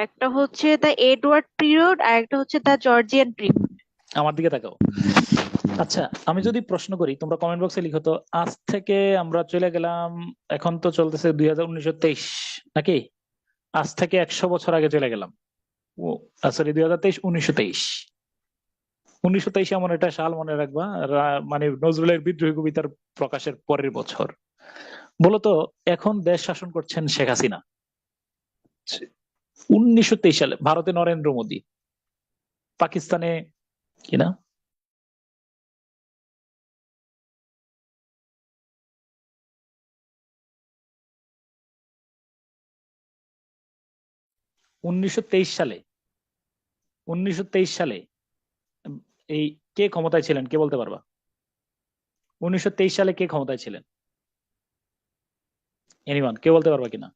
[SPEAKER 3] একটা হচ্ছে দ্য এডওয়ার্ড পিরিয়ড আর একটা হচ্ছে দ্য জর্জিয়ান পিরিয়ড।
[SPEAKER 2] আমার দিকে তাকাও। আচ্ছা, আমি যদি প্রশ্ন করি, তোমরা কমেন্ট বক্সে লিখো তো, আজ থেকে আমরা চলে গেলাম, এখন তো চলতেছে 1923 নাকি? আজ থেকে 100 বছর আগে চলে গেলাম। সরি, 2023, 1923 এমন একটা সাল মনে রাখবা, মানে নজরুলের বিদ্রোহী কবিতার প্রকাশের পরের বছর। বলতো, এখন দেশ শাসন করছেন শেখ হাসিনা। 1923 সালে ভারতে নরেন্দ্র মোদী, পাকিস্তানে কিনা উনিশশো তেইশ সালে এই কে ক্ষমতায় ছিলেন, কে বলতে পারবা? 1923 সালে কে ক্ষমতায় ছিলেন? এনিওয়ান, কে বলতে পারবা কিনা?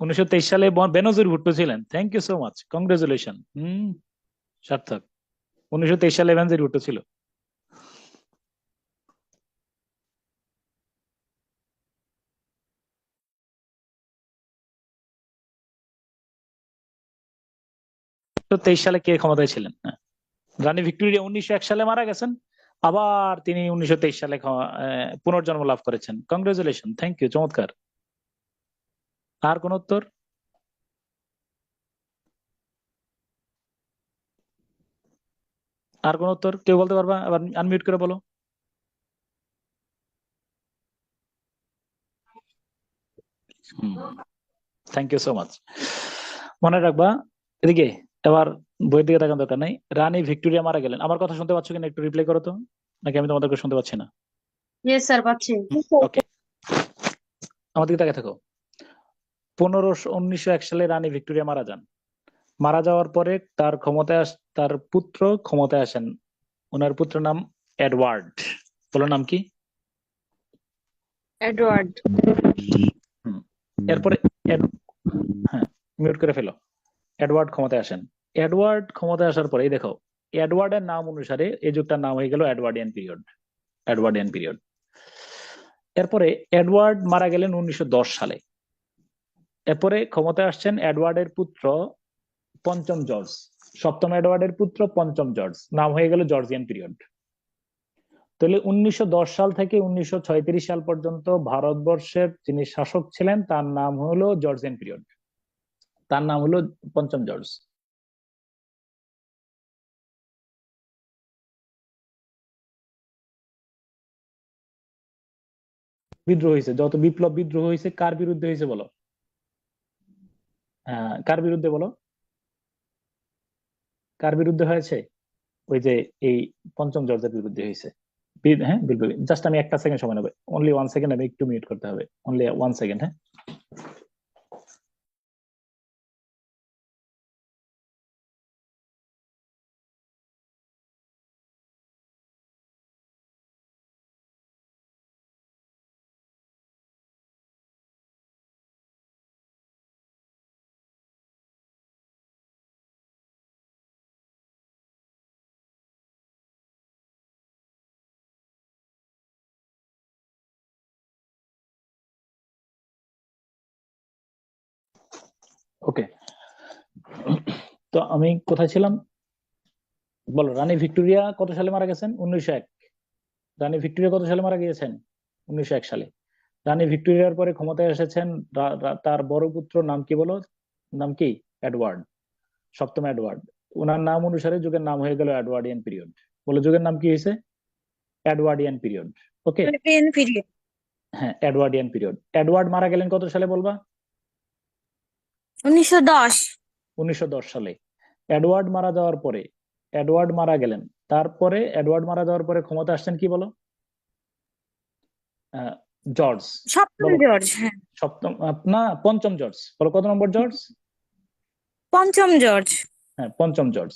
[SPEAKER 2] 1923 সালে বেনজির ভুট্টো ছিলেন। Thank you so much, congratulation. সার্থক। 1923 সালে বেনজির ভুট্টো ছিল। তো 23 সালে কে ক্ষমতায় ছিলেন? রানী ভিক্টোরিয়া 1901 সালে মারা গেছেন, আবার তিনি 1923 সালে পুনর্জন্ম লাভ করেছেন। কংগ্রেচুলেশন, থ্যাংক ইউ, চমৎকার। আর কোন উত্তর? আর কোন উত্তর কেউ বলতে পারবা? আবার আনমিউট করে বলো। Thank you so much. মনে রাখবা, এদিকে এবার বইয়ের দিকে তাকানোর দরকার নাই। রানী ভিক্টোরিয়া মারা গেলেন। আমার কথা শুনতে পাচ্ছ কিনা একটু রিপ্লাই করো তো, নাকি আমি তোমাদেরকে শুনতে পাচ্ছি না?
[SPEAKER 7] ইয়েস স্যার, পাচ্ছি।
[SPEAKER 2] ওকে, আমার দিকে তাকিয়ে থাকো। 1901 সালে রানী ভিক্টোরিয়া মারা যান। মারা যাওয়ার পরে তার পুত্র ক্ষমতায় আসেন। ওনার পুত্রের নাম এডওয়ার্ড। বলো নাম কি?
[SPEAKER 7] এডওয়ার্ড।
[SPEAKER 2] এরপরে হ্যাঁ, মিউট করে ফেলো। এডওয়ার্ড ক্ষমতায় আসেন। এডওয়ার্ড ক্ষমতায় আসার পরে দেখো, এডওয়ার্ডের নাম অনুসারে এই যুগটার নাম হয়ে গেল এডওয়ার্ডিয়ান পিরিয়ড। এরপরে এডওয়ার্ড মারা গেলেন 1910 সালে। এরপরে ক্ষমতায় আসছেন এডওয়ার্ডের পুত্র পঞ্চম জর্জ। সপ্তম এডওয়ার্ডের পুত্র পঞ্চম জর্জ, নাম হয়ে গেল জর্জিয়ান পিরিয়ড। তাহলে 1910 সাল থেকে 1936 সাল পর্যন্ত ভারতবর্ষের যিনি শাসক ছিলেন তার নাম হলো জর্জিয়ান পিরিয়ড, তার নাম হলো পঞ্চম জর্জ। বিদ্রোহ হয়েছে, যত বিপ্লব বিদ্রোহ হয়েছে কার বিরুদ্ধে হয়েছে বলো? কার বিরুদ্ধে বলো? কার বিরুদ্ধে হয়েছে? ওই যে এই পঞ্চম জর্জের বিরুদ্ধে হয়েছে। হ্যাঁ বিপ্লব। জাস্ট আমি একটা সেকেন্ড সময় নেবে, অনলি 1 সেকেন্ড, আমি একটু মিউট করতে হবে, অনলি 1 সেকেন্ড। হ্যাঁ, ওকে। তো আমি কোথায় ছিলাম বলো? রানী ভিক্টোরিয়া কত সালে মারা গেছেন? 1901। রানী ভিক্টোরিয়া কত সালে মারা গিয়েছেন? 1901 সালে। রানী ভিক্টোরিয়ার পরে ক্ষমতায় এসেছেন তার বড় পুত্র, নাম কি বলো? নাম কি? এডওয়ার্ড, সপ্তম এডওয়ার্ড। ওনার নাম অনুসারে যুগের নাম হয়ে গেল এডওয়ার্ডিয়ান পিরিয়ড। বলো যুগের নাম কি হয়েছে? Edwardian period. Okay,
[SPEAKER 9] period.
[SPEAKER 2] হ্যাঁ এডওয়ার্ডিয়ান পিরিয়ড। এডওয়ার্ড মারা গেলেন কত সালে বলবা?
[SPEAKER 9] 1910।
[SPEAKER 2] 1910 সালে। এডওয়ার্ড মারা যাওয়ার পরে, এডওয়ার্ড মারা গেলেন, তারপরে এডওয়ার্ড মারা যাওয়ার পরে ক্ষমতা আসছেন কি বলো? জর্জ।
[SPEAKER 9] সপ্তম
[SPEAKER 2] বলো
[SPEAKER 9] জর্জ। হ্যাঁ,
[SPEAKER 2] সপ্তম, না পঞ্চম জর্জ। বলো কত নম্বর জর্জ?
[SPEAKER 9] পঞ্চম জর্জ।
[SPEAKER 2] হ্যাঁ পঞ্চম জর্জ।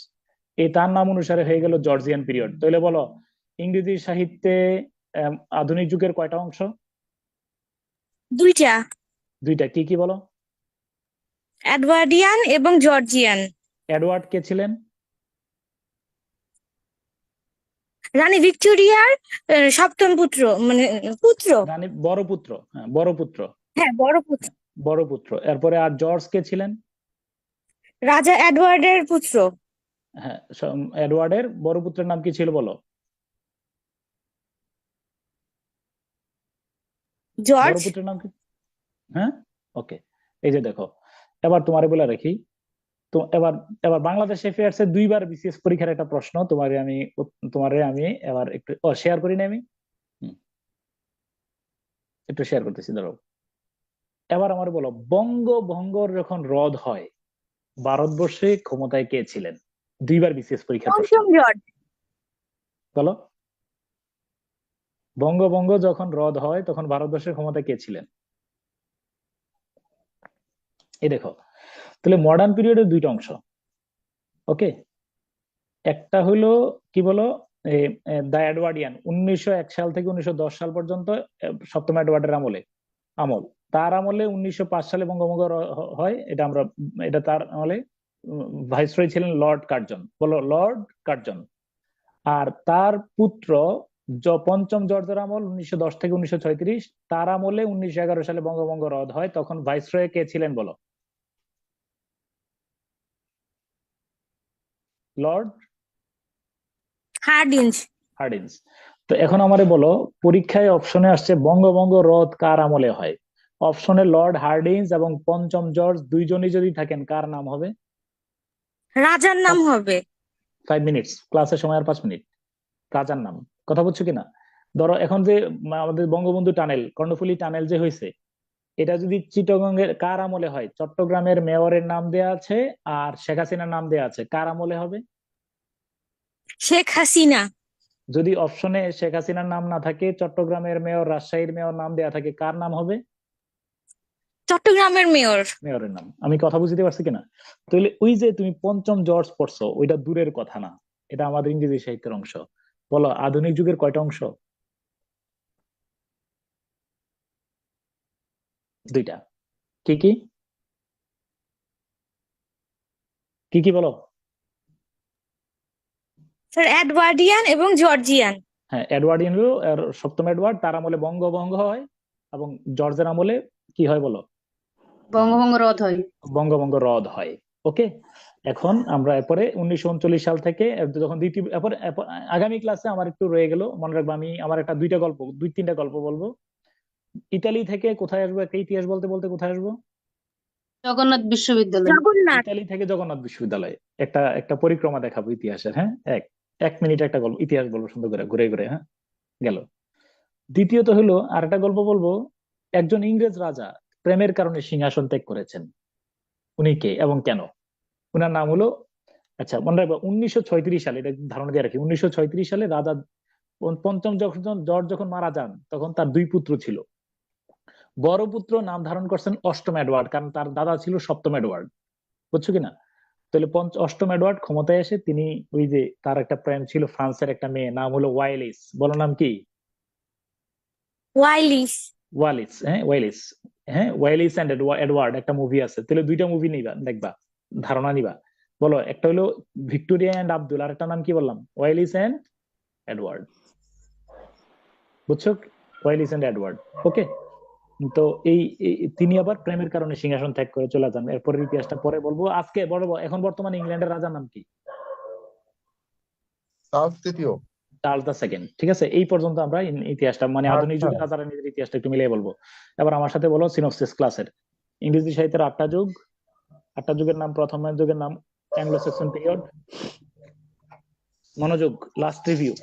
[SPEAKER 2] এই তার নাম অনুসারে হয়ে গেল জর্জিয়ান পিরিয়ড। তাহলে বলো ইংরেজি সাহিত্যে আধুনিক যুগের কয়টা অংশ?
[SPEAKER 9] দুইটা,
[SPEAKER 2] দুইটা। কি কি বলো?
[SPEAKER 9] এডওয়ার্ডিয়ান এবং জর্জিয়ান।
[SPEAKER 2] এডওয়ার্ড কে ছিলেন?
[SPEAKER 9] রানী ভিক্টোরিয়ার সপ্তম পুত্র, মানে পুত্র।
[SPEAKER 2] রানী বড় পুত্র, হ্যাঁ বড় পুত্র,
[SPEAKER 9] হ্যাঁ, বড় পুত্র।
[SPEAKER 2] বড় পুত্র। এরপরে আর জর্জ কে ছিলেন?
[SPEAKER 9] রাজা এডওয়ার্ডের পুত্র।
[SPEAKER 2] হ্যাঁ, এডওয়ার্ডের বড় পুত্রের নাম কি ছিল বলো? বড়
[SPEAKER 9] জর্জ।
[SPEAKER 2] পুত্রের নাম কি? হ্যাঁ, ওকে। এই যে দেখো, এবার তোমারে বলে রাখি তো, এবার এবার বাংলাদেশ অ্যাফেয়ার্স এর 2বার বিসিএস পরীক্ষার একটা প্রশ্ন তোমারে আমি এবার একটু শেয়ার করি না আমি। একটু শেয়ার করতেছি, ধরো। এবার আমার বলো, বঙ্গভঙ্গর যখন রদ হয়, ভারতবর্ষে ক্ষমতায় কে ছিলেন? 2বার বিসিএস পরীক্ষার প্রশ্ন।
[SPEAKER 9] পঞ্চম জর্জ।
[SPEAKER 2] বলো, বঙ্গভঙ্গ যখন রদ হয় তখন ভারতবর্ষের ক্ষমতায় কে ছিলেন? এই দেখো, তাহলে মডার্ন পিরিয়ডের 2টা অংশ। ওকে, একটা হলো কি বলো, দা এডওয়ার্ডিয়ান, 1901 সাল থেকে 1910 সাল পর্যন্ত, সপ্তম এডওয়ার্ডের আমল। তার আমলে 1905 সালে বঙ্গভঙ্গ হয়, এটা তার আমলে ভাইসরয় ছিলেন লর্ড কার্জন। বলো লর্ড কার্জন। আর তার পুত্র পঞ্চম জর্জের আমল 1910 থেকে 1936, তার আমলে 1911 সালে বঙ্গভঙ্গ রদ হয়, তখন ভাইসরয় কে ছিলেন বলো? Lord
[SPEAKER 9] Hardinge.
[SPEAKER 2] হার্ডিঞ্জ। তো এখন আমারে বলো, পরীক্ষায় অপশনে আসছে বঙ্গভঙ্গ রদ কার আমলে হয়? অপশনে লর্ড হার্ডিঞ্জ এবং পঞ্চম জর্জ দুইজনই যদি থাকেন, কার নাম হবে?
[SPEAKER 9] রাজার নাম হবে।
[SPEAKER 2] 5 মিনিটস, ক্লাসের সময় আর 5 মিনিট। রাজার নাম, কথা বলছো কিনা? ধরো এখন যে আমাদের বঙ্গবন্ধু টানেল, কর্ণফুলী টানেল যে হয়েছে, এটা যদি চিটাগংয়ের কার আমলে হয়? চট্টগ্রামের মেয়রের নাম দেয়া আছে আর শেখ হাসিনার নাম দেয়া আছে, কার আমলে হবে?
[SPEAKER 9] শেখ হাসিনা।
[SPEAKER 2] যদি অপশনে শেখ হাসিনার নাম না থাকে, চট্টগ্রামের মেয়র, রাজশাহীর মেয়র নাম দেয়া থাকে, কার নাম হবে?
[SPEAKER 9] চট্টগ্রামের মেয়র।
[SPEAKER 2] মেয়রের নাম। আমি কথা বুঝতে পারছি কিনা? তাহলে ওই যে তুমি পঞ্চম জর্জ পড়ছো, ওইটা দূরের কথা না, এটা আমাদের ইংরেজি সাহিত্যের অংশ। বলো আধুনিক যুগের কয়টা অংশ? 2টা। কি কি? কি কি বলো?
[SPEAKER 9] স্যার, এডওয়ার্ডিয়ান এবং জর্জিয়ান।
[SPEAKER 2] হ্যাঁ, এডওয়ার্ডিয়ান হলো সপ্তম এডওয়ার্ড, তার আমলে বঙ্গভঙ্গ হয়, এবং জর্জের আমলে কি হয় বলো?
[SPEAKER 7] বঙ্গভঙ্গ রদ হয়।
[SPEAKER 2] বঙ্গভঙ্গ রদ হয়। ওকে, এখন আমরা এরপরে 1939 সাল থেকে যখন আগামী ক্লাসে আমার একটু রয়ে গেল, মনে রাখবো আমি আমার একটা 2-3টা গল্প বলবো। ইতালি থেকে কোথায় আসবো? একটা ইতিহাস বলতে বলতে কোথায় আসবো?
[SPEAKER 7] জগন্নাথ বিশ্ববিদ্যালয়।
[SPEAKER 9] জগন্নাথ।
[SPEAKER 2] ইতালি থেকে জগন্নাথ বিশ্ববিদ্যালয়। একটা পরিক্রমা দেখাবো ইতিহাসের। হ্যাঁ, এক মিনিট একটা গল্প ইতিহাস বলবো সুন্দর করে ঘুরে ঘুরে। হ্যাঁ, গেল। দ্বিতীয়ত হলো আরেকটা গল্প বলবো, একজন ইংরেজ রাজা প্রেমের কারণে সিংহাসন ত্যাগ করেছেন। উনি কে এবং কেন? উনার নাম হলো, আচ্ছা মনে রাখবো, 1936 সালে, এটা ধারণা দিয়ে রাখি, 1936 সালে রাজা পঞ্চম জর্জ যখন মারা যান তখন তার দুই পুত্র ছিল। বড় পুত্র নাম ধারণ করছেন অষ্টম এডওয়ার্ড, কারণ তার দাদা ছিল সপ্তম এডওয়ার্ড, বুঝছো কিনা? তাহলে অষ্টম এডওয়ার্ড ক্ষমতায় এসে তিনি ওই যে তার একটা প্রেম ছিল ফ্রান্সের একটা মেয়ে, নাম হলো ওয়াইলিস, বলো নাম কি?
[SPEAKER 9] ওয়াইলিস।
[SPEAKER 2] ওয়ালিস, হ্যাঁ ওয়াইলিস, হ্যাঁ ওয়াইলিস এন্ড এডওয়ার্ড একটা মুভি আছে, তাহলে দুইটা মুভি নিবা, দেখবা, ধারণা নিবা। বলো, একটা হলো ভিক্টোরিয়া এন্ড আব্দুল, আর একটা নাম কি বললাম? ওয়াইলিস এন্ড এডওয়ার্ড, বুঝছো? ওয়াইলিস এন্ড এডওয়ার্ড, ওকে। তো তিনি আবার প্রেমের কারণে সিংহাসন ত্যাগ করে চলে যান। এরপরের ইতিহাসটা পরে বলবো, আজকে বলবো এখন বর্তমানে ইংল্যান্ডের রাজার নাম কি?
[SPEAKER 5] চার্লস তৃতীয়।
[SPEAKER 2] চার্লস দ্য সেকেন্ড, ঠিক আছে। এই পর্যন্ত আমরা ইতিহাসটা মানে আধুনিক যুগের রাজারা নিজের ইতিহাসটা একটু মিলিয়ে বলবো। এবার আমার সাথে বলো সিনপসিস ক্লাসের। ইংরেজি সাহিত্যের 8টা যুগ, 8টা যুগের নাম, প্রথম যুগের নাম অ্যাংলো স্যাক্সন পিরিয়ড। মনোযোগ, লাস্ট রিভিউ,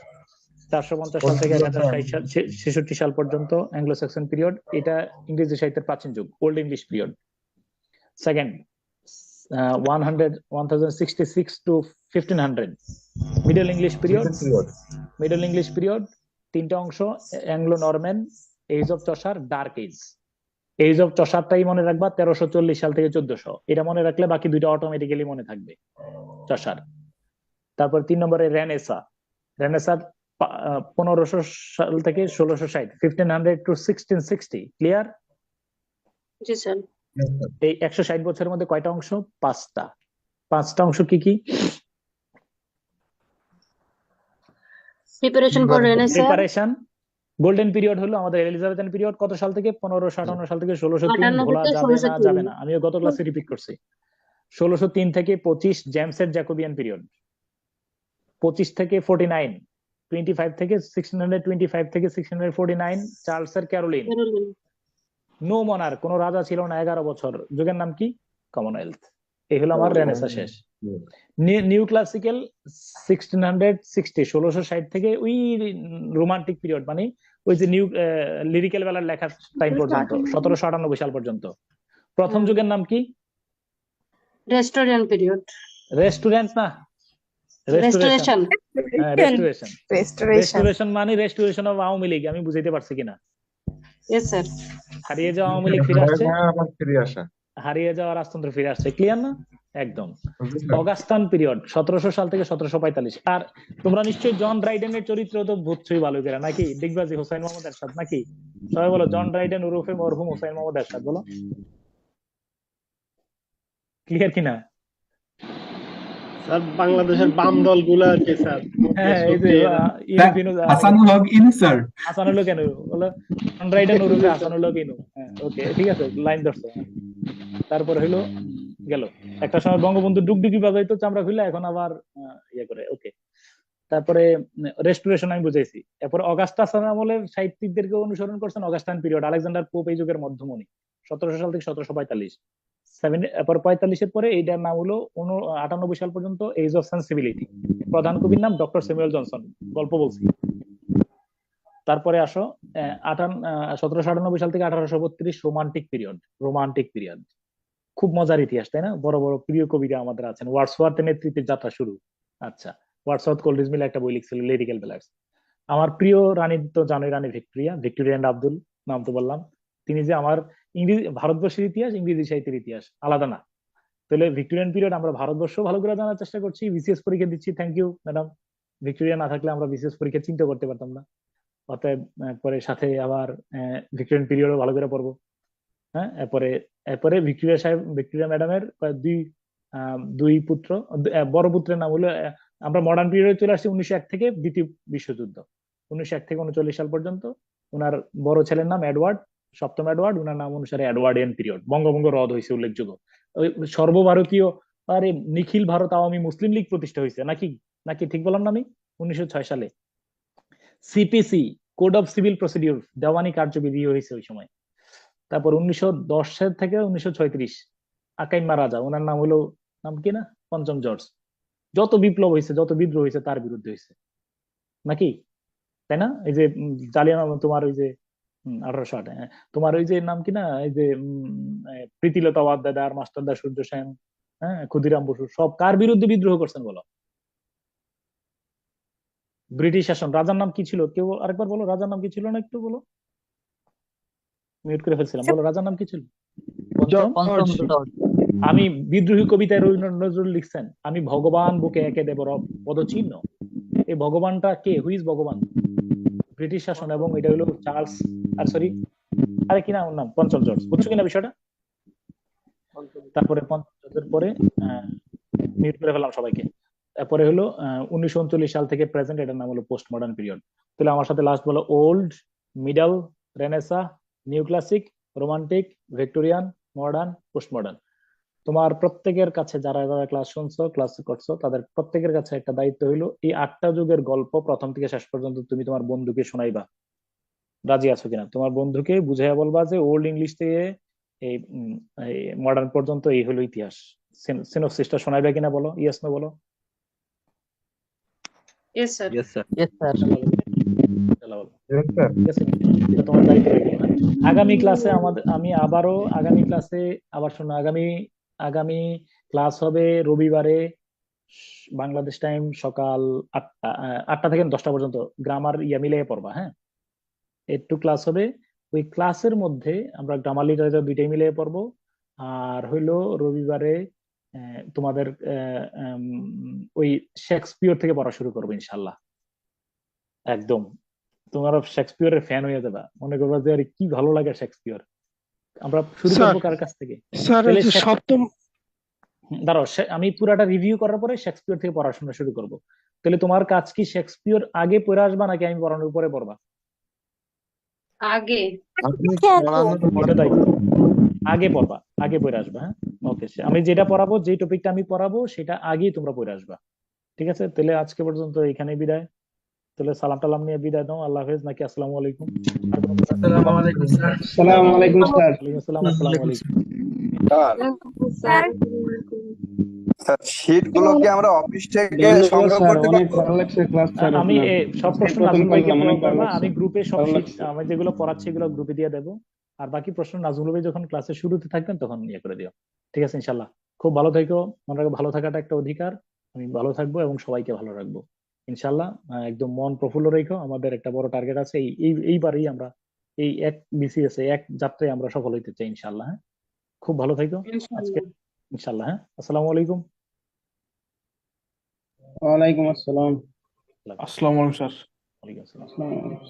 [SPEAKER 2] 450 সাল থেকে 1066 সাল পর্যন্ত অ্যাংলো স্যাক্সন পিরিয়ড, এটা ইংরেজি সাহিত্যের প্রাচীন যুগ, Old English period. Second 1066 to 1500 Middle English period. Middle English period 3টা অংশ, Anglo Norman, age of Chaucer, dark age. Age of চসারটাই মনে রাখবা, 1340 সাল থেকে 1400, এটা মনে রাখলে বাকি দুইটা অটোমেটিক্যালি মনে থাকবে, চসার। তারপর 3 নম্বরে রেনেসা। রেনেসার 1500 সাল থেকে 1660, 1500 to 1660, ক্লিয়ার?
[SPEAKER 7] G sir.
[SPEAKER 2] এই 160 বছরের মধ্যে কয়টা অংশ? 5টা। 5টা অংশ কি কি?
[SPEAKER 7] Preparation for renaissance.
[SPEAKER 2] Preparation, golden period হলো আমাদের এলিজাবেথান পিরিয়ড, কত সাল থেকে? 1558 সাল থেকে 1603, ভোলা যাবে না, যাবে না, আমিও গত ক্লাসে রিপিট করছি। 1603 থেকে 25 জেমসের জ্যাকোবিয়ান পিরিয়ড। 25 থেকে 49, 25 থেকে 1625 থেকে 1649 চার্লসের ক্যারোলিন। নো মনার, কোন রাজা ছিল না 11 বছর, যুগের নাম কি? কমনওয়েলথ। এই হলো আমার রেনেসা শেষ। নিউ ক্লাসিক্যাল 1660, 1660 থেকে ওই রোমান্টিক পিরিয়ড, মানে ওই যে নিউ লিরিক্যাল বেলার লেখার টাইম পর্যন্ত, 1798 সাল পর্যন্ত। প্রথম যুগের নাম কি?
[SPEAKER 7] রেস্টোরিয়ান পিরিয়ড।
[SPEAKER 2] রেস্টুরেন্ট না, রেস্টোরেশন। রেস্টোরেশন, রেস্টোরেশন মানে রেস্টোরেশন অফ আওয়ামী লীগ, আমি বুঝাইতে পারছি কিনা?
[SPEAKER 7] Yes sir.
[SPEAKER 2] হারিয়ে যাওয়া আওয়ামী লীগ ফিরে আসছে,
[SPEAKER 5] ফিরে আসা,
[SPEAKER 2] হারিয়ে যাওয়া রাজতন্ত্র ফিরে আসছে, ক্লিয়ার না? একদম। অগাস্টান পিরিয়ড 1700 সাল থেকে 1745। আর তোমরা নিশ্চয়ই জন ড্রাইডেনের চরিত্র তো বুঝছোই ভালো করে নাকি? ডিগবাজি হোসেন মোহাম্মদ এরশাদ নাকি? সবাই বলো জন ড্রাইডেন ওরফে মরহুম হোসেন মোহাম্মদ এরশাদ, বলো ক্লিয়ার কিনা?
[SPEAKER 10] স্যার বাংলাদেশের বাম দলগুলা কে স্যার?
[SPEAKER 2] হ্যাঁ, এই যে
[SPEAKER 8] হাসানুল হক ইনু স্যার।
[SPEAKER 2] হাসানুল হক ইনু, বলো জন ড্রাইডেন ওরফে হাসানুল হক ইনু। হ্যাঁ, ওকে, ঠিক আছে, লাইন ধরছো। তারপর হইলো গেল, একটা সময় বঙ্গবন্ধু ডুগডুগি বাজাইতো চামড়া খুলে, এখন আবার ইয়ে করে, ওকে। তারপরে রেস্টোরেশন আমি বুঝাইছি। এরপর অগাস্টাস আমলের সাহিত্যিকদেরকে অনুসরণ করছেন অগাস্টান পিরিয়ড, আলেকজান্ডার পোপ এই যুগের মধ্যমণি, 1700 সাল থেকে 1745। এরপর 45-এর পরে এইটার নাম হলো 98 সাল পর্যন্ত এজ অফ সেন্সিবিলিটি, প্রধান কবির নাম ডক্টর স্যামুয়েল জনসন, গল্প বলছি। তারপরে আসো 1798 সাল থেকে 1832 রোমান্টিক পিরিয়ড। রোমান্টিক পিরিয়ড খুব মজার ইতিহাস, তাই না? বড় বড় প্রিয় কবিরা আমাদের আছেন, ওয়ার্ডসওয়ার্থের নেতৃত্বে যাত্রা শুরু। আচ্ছা, ওয়ার্ডসওয়ার্থ কোল্ড্রিজ মিলে একটা বই লিখছিল, লিরিক্যাল বেলার্স। আমার প্রিয় রানী তো জানোই, রানী ভিক্টোরিয়া, ভিক্টোরিয়া এন্ড আব্দুল, নাম তো বললাম। তিনি যে আমার ইংরেজি, ভারতবর্ষের ইতিহাস, ইংরেজি সাহিত্যের ইতিহাস আলাদা না। তাহলে ভিক্টোরিয়ান পিরিয়ড আমরা ভারতবর্ষ ভালো করে জানার চেষ্টা করছি, বিসিএস পরীক্ষা দিচ্ছি, থ্যাংক ইউ ম্যাডাম। ভিক্টোরিয়া না থাকলে আমরা বিসিএস পরীক্ষা চিন্তা করতে পারতাম না। অতএব পরে সাথে আবার ভিক্টোরিয়ান পিরিয়ডও ভালো করে পড়বো। হ্যাঁ, এরপরে ভিক্টোরিয়া ম্যাডামের দুই পুত্র, বড় পুত্রের নাম হলো, আমরা মডার্ন পিরিয়ডে চলে আসছি 1901 থেকে দ্বিতীয় বিশ্বযুদ্ধ, 1901 থেকে 1939 সাল পর্যন্ত। ওনার বড় ছেলের নাম এডওয়ার্ড, সপ্তম এডওয়ার্ড, ওনার নাম অনুসারে এডওয়ার্ডিয়ান পিরিয়ড। বঙ্গভঙ্গ রদ হয়েছে উল্লেখযোগ্য, সর্বভারতীয়, আরে নিখিল ভারত আওয়ামী মুসলিম লীগ প্রতিষ্ঠা হয়েছে নাকি? নাকি ঠিক বললাম না আমি? 1906 সালে CPC, code of civil procedure, দেওয়ানি কার্যবিধি হয়েছে ওই সময়। তারপর 1910 থেকে 1936 আকাইমা রাজা, ওনার নাম হলো, নাম কি না, পঞ্চম জর্জ। যত বিপ্লব হয়েছে, যত বিদ্রোহ হয়েছে তার বিরুদ্ধে হয়েছে নাকি? তাই না? এই যে জালিয়ানওয়ালা তোমার ওই যে 1808, হ্যাঁ, তোমার ওই যে নাম কি না, এই যে প্রীতিলতা ওয়াদ্দেদার, মাস্টারদা সূর্য সেন, হ্যাঁ, ক্ষুদিরাম বসু, সব কার বিরুদ্ধে বিদ্রোহ করছেন বলো? ব্রিটিশ শাসন। রাজার নাম কি ছিল? কেউ আরেকবার বলো, রাজার নাম কি ছিল না, একটু বলো, মিউট করে ফেলছিলাম, বলো রাজার নাম কি ছিল? পঞ্চম। আমি বিদ্রোহী কবিতায় রবীন্দ্রনাথ নজরুল লিখছেন, আমি ভগবান বুকে একে দেব রব পদচিহ্ন। এই ভগবানটা কে? হুইজ ভগবান? ব্রিটিশ শাসন। এবং এটা হলো চার্লস, আর সরি, আরে কি নাম ওর নাম, পঞ্চম জর্জ। বুঝছো কিনা বিষয়টা? তারপরে পঞ্চম জর্জের পরে মিউট করে ফেললাম সবাইকে। তারপরে হলো 1939 সাল থেকে প্রেজেন্ট, এটার নাম হলো পোস্ট মডার্ন পিরিয়ড। তাহলে আমার সাথে লাস্ট বলো, old, middle, Renaissance, new classic, romantic, Victorian, modern, post modern. তোমার প্রত্যেকের কাছে, যারা যারা ক্লাস শুনছো, ক্লাস করছো, তাদের প্রত্যেকের কাছে একটা দায়িত্ব হইলো, এই 8টা যুগের গল্প প্রথম থেকে শেষ পর্যন্ত তুমি তোমার বন্ধুকে শোনাইবা। রাজি আছো কিনা? তোমার বন্ধুকে বুঝাইয়া বলবা যে ওল্ড ইংলিশ থেকে এই মডার্ন পর্যন্ত এই হলো ইতিহাস। সিনোপসিসটা শোনাইবে কিনা বলো, ইয়েস না বলো।
[SPEAKER 7] Yes, sir.
[SPEAKER 5] Yes, sir.
[SPEAKER 2] ঠিক আছে, এটা তোমার দায়িত্ব রইলো, হ্যাঁ? আগামী ক্লাসে আগামী ক্লাসে আবার শোনো, আগামী ক্লাস হবে রবিবারে, বাংলাদেশ টাইম সকাল 8টা থেকে 10টা পর্যন্ত। গ্রামার মিলিয়ে পড়বা, হ্যাঁ? একটু ক্লাস হবে, ওই ক্লাসের মধ্যে আমরা গ্রামার লিটারেচার দুইটাই মিলিয়ে পড়বো। আর হইলো রবিবারে তোমাদের ওই শেক্সপিয়র থেকে পড়া শুরু করবো ইনশাল্লাহ। একদম তোমরা শেক্সপিয়রের ফ্যান হয়ে যাবা, মনে করবা যে আরে কি ভালো লাগে শেক্সপিয়র। আমরা শুরু করবো কার কাছ থেকে?
[SPEAKER 10] সপ্তম।
[SPEAKER 2] দাঁড়াও, আমি পুরাটা রিভিউ করার পরে শেক্সপিয়র থেকে পড়াশোনা শুরু করব। তাহলে তোমার কাজ কি, শেক্সপিয়র আগে পড়ে আসবা নাকি আমি পড়ানোর উপরে পড়বা?
[SPEAKER 7] আগে।
[SPEAKER 2] এটা দায়িত্ব, আগে পড়বা, আগে পড়ে আসবা, হ্যাঁ? ওকে, আমি যেটা পড়াবো, যে টপিকটা আমি পড়াবো সেটা আগেই তোমরা পড়ে আসবা, ঠিক আছে? তাহলে আজকে পর্যন্ত এখানেই বিদায়। তাহলে সালাম টালাম নিয়ে বিদায় দাও, আল্লাহ হাফেজ নাকি আসসালামু আলাইকুম?
[SPEAKER 8] আসসালামু আলাইকুম স্যার।
[SPEAKER 10] আসসালামু আলাইকুম স্যার।
[SPEAKER 2] ওয়ালাইকুম আসসালাম, আসসালামু আলাইকুম।
[SPEAKER 9] স্যার
[SPEAKER 11] শীট গুলো কি আমরা অফিস থেকে সংগ্রহ করতে
[SPEAKER 10] অনেক
[SPEAKER 11] পারবো?
[SPEAKER 10] ভালো লাগছে ক্লাস স্যার।
[SPEAKER 2] আমি সব প্রশ্ন নাজমুল ভাইকে করবা, আমি গ্রুপে সব
[SPEAKER 10] ভালো
[SPEAKER 2] শীট
[SPEAKER 10] লাগছে।
[SPEAKER 2] আমি যেগুলো পড়াচ্ছি এগুলো গ্রুপে দিয়ে দেবো। আর বাকি প্রশ্ন নাজমুল ভাই যখন ক্লাসের শুরুতে থাকবেন তখন ইয়ে করে দিও, ঠিক আছে? ইনশাল্লাহ। খুব ভালো থেকো, মনে রাখো ভালো থাকাটা একটা অধিকার। আমি ভালো থাকবো এবং সবাইকে ভালো রাখবো ইনশাল্লাহ। একদম মন প্রফুল্ল রেখো। আমাদের একটা বড় টার্গেট আছে, এইবারই আমরা এই এক বিসিএস এক যাত্রায় আমরা সফল হইতে চাই ইনশাল্লাহ, হ্যাঁ? খুব ভালো থাকো আজকে ইনশাল্লাহ, হ্যাঁ? আসসালামু আলাইকুম।
[SPEAKER 10] ওয়ালাইকুম আসসালাম।
[SPEAKER 2] আসসালামু আলাইকুম স্যার। ওয়ালাইকুম আসসালাম।
[SPEAKER 10] আসসালামু আলাইকুম।